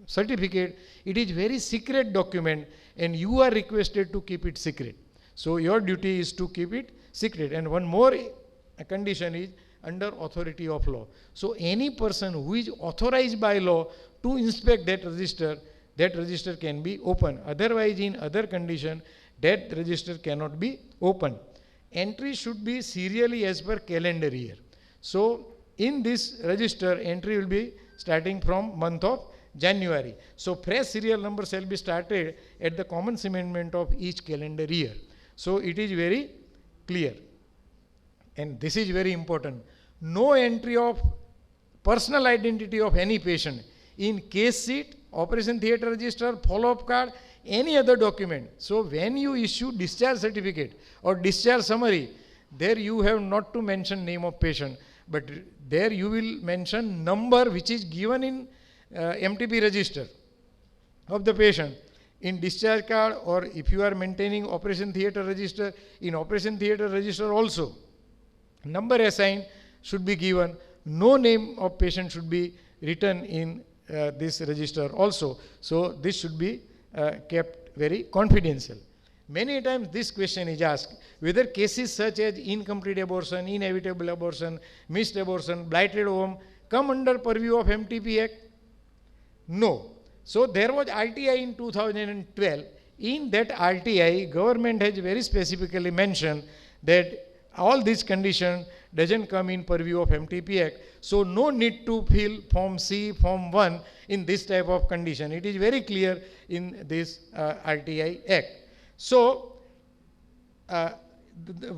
certificate. It is very secret document and you are requested to keep it secret. So your duty is to keep it secret. And one more condition is under authority of law. So any person who is authorized by law to inspect that register can be open. Otherwise, in other condition, that register cannot be open. Entry should be serially as per calendar year. So in this register, entry will be starting from month of January. So fresh serial number shall be started at the common amendment of each calendar year. So it is very clear. And this is very important. No entry of personal identity of any patient in case sheet, operation theatre register, follow-up card, any other document. So when you issue discharge certificate or discharge summary, there you have not to mention name of patient, but there you will mention number which is given in MTP register of the patient in discharge card, or if you are maintaining operation theatre register, in operation theatre register also. Number assigned should be given. No name of patient should be written in this register also. So this should be kept very confidential. Many times this question is asked, whether cases such as incomplete abortion, inevitable abortion, missed abortion, blighted ovum come under purview of MTP Act? No. So there was RTI in 2012. In that RTI, government has very specifically mentioned that all these conditions doesn't come in purview of MTP Act. So no need to fill form C, form 1 in this type of condition. It is very clear in this RTI Act. So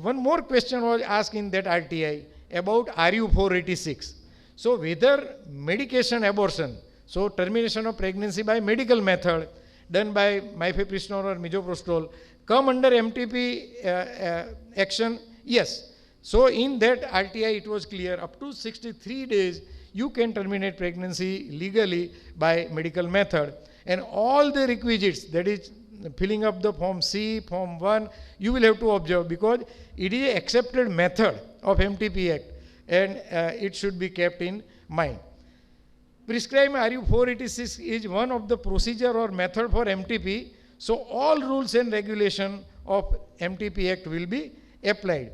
one more question was asked in that RTI about RU 486. So whether medication abortion, so termination of pregnancy by medical method done by mifepristone or misoprostol, come under MTP action? Yes. So in that RTI it was clear, up to 63 days you can terminate pregnancy legally by medical method, and all the requisites, that is filling up the form C, form 1, you will have to observe, because it is an accepted method of MTP Act and it should be kept in mind. Prescribed RU 486 is one of the procedure or method for MTP. So all rules and regulation of MTP Act will be applied.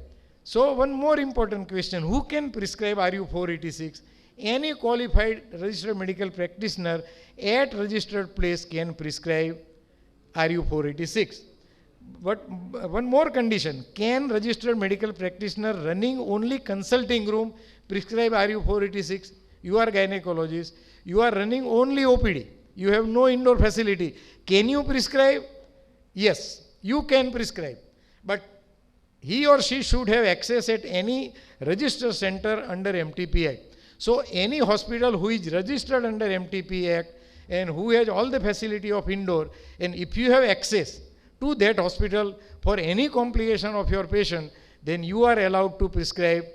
So one more important question, who can prescribe RU486? Any qualified registered medical practitioner at registered place can prescribe RU486. But one more condition, can registered medical practitioner running only consulting room prescribe RU486? You are gynecologist, you are running only OPD, you have no indoor facility. Can you prescribe? Yes, you can prescribe. But he or she should have access at any registered center under MTP Act. So any hospital who is registered under MTP Act and who has all the facility of indoor, and if you have access to that hospital for any complication of your patient, then you are allowed to prescribe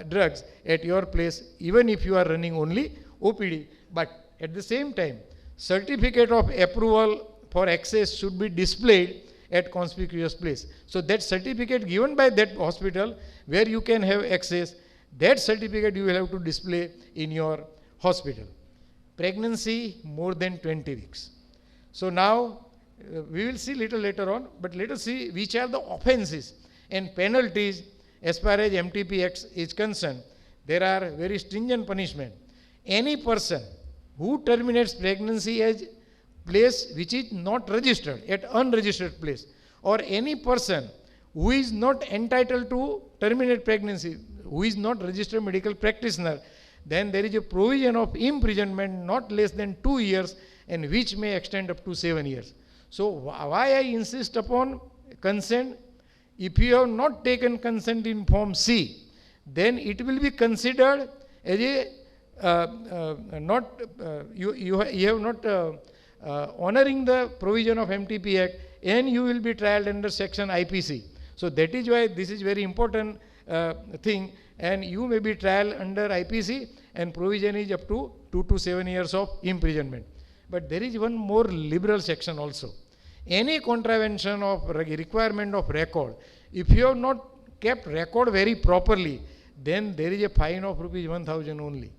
drugs at your place, even if you are running only OPD. But at the same time, certificate of approval for access should be displayed at conspicuous place. So that certificate given by that hospital where you can have access, that certificate you will have to display in your hospital. Pregnancy more than 20 weeks. So now we will see little later on, but let us see which are the offenses and penalties as far as MTP Act is concerned. There are very stringent punishment. Any person who terminates pregnancy as place which is not registered, at unregistered place, or any person who is not entitled to terminate pregnancy, who is not registered medical practitioner, then there is a provision of imprisonment not less than 2 years and which may extend up to 7 years. So why I insist upon consent? If you have not taken consent in Form C, then it will be considered as a you have not honoring the provision of MTP Act, and you will be tried under section IPC. So that is why this is very important thing, and you may be trial under IPC, and provision is up to 2 to 7 years of imprisonment. But there is one more liberal section also. Any contravention of requirement of record, if you have not kept record very properly, then there is a fine of ₹1,000 only.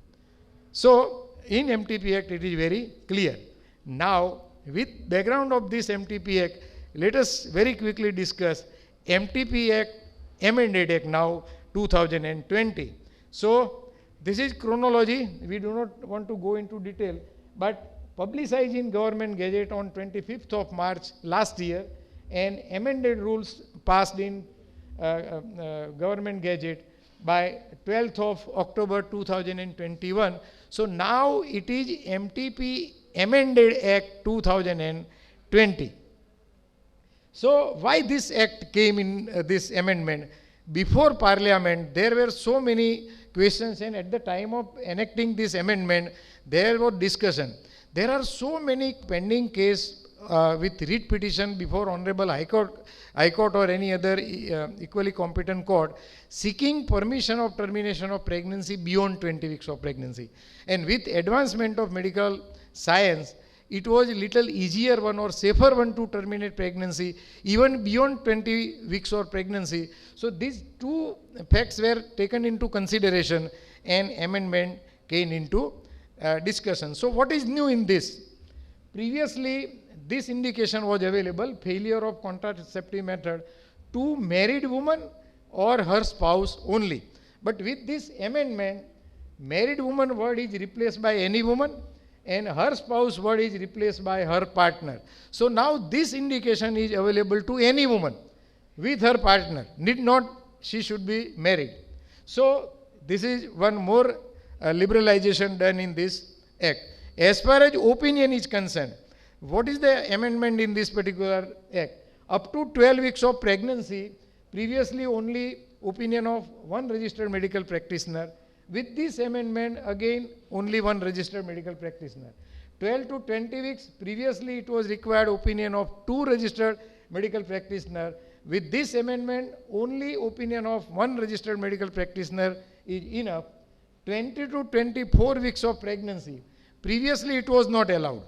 So in MTP Act it is very clear. Now with background of this MTP Act, let us very quickly discuss MTP Act Amended Act now 2020. So this is chronology, we do not want to go into detail, but publicized in Government Gazette on 25th of March last year, and amended rules passed in Government Gazette by 12th of October 2021. So now it is MTP Amended Act 2020. So why this act came in this amendment? Before Parliament, there were so many questions, and at the time of enacting this amendment, there was discussion. There are so many pending cases with writ petition before Honorable High Court or any other equally competent court seeking permission of termination of pregnancy beyond 20 weeks of pregnancy. And with advancement of medical science, it was a little easier one or safer one to terminate pregnancy even beyond 20 weeks of pregnancy. So these two facts were taken into consideration and amendment came into discussion. So what is new in this? Previously, this indication was available, failure of contraceptive method, to married woman or her spouse only. But with this amendment, married woman word is replaced by any woman, and her spouse word is replaced by her partner. So now this indication is available to any woman with her partner, need not she should be married. So this is one more liberalization done in this act. As far as opinion is concerned, what is the amendment in this particular act? Up to 12 weeks of pregnancy, previously only opinion of one registered medical practitioner. With this amendment, again, only one registered medical practitioner. 12 to 20 weeks, previously it was required opinion of 2 registered medical practitioner. With this amendment, only opinion of one registered medical practitioner is enough. 20 to 24 weeks of pregnancy, previously it was not allowed.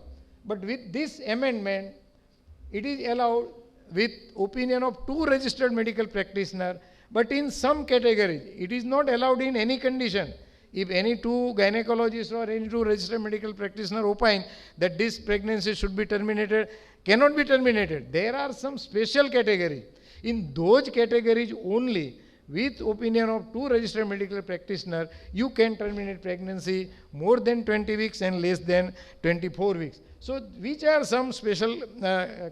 But with this amendment, it is allowed with opinion of 2 registered medical practitioner, but in some categories, it is not allowed in any condition. If any 2 gynecologists or any 2 registered medical practitioner opine that this pregnancy should be terminated, cannot be terminated. There are some special categories. In those categories only, with opinion of 2 registered medical practitioners, you can terminate pregnancy more than 20 weeks and less than 24 weeks. So, which are some special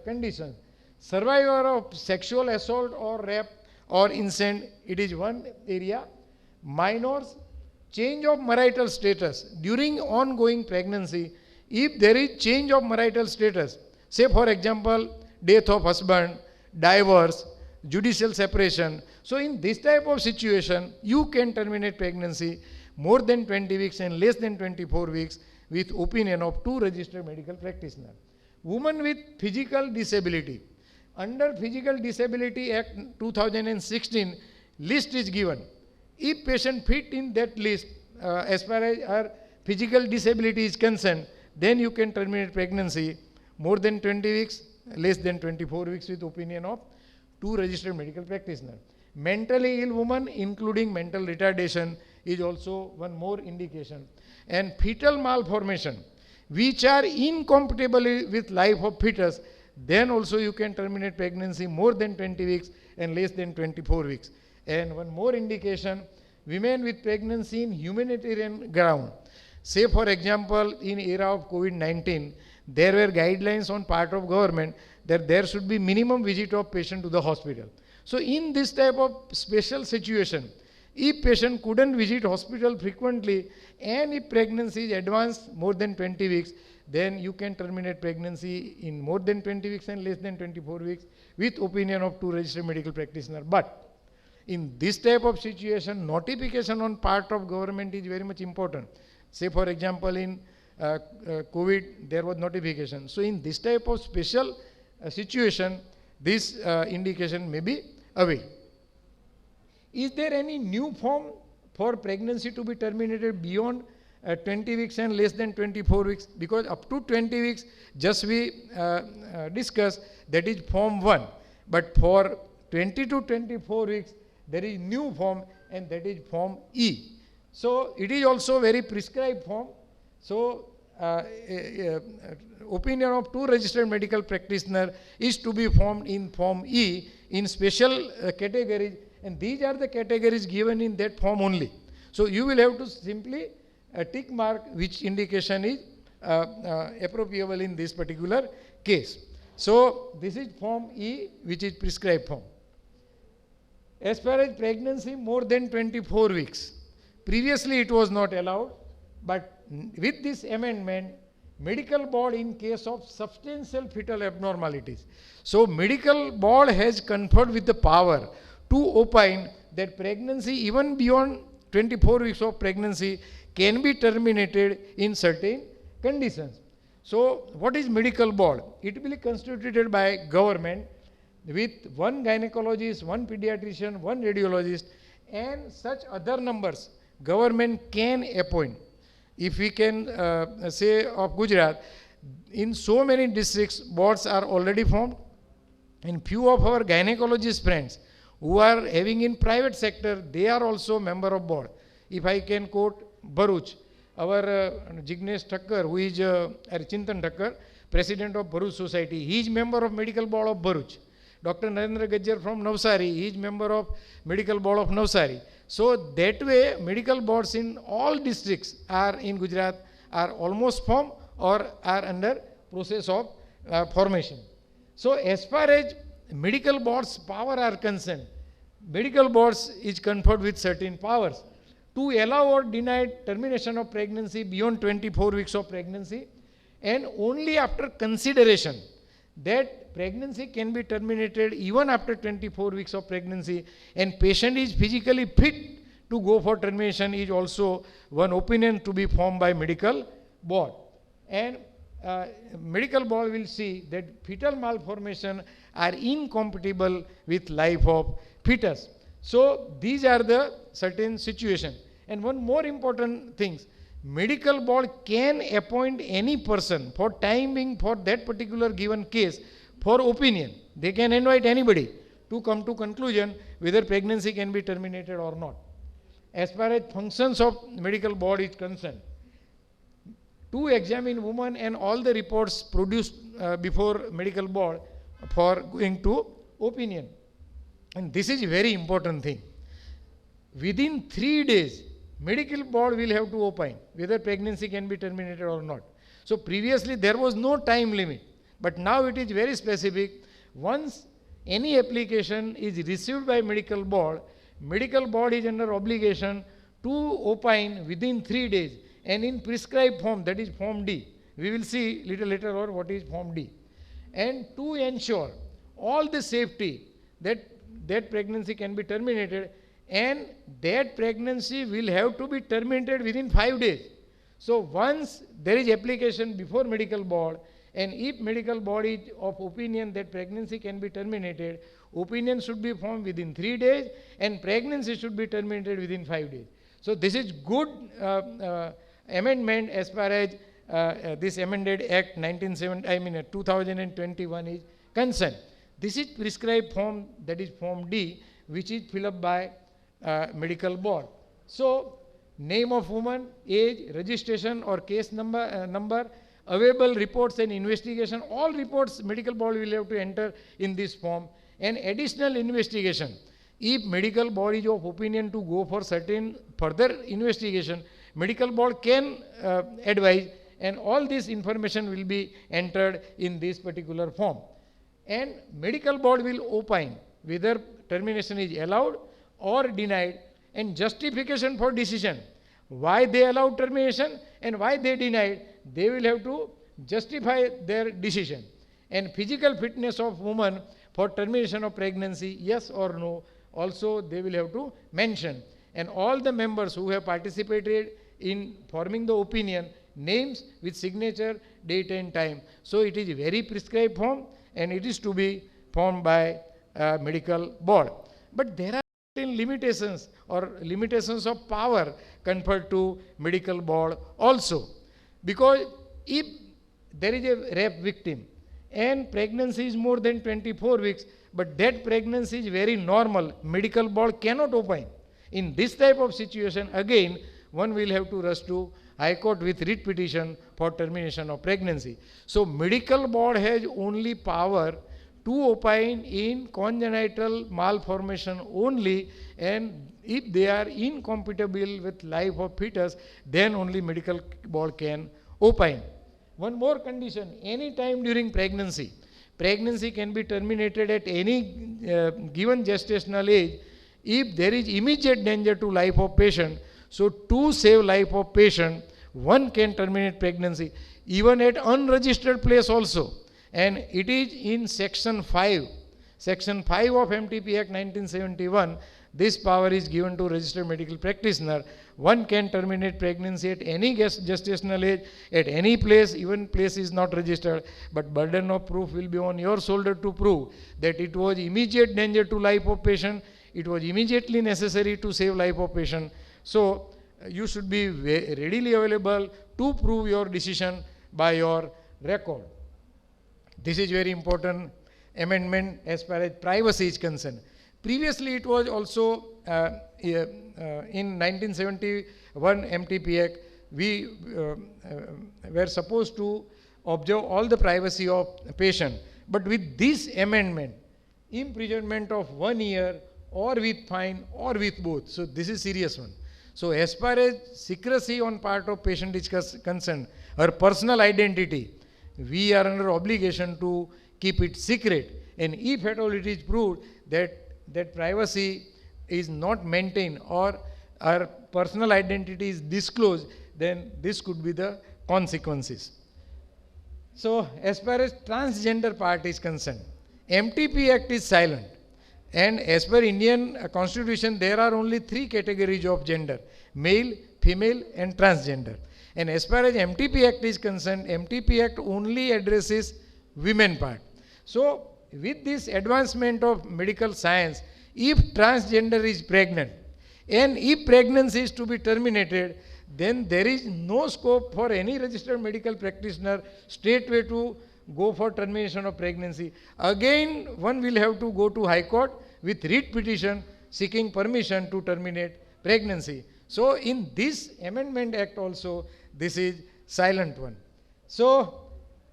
conditions? Survivor of sexual assault or rape or incest, it is one area. Minors, change of marital status during ongoing pregnancy. If there is change of marital status, say for example, death of husband, divorce, judicial separation. So in this type of situation, you can terminate pregnancy more than 20 weeks and less than 24 weeks with opinion of 2 registered medical practitioners. Women with physical disability. Under Physical Disability Act 2016, list is given. If patient fit in that list, as far as her physical disability is concerned, then you can terminate pregnancy more than 20 weeks, less than 24 weeks with opinion of 2 registered medical practitioners. Mentally ill woman, including mental retardation, is also one more indication. And fetal malformation, which are incompatible with life of fetus, then also you can terminate pregnancy more than 20 weeks and less than 24 weeks. And one more indication, women with pregnancy in humanitarian ground. Say for example, in era of COVID-19, there were guidelines on part of government that there should be minimum visit of patient to the hospital. So in this type of special situation, if patient couldn't visit hospital frequently and if pregnancy is advanced more than 20 weeks, then you can terminate pregnancy in more than 20 weeks and less than 24 weeks with opinion of 2 registered medical practitioners. But in this type of situation, notification on part of government is very much important. Say for example, in COVID, there was notification. So in this type of special situation, this indication may be availed. Is there any new form for pregnancy to be terminated beyond 20 weeks and less than 24 weeks? Because up to 20 weeks, just we discussed, that is form 1. But for 20 to 24 weeks, there is new form, and that is form E. So it is also very prescribed form. So opinion of 2 registered medical practitioners is to be formed in form E in special categories, and these are the categories given in that form only. So you will have to simply tick mark which indication is appropriable in this particular case. So this is form E, which is prescribed form. As far as pregnancy more than 24 weeks, previously it was not allowed, but with this amendment, medical board in case of substantial fetal abnormalities. So medical board has conferred with the power to opine that pregnancy even beyond 24 weeks of pregnancy can be terminated in certain conditions. So what is medical board? It will be constituted by government with 1 gynecologist, 1 pediatrician, 1 radiologist, and such other numbers government can appoint. If we can say of Gujarat, in so many districts, boards are already formed, and few of our gynecologist friends who are having in private sector, they are also member of board. If I can quote Bharuch, our Jignesh Thakkar, who is Chintan Thakkar, president of Bharuch Society, he is member of medical board of Bharuch. Dr. Narendra Gajjar from Navsari, he is member of medical board of Navsari. So that way, medical boards in all districts are in Gujarat are almost formed or are under process of formation. So as far as medical boards power are concerned, medical boards is conferred with certain powers to allow or deny termination of pregnancy beyond 24 weeks of pregnancy, and only after consideration that pregnancy can be terminated even after 24 weeks of pregnancy and patient is physically fit to go for termination is also one opinion to be formed by medical board. And medical board will see that fetal malformation are incompatible with life of fetus. So these are the certain situations. And one more important thing, medical board can appoint any person for time being for that particular given case for opinion. They can invite anybody to come to conclusion whether pregnancy can be terminated or not. As far as functions of medical board is concerned, to examine woman and all the reports produced before medical board for going to opinion. And this is a very important thing. within 3 days, medical board will have to opine whether pregnancy can be terminated or not. So previously there was no time limit, but now it is very specific. Once any application is received by medical board is under obligation to opine within 3 days and in prescribed form, that is Form D. We will see little later on what is Form D. And to ensure all the safety that pregnancy can be terminated, and that pregnancy will have to be terminated within 5 days. So once there is application before medical board, and if medical board is of opinion that pregnancy can be terminated, opinion should be formed within 3 days and pregnancy should be terminated within 5 days. So this is good amendment as far as this amended Act 2021 is concerned. This is prescribed form, that is Form D, which is filled up by medical board. So name of woman, age, registration or case number, available reports and investigation, all reports medical board will have to enter in this form. And additional investigation, if medical board is of opinion to go for certain further investigation, medical board can advise, and all this information will be entered in this particular form. And medical board will opine whether termination is allowed or denied, and justification for decision, why they allowed termination and why they denied, they will have to justify their decision. And physical fitness of woman for termination of pregnancy, yes or no, also they will have to mention. And all the members who have participated in forming the opinion, names with signature, date and time. So it is very prescribed form, and it is to be formed by medical board. But there are certain limitations or limitations of power conferred to medical board also. Because if there is a rape victim and pregnancy is more than 24 weeks, but that pregnancy is very normal, medical board cannot opine. In this type of situation, again, one will have to rush to High Court with writ petition for termination of pregnancy. So medical board has only power to opine in congenital malformation only, and if they are incompatible with life of fetus, then only medical board can opine. One more condition, any time during pregnancy can be terminated at any given gestational age if there is immediate danger to life of patient. So to save life of patient, one can terminate pregnancy even at unregistered place also. And it is in Section 5 of MTP Act 1971, this power is given to registered medical practitioner. One can terminate pregnancy at any gestational age, at any place, even place is not registered, but burden of proof will be on your shoulder to prove that it was immediate danger to life of patient, it was immediately necessary to save life of patient. So you should be readily available to prove your decision by your record. This is very important amendment as far as privacy is concerned. Previously it was also in 1971 MTP Act, we were supposed to observe all the privacy of patient. But with this amendment, imprisonment of 1 year or with fine or with both. So this is serious one. So as far as secrecy on part of patient is concerned, her personal identity, we are under obligation to keep it secret. And if at all it is proved that privacy is not maintained or our personal identity is disclosed, then this could be the consequences. So as far as transgender part is concerned, MTP Act is silent. And as per Indian Constitution, there are only 3 categories of gender: male, female and transgender. And as far as MTP Act is concerned, MTP Act only addresses women part. So with this advancement of medical science, if transgender is pregnant and if pregnancy is to be terminated, then there is no scope for any registered medical practitioner straightway to go for termination of pregnancy. Again, one will have to go to High Court with writ petition seeking permission to terminate pregnancy. So in this Amendment Act also, this is silent one. So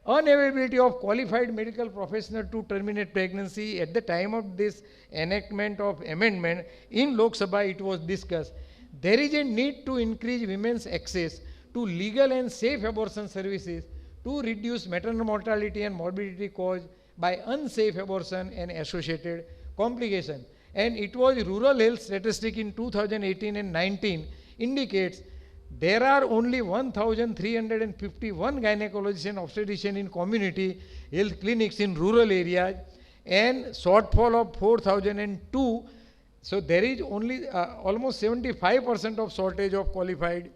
Unavailability of qualified medical professional to terminate pregnancy. At the time of this enactment of amendment in Lok Sabha, it was discussed. There is a need to increase women's access to legal and safe abortion services to reduce maternal mortality and morbidity caused by unsafe abortion and associated complications. And it was rural health statistic in 2018 and 19 indicates there are only 1,351 gynecologists and obstetricians in community health clinics in rural areas and shortfall of 4,002. So there is only almost 75% of shortage of qualified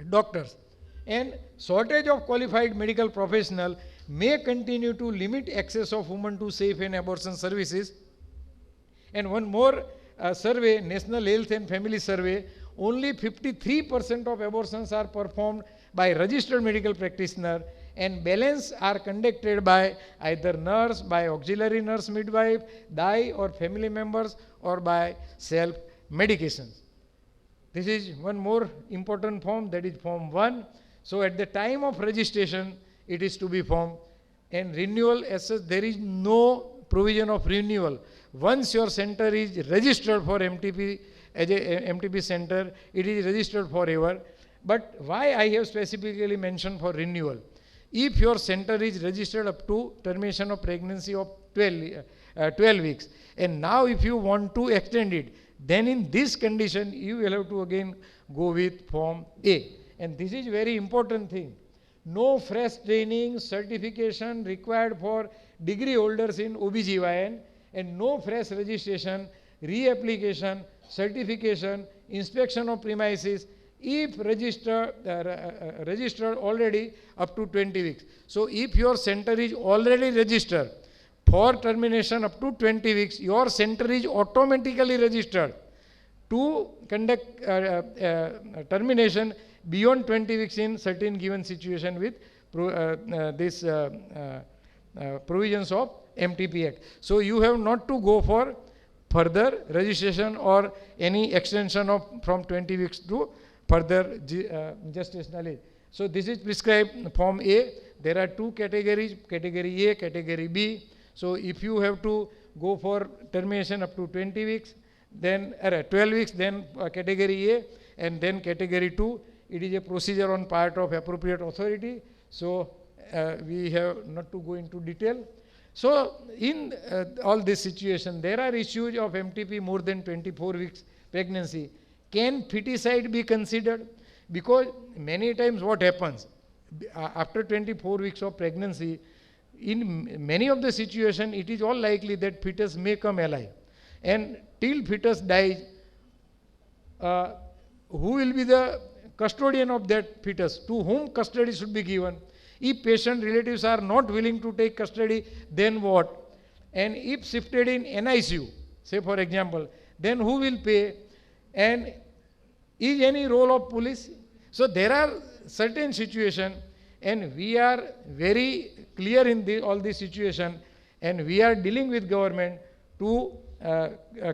doctors. And shortage of qualified medical professional may continue to limit access of women to safe and abortion services. And one more survey, National Health and Family Survey, only 53% of abortions are performed by registered medical practitioner and balance are conducted by either nurse, by auxiliary nurse midwife, DI or family members or by self-medications. This is one more important form, that is Form 1. So at the time of registration, it is to be formed. And renewal, as such, there is no provision of renewal. Once your center is registered for MTP, as a MTP center, it is registered forever. But why I have specifically mentioned for renewal? If your center is registered up to termination of pregnancy of 12 weeks, and now if you want to extend it, then in this condition, you will have to again go with Form A. And this is very important thing. No fresh training, certification required for degree holders in OBGYN, and no fresh registration, reapplication, certification, inspection of premises, if registered already up to 20 weeks. So if your center is already registered for termination up to 20 weeks, your center is automatically registered to conduct termination beyond 20 weeks in certain given situation with provisions of MTP Act. So you have not to go for further registration or any extension of from 20 weeks to further gestational age. So this is prescribed Form A. There are two categories, Category A, Category B. So if you have to go for termination up to 20 weeks, then 12 weeks, then Category A, and then Category 2, it is a procedure on part of appropriate authority. So we have not to go into detail. So in all this situation, there are issues of MTP more than 24 weeks pregnancy. Can feticide be considered? Because many times what happens, after 24 weeks of pregnancy, in many of the situation, it is all likely that fetus may come alive. And till fetus dies, who will be the custodian of that fetus? To whom custody should be given? If patient relatives are not willing to take custody, then what? And if shifted in NICU, say for example, then who will pay? And is any role of police? So there are certain situations, and we are very clear in all this situation, and we are dealing with government to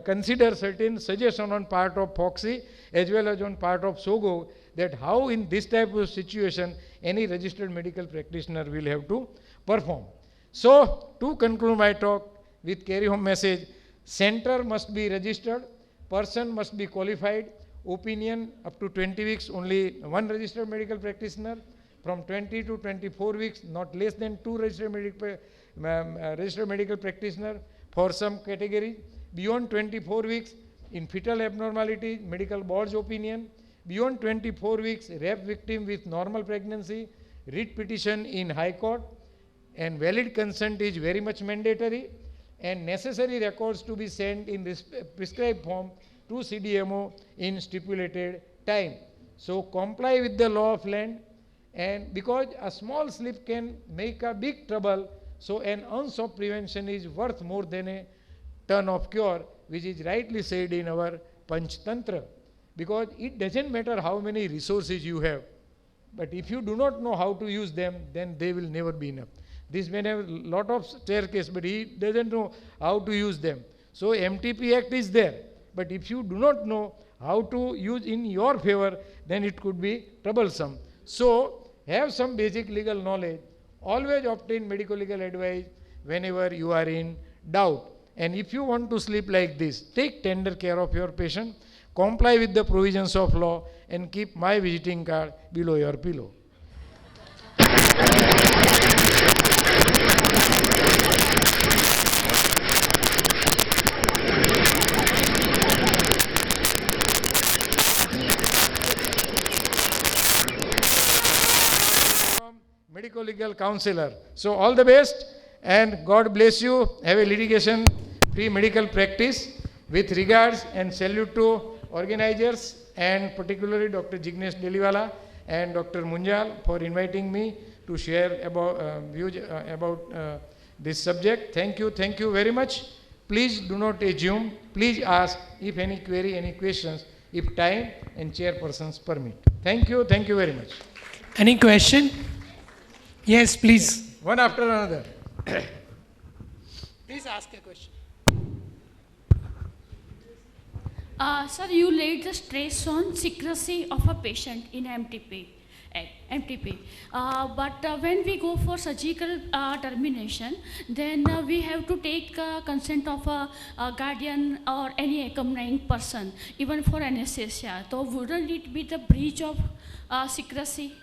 consider certain suggestion on part of FOXI as well as on part of SOGO, that how in this type of situation any registered medical practitioner will have to perform. So to conclude my talk with carry home message, center must be registered, person must be qualified, opinion up to 20 weeks only one registered medical practitioner, from 20 to 24 weeks not less than 2 registered medical practitioner for some category, beyond 24 weeks in fetal abnormality medical board's opinion, beyond 24 weeks rape victim with normal pregnancy, writ petition in High Court, and valid consent is very much mandatory, and necessary records to be sent in this prescribed form to CDMO in stipulated time. So comply with the law of land, and because a small slip can make a big trouble, so an ounce of prevention is worth more than a ton of cure, which is rightly said in our Panch Tantra. Because it doesn't matter how many resources you have, but if you do not know how to use them, then they will never be enough. This man have a lot of staircase, but he doesn't know how to use them. So MTP Act is there, but if you do not know how to use in your favor, then it could be troublesome. So have some basic legal knowledge, Always obtain medical legal advice whenever you are in doubt. And if you want to sleep like this, take tender care of your patient, comply with the provisions of law, and keep my visiting card below your pillow. Medical legal counselor. So all the best and God bless you. Have a litigation free medical practice. With regards and salute to organizers and particularly Dr. Jignesh Deliwala and Dr. Munjal for inviting me to share about views about this subject. Thank you very much. Please do not assume. Please ask if any query, any questions, if time and chairpersons permit. Thank you very much. Any question? Yes, please. One after another. Please ask a question. Sir, you laid the stress on secrecy of a patient in MTP Act. But when we go for surgical termination, then we have to take consent of a guardian or any accompanying person, even for anesthesia. So wouldn't it be the breach of secrecy?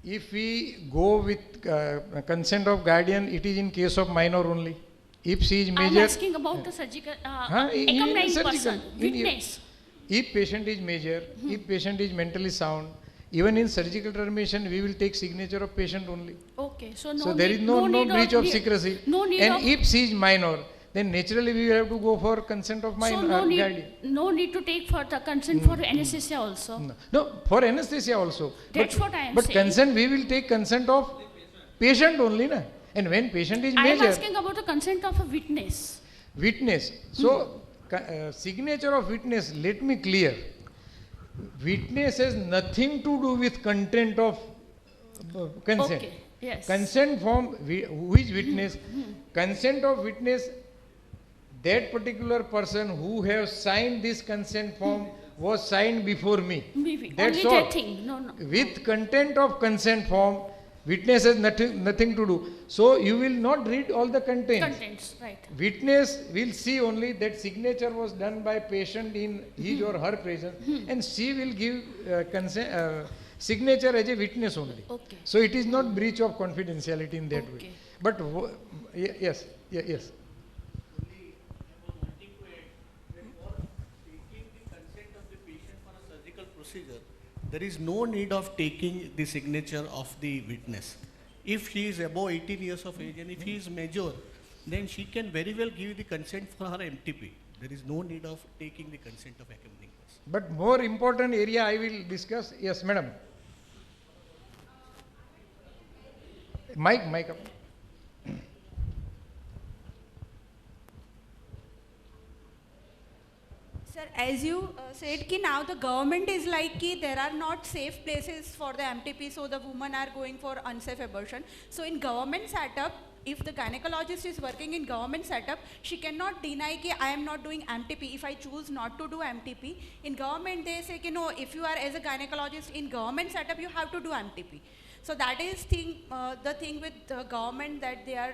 If we go with consent of guardian, it is in case of minor only. If she is major, I'm asking about the surgical accompanying person, witness. If patient is major, if patient is mentally sound, even in surgical termination, we will take signature of patient only. Okay, so there is no breach of secrecy. And if she is minor, then naturally we will have to go for consent of minor guardian. No need to take for the consent for anesthesia also. No, for anesthesia also. That's what I am saying. But consent, we will take consent of patient only, na? And when patient is major. I am asking about the consent of a witness. Witness. So, signature of witness, let me clear. Witness has nothing to do with content of consent. Okay, yes. Consent form, which witness? Consent of witness, that particular person who has signed this consent form was signed before me. That's only all. that thing. No. With content of consent form, witness has nothing to do. So you will not read all the Contents, right. Witness will see only that signature was done by patient in his or her presence, and she will give signature as a witness only. Okay. So it is not breach of confidentiality in that way. But yes. There is no need of taking the signature of the witness. If she is above 18 years of age and if he is major, then she can very well give the consent for her MTP. There is no need of taking the consent of accompanying person. But more important area I will discuss. Yes, madam. Mic up. Sir, as you said, ki now the government is like ki there are not safe places for the MTP, so the women are going for unsafe abortion. So in government setup, if the gynecologist is working in government setup, she cannot deny ki I am not doing MTP if I choose not to do MTP. In government they say ki no, if you are as a gynecologist in government setup, you have to do MTP. So that is the thing with the government that they are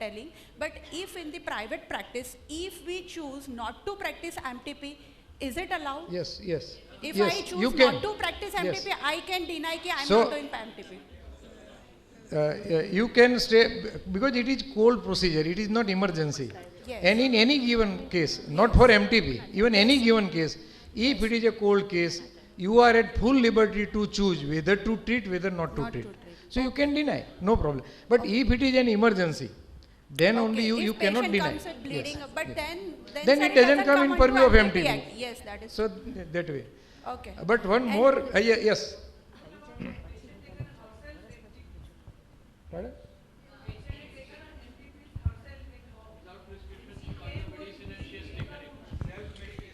telling. But if in the private practice, if we choose not to practice MTP, is it allowed? Yes. If I choose not to practice MTP, I can deny that I am not doing MTP. You can stay, because it is cold procedure, it is not emergency. Yes. And in any given case, not for MTP, even any given case, if it is a cold case, you are at full liberty to choose whether to treat, whether not to treat. So you can deny, no problem. But if it is an emergency, then only you cannot deny. Comes with bleeding, but then it doesn't come in purview of MTP. Act. Yes, that is so that way. Okay. But one more, yes. Pardon?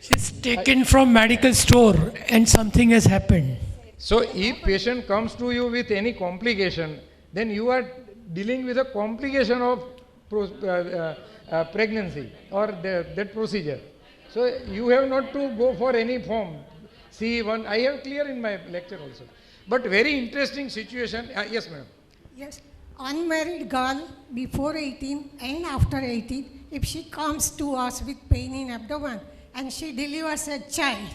She's taken from medical store and something has happened. So if patient comes to you with any complication, then you are dealing with a complication of pregnancy or that procedure. So you have not to go for any form. See, I have clear in my lecture also. But very interesting situation. Yes, madam. Yes. unmarried girl before 18 and after 18, if she comes to us with pain in abdomen and she delivers a child,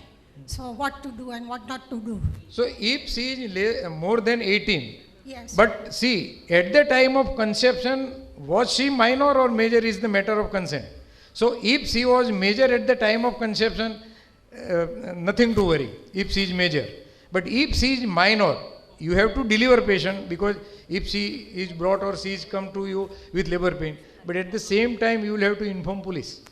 so what to do and what not to do? So if she is more than 18, Yes. but see, at the time of conception, was she minor or major is the matter of consent. So if she was major at the time of conception, nothing to worry if she is major. But if she is minor, you have to deliver patient, because if she is brought or she is come to you with labor pain, but at the same time you will have to inform police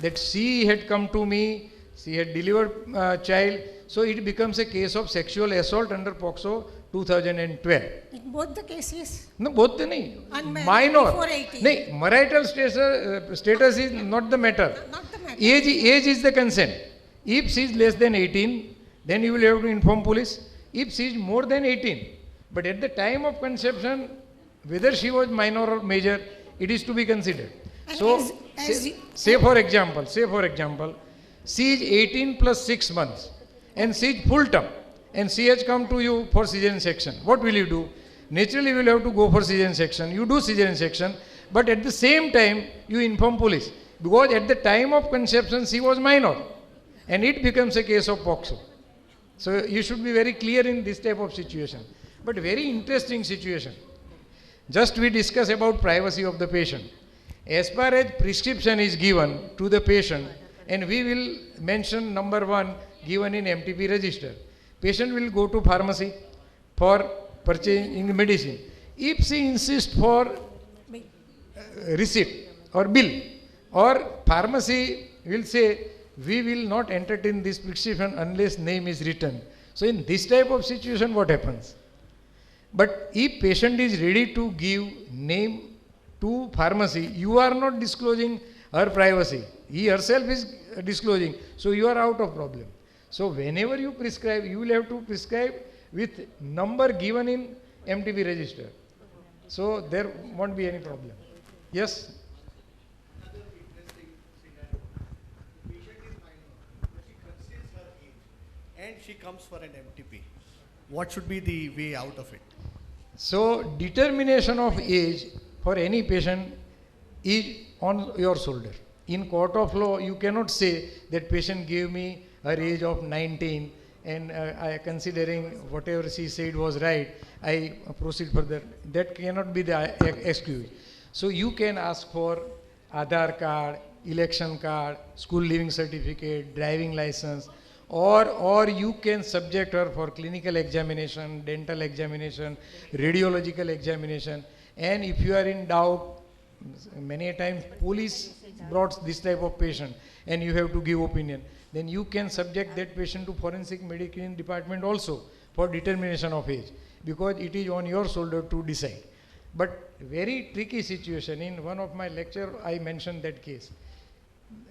that she had come to me, she had delivered child, so it becomes a case of sexual assault under POCSO 2012. In both the cases, No, both nahi. unmarried Minor. before 18. Nahi, marital status is not the matter. Not the matter. Age is the consent. If she is less than 18, then you will have to inform police. If she is more than 18, but at the time of conception, whether she was minor or major, it is to be considered. And So, say for example, she is 18 plus 6 months and she is full term and she has come to you for cesarean section. What will you do? Naturally, you will have to go for cesarean section. You do cesarean section, but at the same time, you inform police, because at the time of conception, she was minor and it becomes a case of POCSO. So, you should be very clear in this type of situation. But very interesting situation. Just we discuss about privacy of the patient. As far as prescription is given to the patient, and we will mention number 1 given in MTP register. Patient will go to pharmacy for purchasing medicine. If she insists for receipt or bill, or pharmacy will say, we will not entertain this prescription unless name is written. So in this type of situation, what happens? But if patient is ready to give name to pharmacy, you are not disclosing her privacy. He herself is disclosing. So you are out of problem. So whenever you prescribe, you will have to prescribe with number given in MTP register. So there won't be any problem. Yes? And she comes for an MTP. What should be the way out of it? So determination of age for any patient is on your shoulder. In court of law, you cannot say that patient gave me her age of 19 and I considering whatever she said was right, I proceed further. That cannot be the excuse. So you can ask for Aadhaar card, election card, school leaving certificate, driving license, or you can subject her for clinical examination, dental examination, radiological examination, and if you are in doubt, many a times police brought this type of patient and you have to give opinion, then you can subject that patient to forensic medicine department also for determination of age, because it is on your shoulder to decide. But very tricky situation. In one of my lecture, I mentioned that case.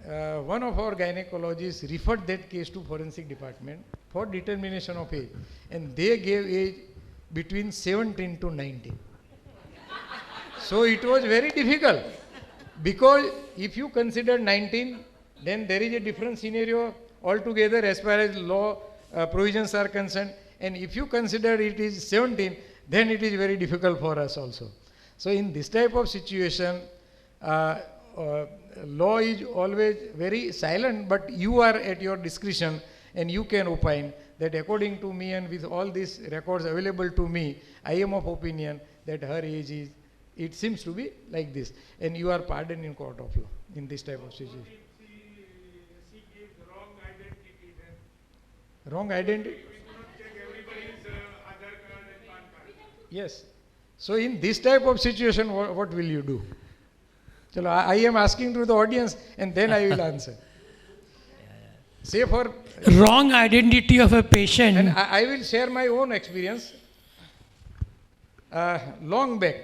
One of our gynecologists referred that case to forensic department for determination of age, and they gave age between 17 to 19. So it was very difficult, because if you consider 19, then there is a different scenario altogether as far as law provisions are concerned, and if you consider it is 17, then it is very difficult for us also. So in this type of situation, law is always very silent, but you are at your discretion and you can opine that according to me and with all these records available to me, I am of opinion that her age is, it seems to be like this, and you are pardoned in court of law in this type of situation. She gives wrong identity then. Wrong identity? You cannot check everybody's Aadhaar card and PAN card. Yes. So in this type of situation, what will you do? Chalo, I am asking to the audience and then I will answer. Say for wrong identity of a patient. And I will share my own experience. Long back,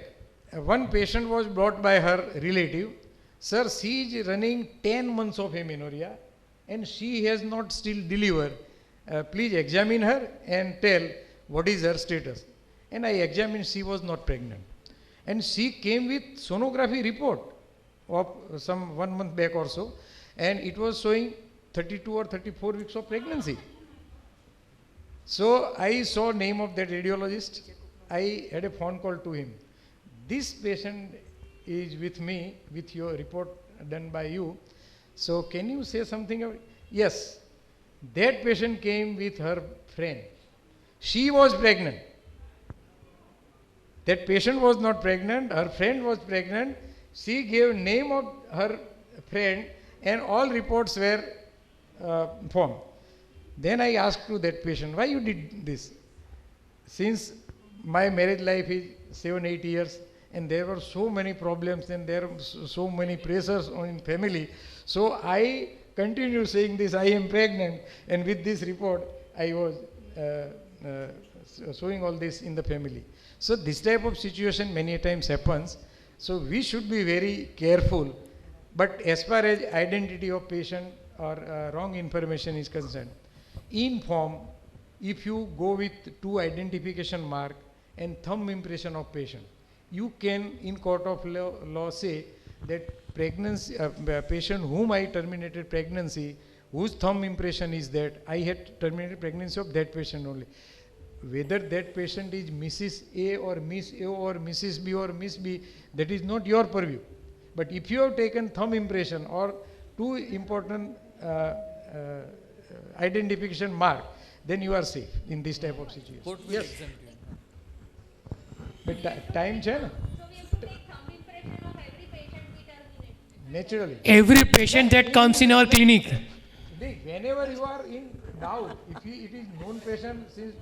one patient was brought by her relative. Sir, she is running 10 months of amenorrhea and she has not still delivered. Please examine her and tell what is her status. And I examined, she was not pregnant. And she came with sonography report of some 1 month back or so, and it was showing 32 or 34 weeks of pregnancy. So I saw name of that radiologist. I had a phone call to him. this patient is with me, with your report done by you. So can you say something about? Yes, that patient came with her friend. She was pregnant. That patient was not pregnant, her friend was pregnant. She gave name of her friend and all reports were formed. Then I asked to that patient, why you did this? Since my marriage life is 7-8 years and there were so many problems and there were so many pressures on family. So I continue saying this, I am pregnant, and with this report I was showing all this in the family. So this type of situation many times happens. So we should be very careful. But as far as identity of patient or wrong information is concerned, in form, if you go with 2 identification mark and thumb impression of patient, you can in court of law say that pregnancy, patient whom I terminated pregnancy, whose thumb impression is that, I had terminated pregnancy of that patient only. Whether that patient is Mrs. A or Miss A or Mrs. B or Miss B, that is not your purview. But if you have taken thumb impression or 2 important identification mark, then you are safe in this type of situation. Court will exempt you. But time છે ને? Naturally. Every patient that comes in our clinic. Whenever you are in doubt, if it is known patient since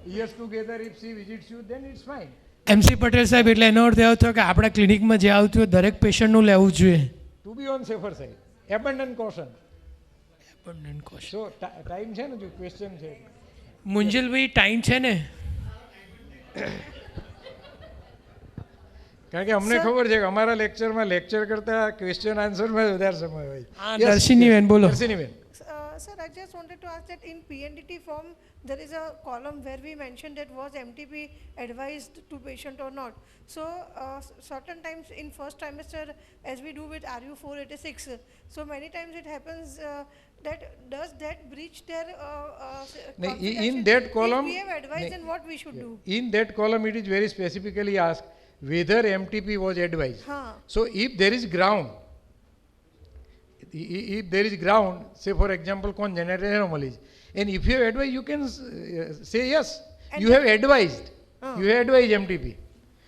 years together, if she visits you, then it's fine. M.C.Patel સાહેબ એટલે એનો અર્થ એવો થયો કે આપણા ક્લિનિકમાં જે આવતું હોય દરેક પેશન્ટનું લેવું જોઈએ. To be on safer side. Abundant caution. Abundant caution. So time છે ને જો question છે. મુંજલ ભાઈ ટાઈમ છે ને? કારણ કે અમને ખબર છે કે અમારા લેક્ચરમાં લેક્ચર કરતા ક્વેશ્ચન આન્સરમાં વધારે સમય હોય. હા દર્શિનીબેન બોલો. દર્શિનીબેન. Sir, I just wanted to ask that in PNDT form, there is a column where we mentioned that was MTP advised to patient or not. So, certain times in first trimester, as we do with RU 486, so many times it happens that does that breach their in that column, if we have advised, then what we should do? In that column, it is very specifically asked whether MTP was advised. So, if there is ground, say for example, congenital anomalies, and if you have advised, you can say yes, and you have advised, you have advised MTP.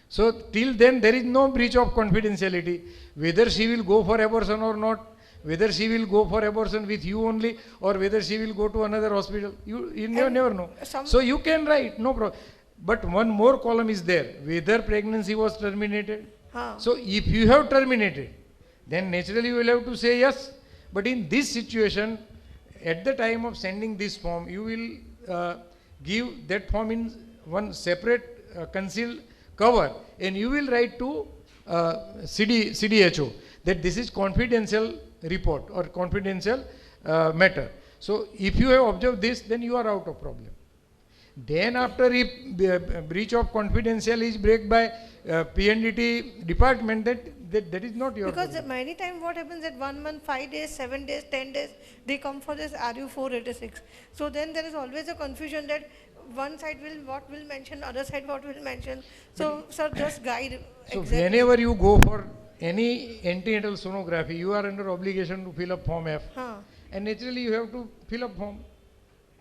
So till then there is no breach of confidentiality, whether she will go for abortion or not, whether she will go for abortion with you only or whether she will go to another hospital, you never know. So you can write, no problem. But one more column is there, whether pregnancy was terminated. So if you have terminated, then naturally you will have to say yes. But in this situation, at the time of sending this form, you will give that form in one separate concealed cover, and you will write to CDHO that this is confidential report or confidential matter. So if you have observed this, then you are out of problem. Then after if breach of confidential is break by PNDT department, that is not your because problem. Many times what happens that 1 month, 5 days, 7 days, 10 days, they come for this RU 486. So then there is always a confusion that one side what will mention, other side what will mention. So sir, just guide. So whenever you go for any antenatal sonography, you are under obligation to fill up form F. And naturally you have to fill up form.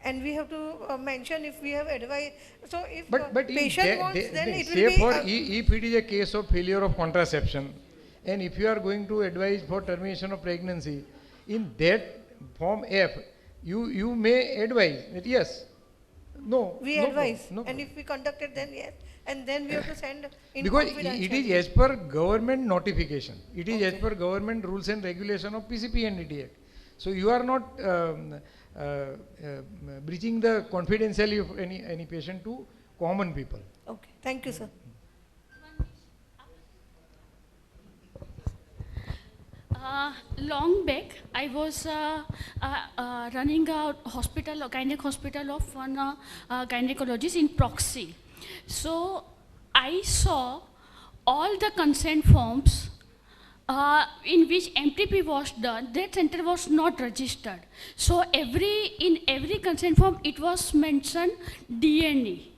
And we have to mention if we have advice. So if but patient wants, then it will say be. For if it is a case of failure of contraception, and if you are going to advise for termination of pregnancy, in that form F, you may advise that yes, no. We no advise, no. And if we conduct it, then yes, and then we have to send in because it is as per government notification. It is as per government rules and regulation of PCP and NDT Act. So you are not breaching the confidentiality of any patient to common people. Okay, thank you, sir. Long back, I was running a hospital, a gynec hospital of one gynecologist in Proxy. So I saw all the consent forms in which MTP was done. That center was not registered. So in every consent form, it was mentioned DNA,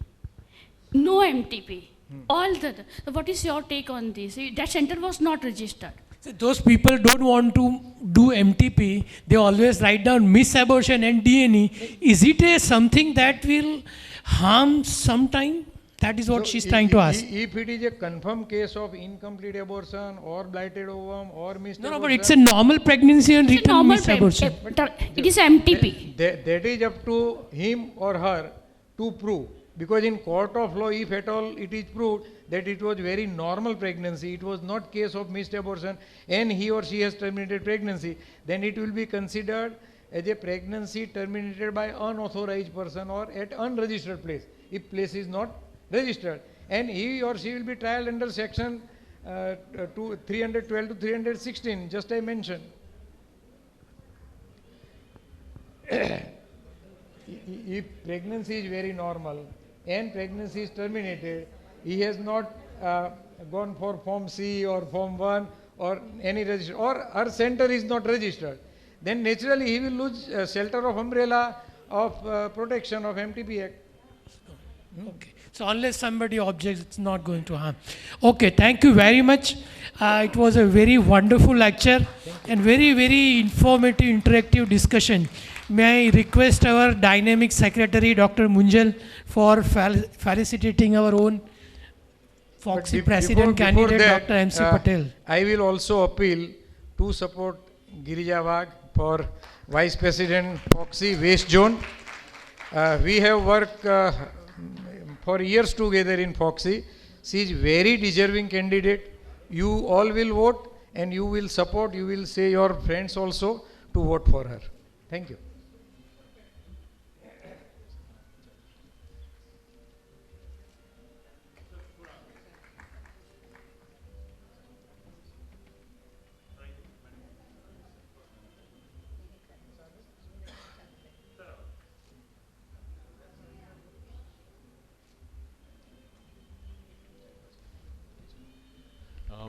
no MTP. What is your take on this? That center was not registered. So those people don't want to do MTP. They always write down misabortion and DNA. Is it something that will harm sometime? That is what she's trying to ask. If it is a confirmed case of incomplete abortion or blighted ovum or missed abortion. No, but it's a normal pregnancy and return misabortion. It is MTP. That is up to him or her to prove. Because in court of law, if at all it is proved that it was very normal pregnancy, it was not case of missed abortion, and he or she has terminated pregnancy, then it will be considered as a pregnancy terminated by unauthorized person or at unregistered place, if place is not registered. And he or she will be tried under section 312 to 316, just I mentioned. If pregnancy is very normal and pregnancy is terminated, he has not gone for Form C or Form 1 or any register, or her center is not registered, then naturally he will lose shelter of umbrella of protection of MTP Act. Okay. So unless somebody objects, it's not going to harm. Okay, thank you very much. It was a very wonderful lecture and very, very informative, interactive discussion. May I request our dynamic secretary, Dr. Munjal, for felicitating our own Foxy President candidate, Dr. M.C.Patel. I will also appeal to support Girija Wagh for Vice President Foxy West Zone. We have worked for years together in Foxy. She is very deserving candidate. You all will vote and you will support, you will say your friends also to vote for her. Thank you.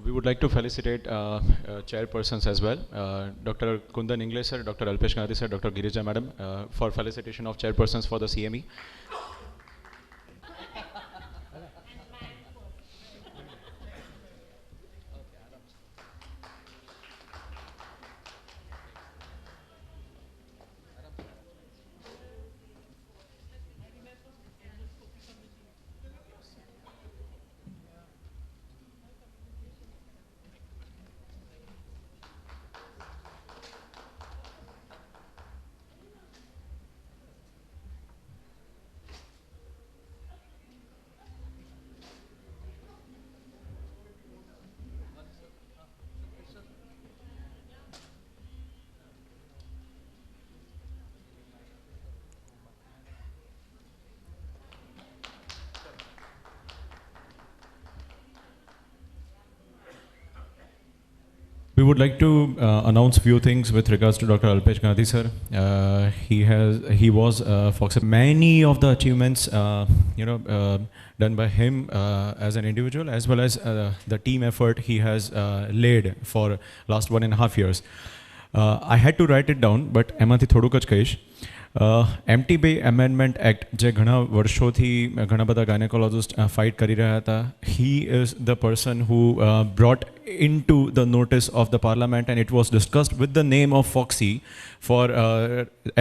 We would like to felicitate chairpersons as well, Dr. Kundan Ingle sir, Dr. Alpesh Ganadi sir, Dr. Girija madam, for felicitation of chairpersons for the CME. We would like to announce few things with regards to Dr. Alpesh Ganadi sir. He was Fox. Many of the achievements, done by him as an individual, as well as the team effort he has laid for last 1.5 years. I had to write it down, but એમાંથી થોડુંક જ કહીશ. MTP Amendment Act, જે ઘણા વર્ષોથી ઘણા બધા gynecologist fight કરી રહ્યા હતા, he is the person who brought into the notice of the parliament, and it was discussed with the name of Foxy for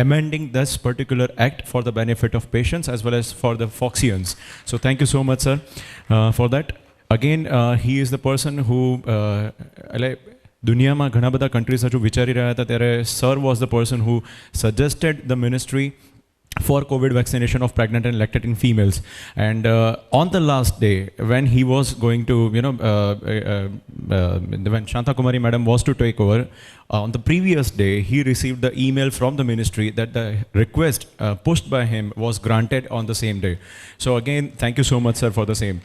amending this particular act for the benefit of patients as well as for the Foxians. So thank you so much, sir, for that. Again, he is the person who દુનિયામાં ઘણા બધા countries હજુ વિચારી રહ્યા હતા ત્યારે sir was the person who suggested the ministry for COVID vaccination of pregnant and lactating females. And on the last day, when he was going to, when Shanta Kumari madam was to take over, on the previous day, he received the email from the ministry that the request pushed by him was granted on the same day. So again, thank you so much, sir, for the same.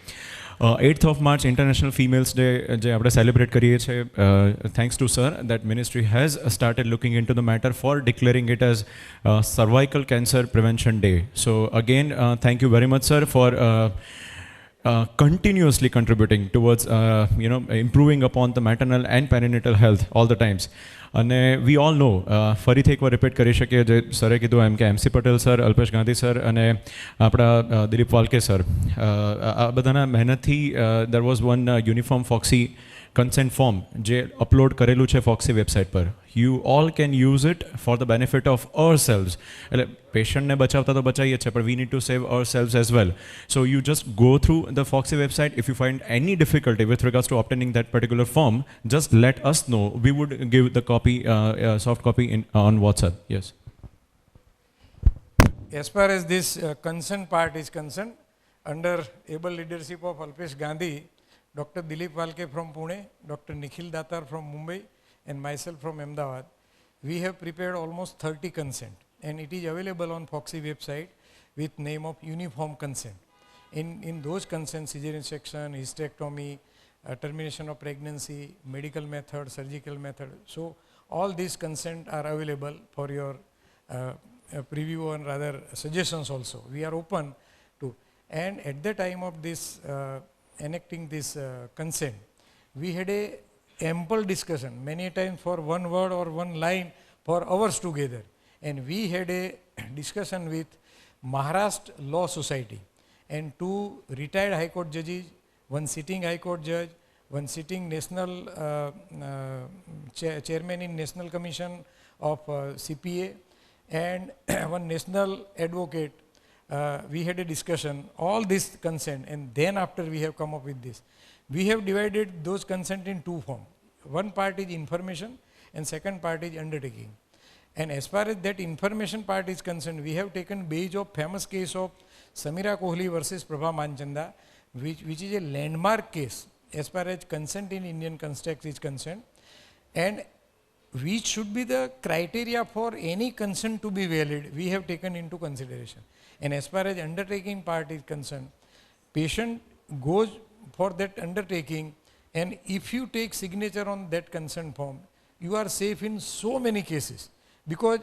8th of March, International Females Day, જે આપણે celebrate કરીએ છીએ, thanks to sir, that ministry has started looking into the matter for declaring it as Cervical Cancer Prevention Day. So again, thank you very much, sir, for continuously contributing towards improving upon the maternal and perinatal health all the times. And we all know, ફરીથી એકવાર repeat કરી શકીએ જે સરે કીધું એમ કે MC Patel sir, Alpesh Gandhi sir અને આપણા દિલીપ વાલકે સર, આ બધાના મહેનતથી there was one uniform FOXY consent form જે અપલોડ કરેલું છે FOXY વેબસાઇટ પર. You all can use it for the benefit of ourselves. એટલે પેશન્ટને બચાવતા તો બચાવીએ છે, but we need to save ourselves as well. So you just go through the FOXY website. If you find any difficulty with regards to obtaining that particular form, just let us know. We would give the copy, soft copy on WhatsApp. Yes. As far as this consent part is concerned, under able leadership of Alpesh Gandhi, Dr. Dilip Walke from Pune, Dr. Nikhil Datar from Mumbai, and myself from Ahmedabad, we have prepared almost 30 consent, and it is available on FOXY website with name of uniform consent. In those consents, cesarean section, hysterectomy, termination of pregnancy, medical method, surgical method. So all these consent are available for your preview and rather suggestions also. We are open to, and at the time of this enacting this consent, we had a ample discussion, many times for one word or one line for hours together. And we had a discussion with Maharashtra Law Society and 2 retired High Court judges, 1 sitting High Court judge, 1 sitting national chairman in National Commission of CPA, and 1 national advocate. We had a discussion, all this consent, and then after we have come up with this. We have divided those consent in 2 forms. One part is information and second part is undertaking. And as far as that information part is concerned, we have taken base of famous case of Samira Kohli versus Prabha Manchanda, which is a landmark case as far as consent in Indian construct is concerned, and which should be the criteria for any consent to be valid, we have taken into consideration. And as far as undertaking part is concerned, patient goes for that undertaking, and if you take signature on that consent form, you are safe in so many cases, because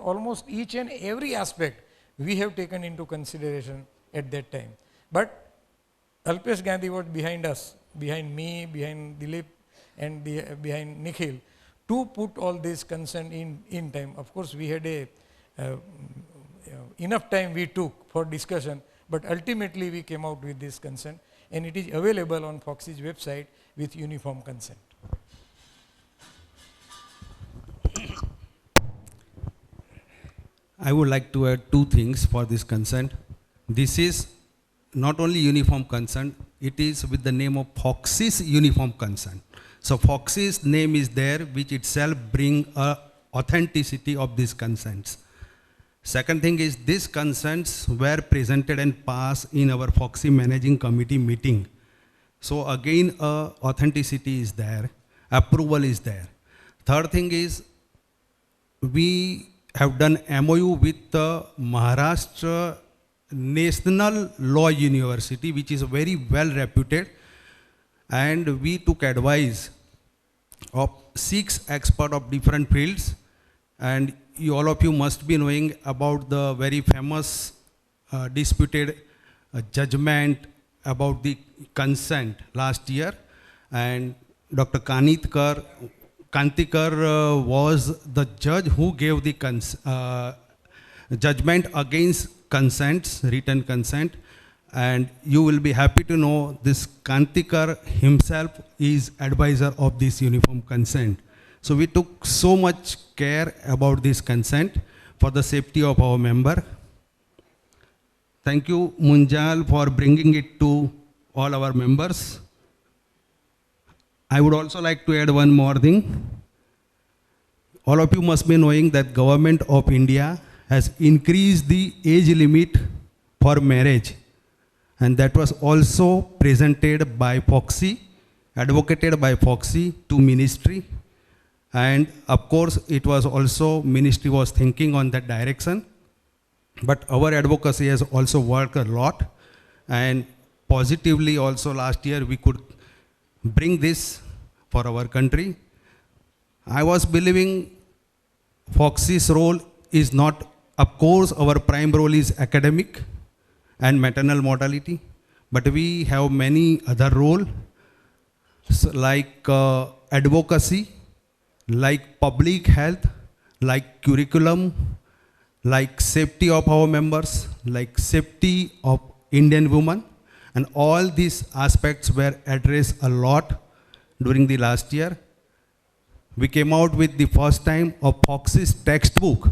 almost each and every aspect we have taken into consideration at that time. But Alpesh Gandhi was behind us, behind me, behind Dilip, and behind Nikhil, to put all this consent in time. Of course, we had enough time we took for discussion, but ultimately we came out with this consent, and it is available on FOXY's website with uniform consent. I would like to add 2 things for this consent. This is not only uniform consent, it is with the name of FOXY's uniform consent. So FOXY's name is there, which itself bring a authenticity of these consents. Second thing is, these consents were presented and passed in our FOXY managing committee meeting. So again, authenticity is there, approval is there. Third thing is, we have done MOU with the Maharashtra National Law University, which is very well reputed, and we took advice of 6 experts of different fields, and all of you must be knowing about the very famous disputed judgment about the consent last year, and Dr. Kantikar was the judge who gave the judgment against consents, written consent, and you will be happy to know this Kantikar himself is advisor of this uniform consent. So we took so much care about this consent for the safety of our member. Thank you, Munjal, for bringing it to all our members. I would also like to add one more thing. All of you must be knowing that Government of India has increased the age limit for marriage, and that was also presented by FOXY, advocated by FOXY to ministry. And of course, it was also, ministry was thinking on that direction, but our advocacy has also worked a lot, and positively also last year we could bring this for our country. I was believing FOXY's role is not, of course, our prime role is academic and maternal mortality, but we have many other roles like advocacy, like public health, like curriculum, like safety of our members, like safety of Indian women, and all these aspects were addressed a lot during the last year. We came out with the first time of Fox's textbook.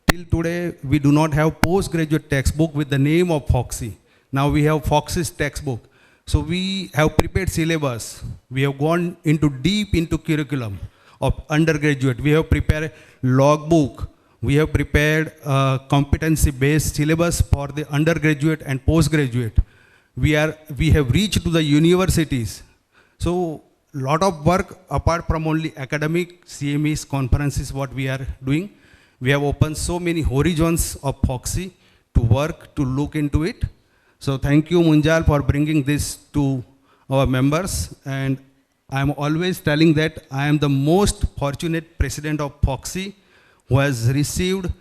Till today, we do not have postgraduate textbook with the name of Foxy. Now we have Fox's textbook. So we have prepared syllabus. We have gone deep into curriculum of undergraduate. We have prepared logbook. We have prepared competency-based syllabus for the undergraduate and postgraduate. We have reached to the universities. So lot of work apart from only academic CMEs, conferences, what we are doing. We have opened so many horizons of Foxy to work, to look into it. So thank you, Munjal, for bringing this to our members. And I'm always telling that I am the most fortunate president of Foxy who has received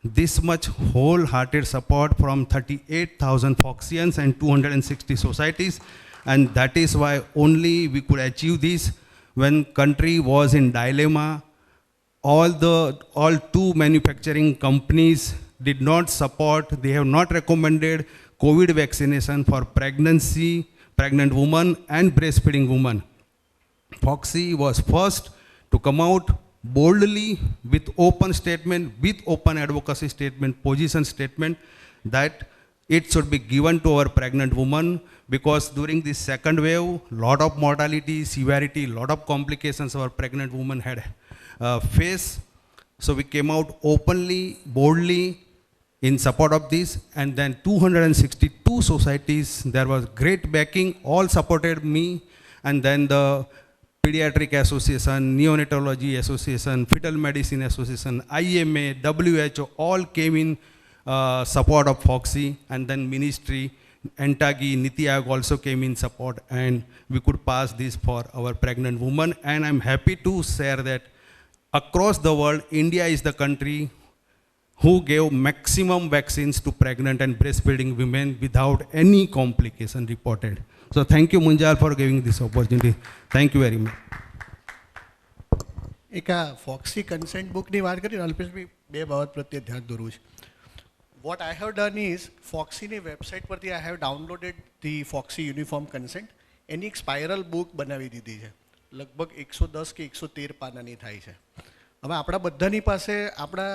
this much wholehearted support from 38,000 Foxians and 260 societies. And that is why only we could achieve this when country was in dilemma. All two manufacturing companies did not support, they have not recommended COVID vaccination for pregnant women and breastfeeding women. Foxy was first to come out boldly with open statement, with open advocacy statement, position statement that it should be given to our pregnant women, because during the second wave, lot of mortality, severity, lot of complications our pregnant women had faced. So we came out openly, boldly in support of this, and then 262 societies, there was great backing, all supported me, and then the Pediatric Association, Neonatology Association, Fetal Medicine Association, IMA, WHO, all came in support of Foxy, and then Ministry, Entagi, Niti Aayog also came in support, and we could pass this for our pregnant women. And I'm happy to share that across the world, India is the country who gave maximum vaccines to pregnant and breastfeeding women without any complication reported. So thank you, Munjal, for giving this opportunity. Thank you very much. એક આ ફોક્સી consent બુકની વાત કરી અલ્પેશભાઈ, બે બાબત પ્રત્યે ધ્યાન દોરવું છે. What I have done is ફોક્સીની વેબસાઇટ પરથી I have downloaded the FOGSI uniform consent. એની એક સ્પાઇરલ બુક બનાવી દીધી છે. લગભગ 110 કે 113 પાનાની થાય છે. હવે આપણા બધાની પાસે આપણા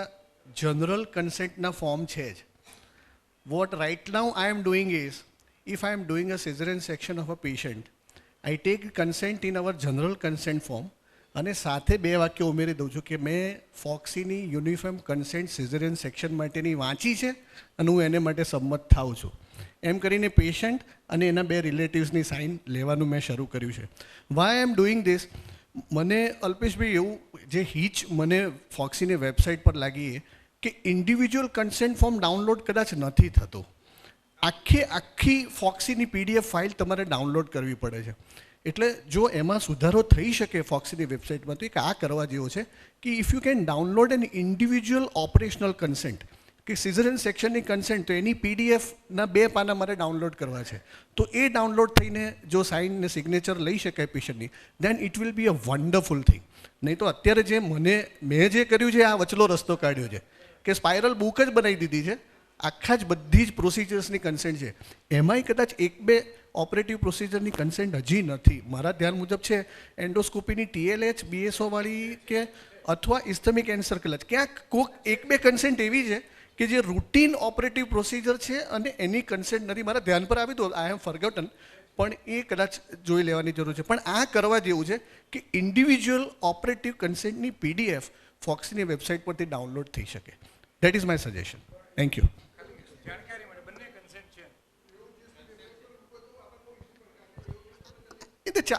જનરલ કન્સેન્ટના ફોર્મ છે જ. What right now I am doing is, if I am doing a cesarean section of a patient, I take consent in our general consent form અને સાથે બે વાક્ય ઉમેરી દઉં છું કે મેં ફોક્સીની યુનિફોર્મ કન્સેન્ટ સિઝેરિયન સેક્શન માટેની વાંચી છે અને હું એને માટે સંમત થાઉં છું. એમ કરીને પેશન્ટ અને એના બે રિલેટિવ્સની સાઇન લેવાનું મેં શરૂ કર્યું છે. Why I am doing this, મને અલ્પેશભાઈ એવું જે હીચ મને ફોક્સીની વેબસાઇટ પર લાગી કે ઇન્ડિવિજ્યુઅલ કન્સેન્ટ ફોર્મ ડાઉનલોડ કદાચ નથી થતો. આખી ફોક્સીની PDF ફાઇલ તમારે ડાઉનલોડ કરવી પડે છે. એટલે જો એમાં સુધારો થઈ શકે ફોક્સીની વેબસાઇટમાં તો એક આ કરવા જેવો છે કે if you can download N individual operational consent, કે સિઝેરિયન સેક્શનની કન્સેન્ટ, તો એની PDFના 2 પાના મારે ડાઉનલોડ કરવા છે. તો એ ડાઉનલોડ થઈને જો સાઇન ને સિગ્નેચર લઈ શકાય પેશન્ટની, then it will be a wonderful thing. નહીં તો અત્યારે જે મેં જે કર્યું છે આ વચલો રસ્તો કાઢ્યો છે કે સ્પાઇરલ બુક જ બનાવી દીધી છે. આખા જ બધી જ પ્રોસિજર્સની કન્સેન્ટ છે. એમાંય કદાચ 1-2 ઓપરેટિવ પ્રોસિજરની કન્સેન્ટ હજી નથી. મારા ધ્યાન મુજબ છે એન્ડોસ્કોપીની TLH, BSO વાળી કે અથવા ઇસ્થેમિક એન્સર્કલજ, ક્યાંક કોઈક 1-2 કન્સેન્ટ એવી છે કે જે રૂટીન ઓપરેટિવ પ્રોસિજર છે અને એની કન્સેન્ટ નથી. મારા ધ્યાન પર આવી તો આઈ હેવ ફોરગોટન, પણ એ કદાચ જોઈ લેવાની જરૂર છે. પણ આ કરવા જેવું છે કે ઇન્ડિવિજ્યુઅલ ઓપરેટિવ કન્સેન્ટની PDF ફોક્સની વેબસાઇટ પરથી ડાઉનલોડ થઈ શકે. That is my suggestion. Thank you.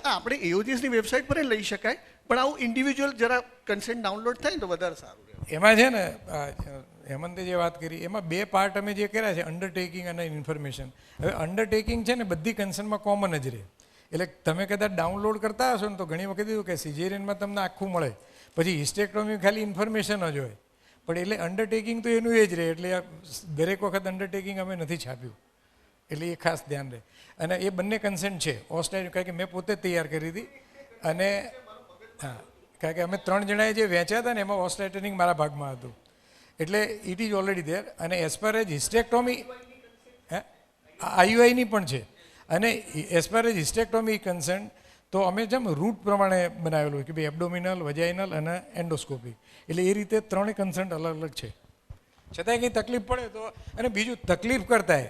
આપણે AOGSની વેબસાઇટ પર લઈ શકાય, પણ આવું ઇન્ડિવિજ્યુઅલ જરા કન્સેન્ટ ડાઉનલોડ થાય ને તો વધારે સારું રહે. એમાં છે ને હેમંતે જે વાત કરી એમાં 2 પાર્ટ અમે જે કર્યા છે, અંડરટેકિંગ અને ઇન્ફોર્મેશન. હવે અંડરટેકિંગ છે ને બધી કન્સર્નમાં કોમન જ રહે. એટલે તમે કદાચ ડાઉનલોડ કરતા હશો ને તો ઘણી વખત એવું કે સિઝેરિયનમાં તમને આખું મળે, પછી હિસ્ટેક્ટોમી ખાલી ઇન્ફોર્મેશન જ હોય. પણ એટલે અંડરટેકિંગ તો એનું એ જ રહે. એટલે દરેક વખત અંડરટેકિંગ અમે નથી છાપ્યું. એટલે એ ખાસ ધ્યાન રહે. અને એ બંને કન્સેન્ટ છે ઓસ્ટ્રેટ, કારણ કે મેં પોતે તૈયાર કરી હતી. અને હા, કારણ કે અમે 3 જણાએ જે વેચ્યા હતા ને એમાં ઓસ્ટ્રેટનિંગ મારા ભાગમાં હતું, એટલે ઇટ ઇઝ ઓલરેડી ધેર. અને એઝ પર એઝ હિસ્ટેક્ટોમી આઈયુઆઈની પણ છે. અને એઝ પર એઝ હિસ્ટેક્ટોમી કન્સર્ન તો અમે જેમ રૂટ પ્રમાણે બનાવેલું કે ભાઈ એબડોમિનલ, વજાઇનલ અને એન્ડોસ્કોપી, એટલે એ રીતે 3 કન્સર્ન અલગ અલગ છે. છતાંય કંઈ તકલીફ પડે તો, અને બીજું તકલીફ કરતાંય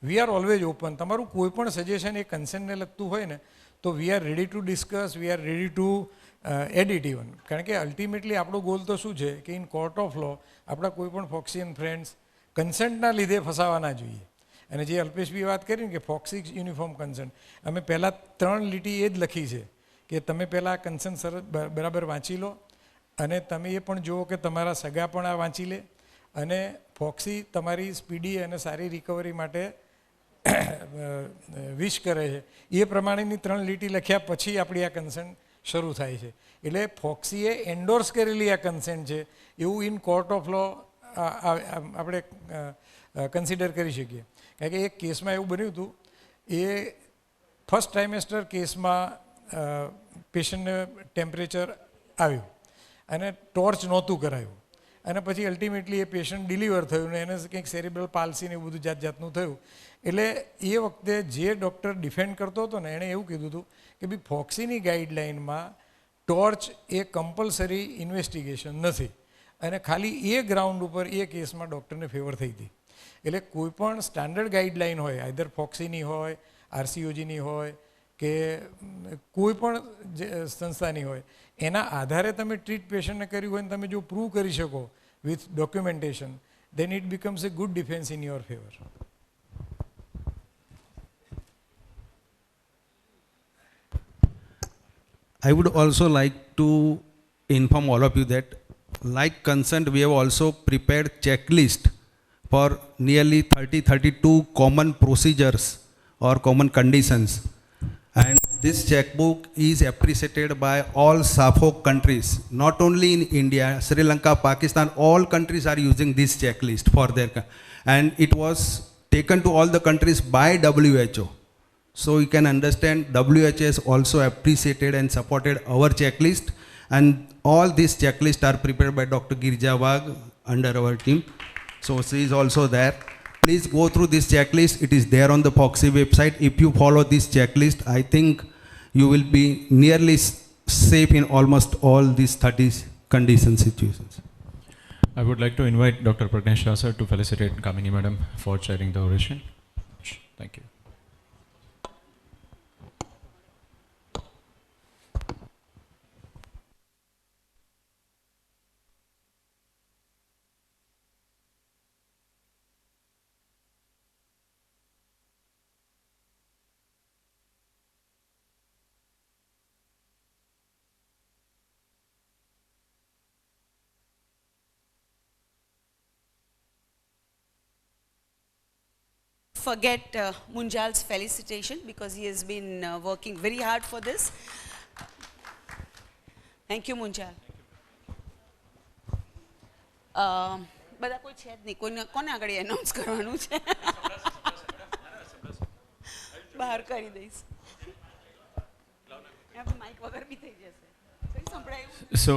વી આર ઓલવેઝ ઓપન. તમારું કોઈ પણ સજેશન એ કન્સર્નને લગતું હોય ને તો we are ready to discuss, we are ready to edit even. કારણ કે અલ્ટિમેટલી આપણો ગોલ તો શું છે કે ઇન કોર્ટ ઓફ લો આપણા કોઈ પણ ફોક્સિયન ફ્રેન્ડ્સ કન્સેન્ટના લીધે ફસાવા ના જોઈએ. અને જે અલ્પેશભાઈ વાત કરી ને કે ફોક્સિક યુનિફોર્મ કન્સન્ટ, અમે પહેલાં 3 લીટી એ જ લખી છે કે તમે પહેલાં કન્સન્ટ સરસ બરાબર વાંચી લો, અને તમે એ પણ જુઓ કે તમારા સગા પણ આ વાંચી લે, અને ફોક્સી તમારી સ્પીડી અને સારી રિકવરી માટે વિશ કરે છે. એ પ્રમાણેની 3 લીટી લખ્યા પછી આપણી આ કન્સન્ટ શરૂ થાય છે. એટલે ફોક્સીએ એન્ડોર્સ કરેલી આ કન્સેન્ટ છે એવું ઇન કોર્ટ ઓફ લો આપણે કન્સિડર કરી શકીએ. કારણ કે એક કેસમાં એવું બન્યું હતું, એ ફર્સ્ટ ટ્રાઇમેસ્ટર કેસમાં પેશન્ટને ટેમ્પરેચર આવ્યું અને ટોર્ચ નહોતું કરાયું, અને પછી અલ્ટિમેટલી એ પેશન્ટ ડિલિવર થયું ને એને કંઈક સેરિબ્રલ પાલ્સી ને એવું બધું જાતનું થયું. એટલે એ વખતે જે ડૉક્ટર ડિફેન્ડ કરતો હતો ને એણે એવું કીધું હતું કે ભાઈ ફોક્સીની ગાઈડલાઇનમાં ટોર્ચ એ કમ્પલસરી ઇન્વેસ્ટિગેશન નથી, અને ખાલી એ ગ્રાઉન્ડ ઉપર એ કેસમાં ડૉક્ટરને ફેવર થઈ હતી. એટલે કોઈ પણ સ્ટાન્ડર્ડ ગાઈડલાઇન હોય, આઈધર ફોક્સીની હોય, આરસીઓજીની હોય કે કોઈ પણ સંસ્થાની હોય, એના આધારે તમે ટ્રીટ પેશન્ટને કર્યું હોય ને તમે જો પ્રૂવ કરી શકો with documentation, then it becomes a good defense in your favor. I would also like to inform all of you that, like consent, we have also prepared checklist for nearly 32 common procedures or common conditions. And this checkbook is appreciated by all SAFOC countries, not only in India, Sri Lanka, Pakistan, all countries are using this checklist for their, and it was taken to all the countries by WHO. So you can understand WHO has also appreciated and supported our checklist, and all these checklists are prepared by Dr. Girija Wagh under our team. So she is also there. Please go through this checklist. It is there on the FOXY website. If you follow this checklist, I think you will be nearly safe in almost all these 30 condition situations. I would like to invite Dr. Pragnesh Shah sir to felicitate Kamini madam for chairing the oration. Thank you. Forget Munjal's felicitation because he has been working very hard for this. Thank you, Munjal. બધા કોઈ છે જ નહીં, કોને આગળ announce કરવાનું છે? બહાર કરી દઈશ, માઇક વગર બી થઈ જશે. સંભળાયું? So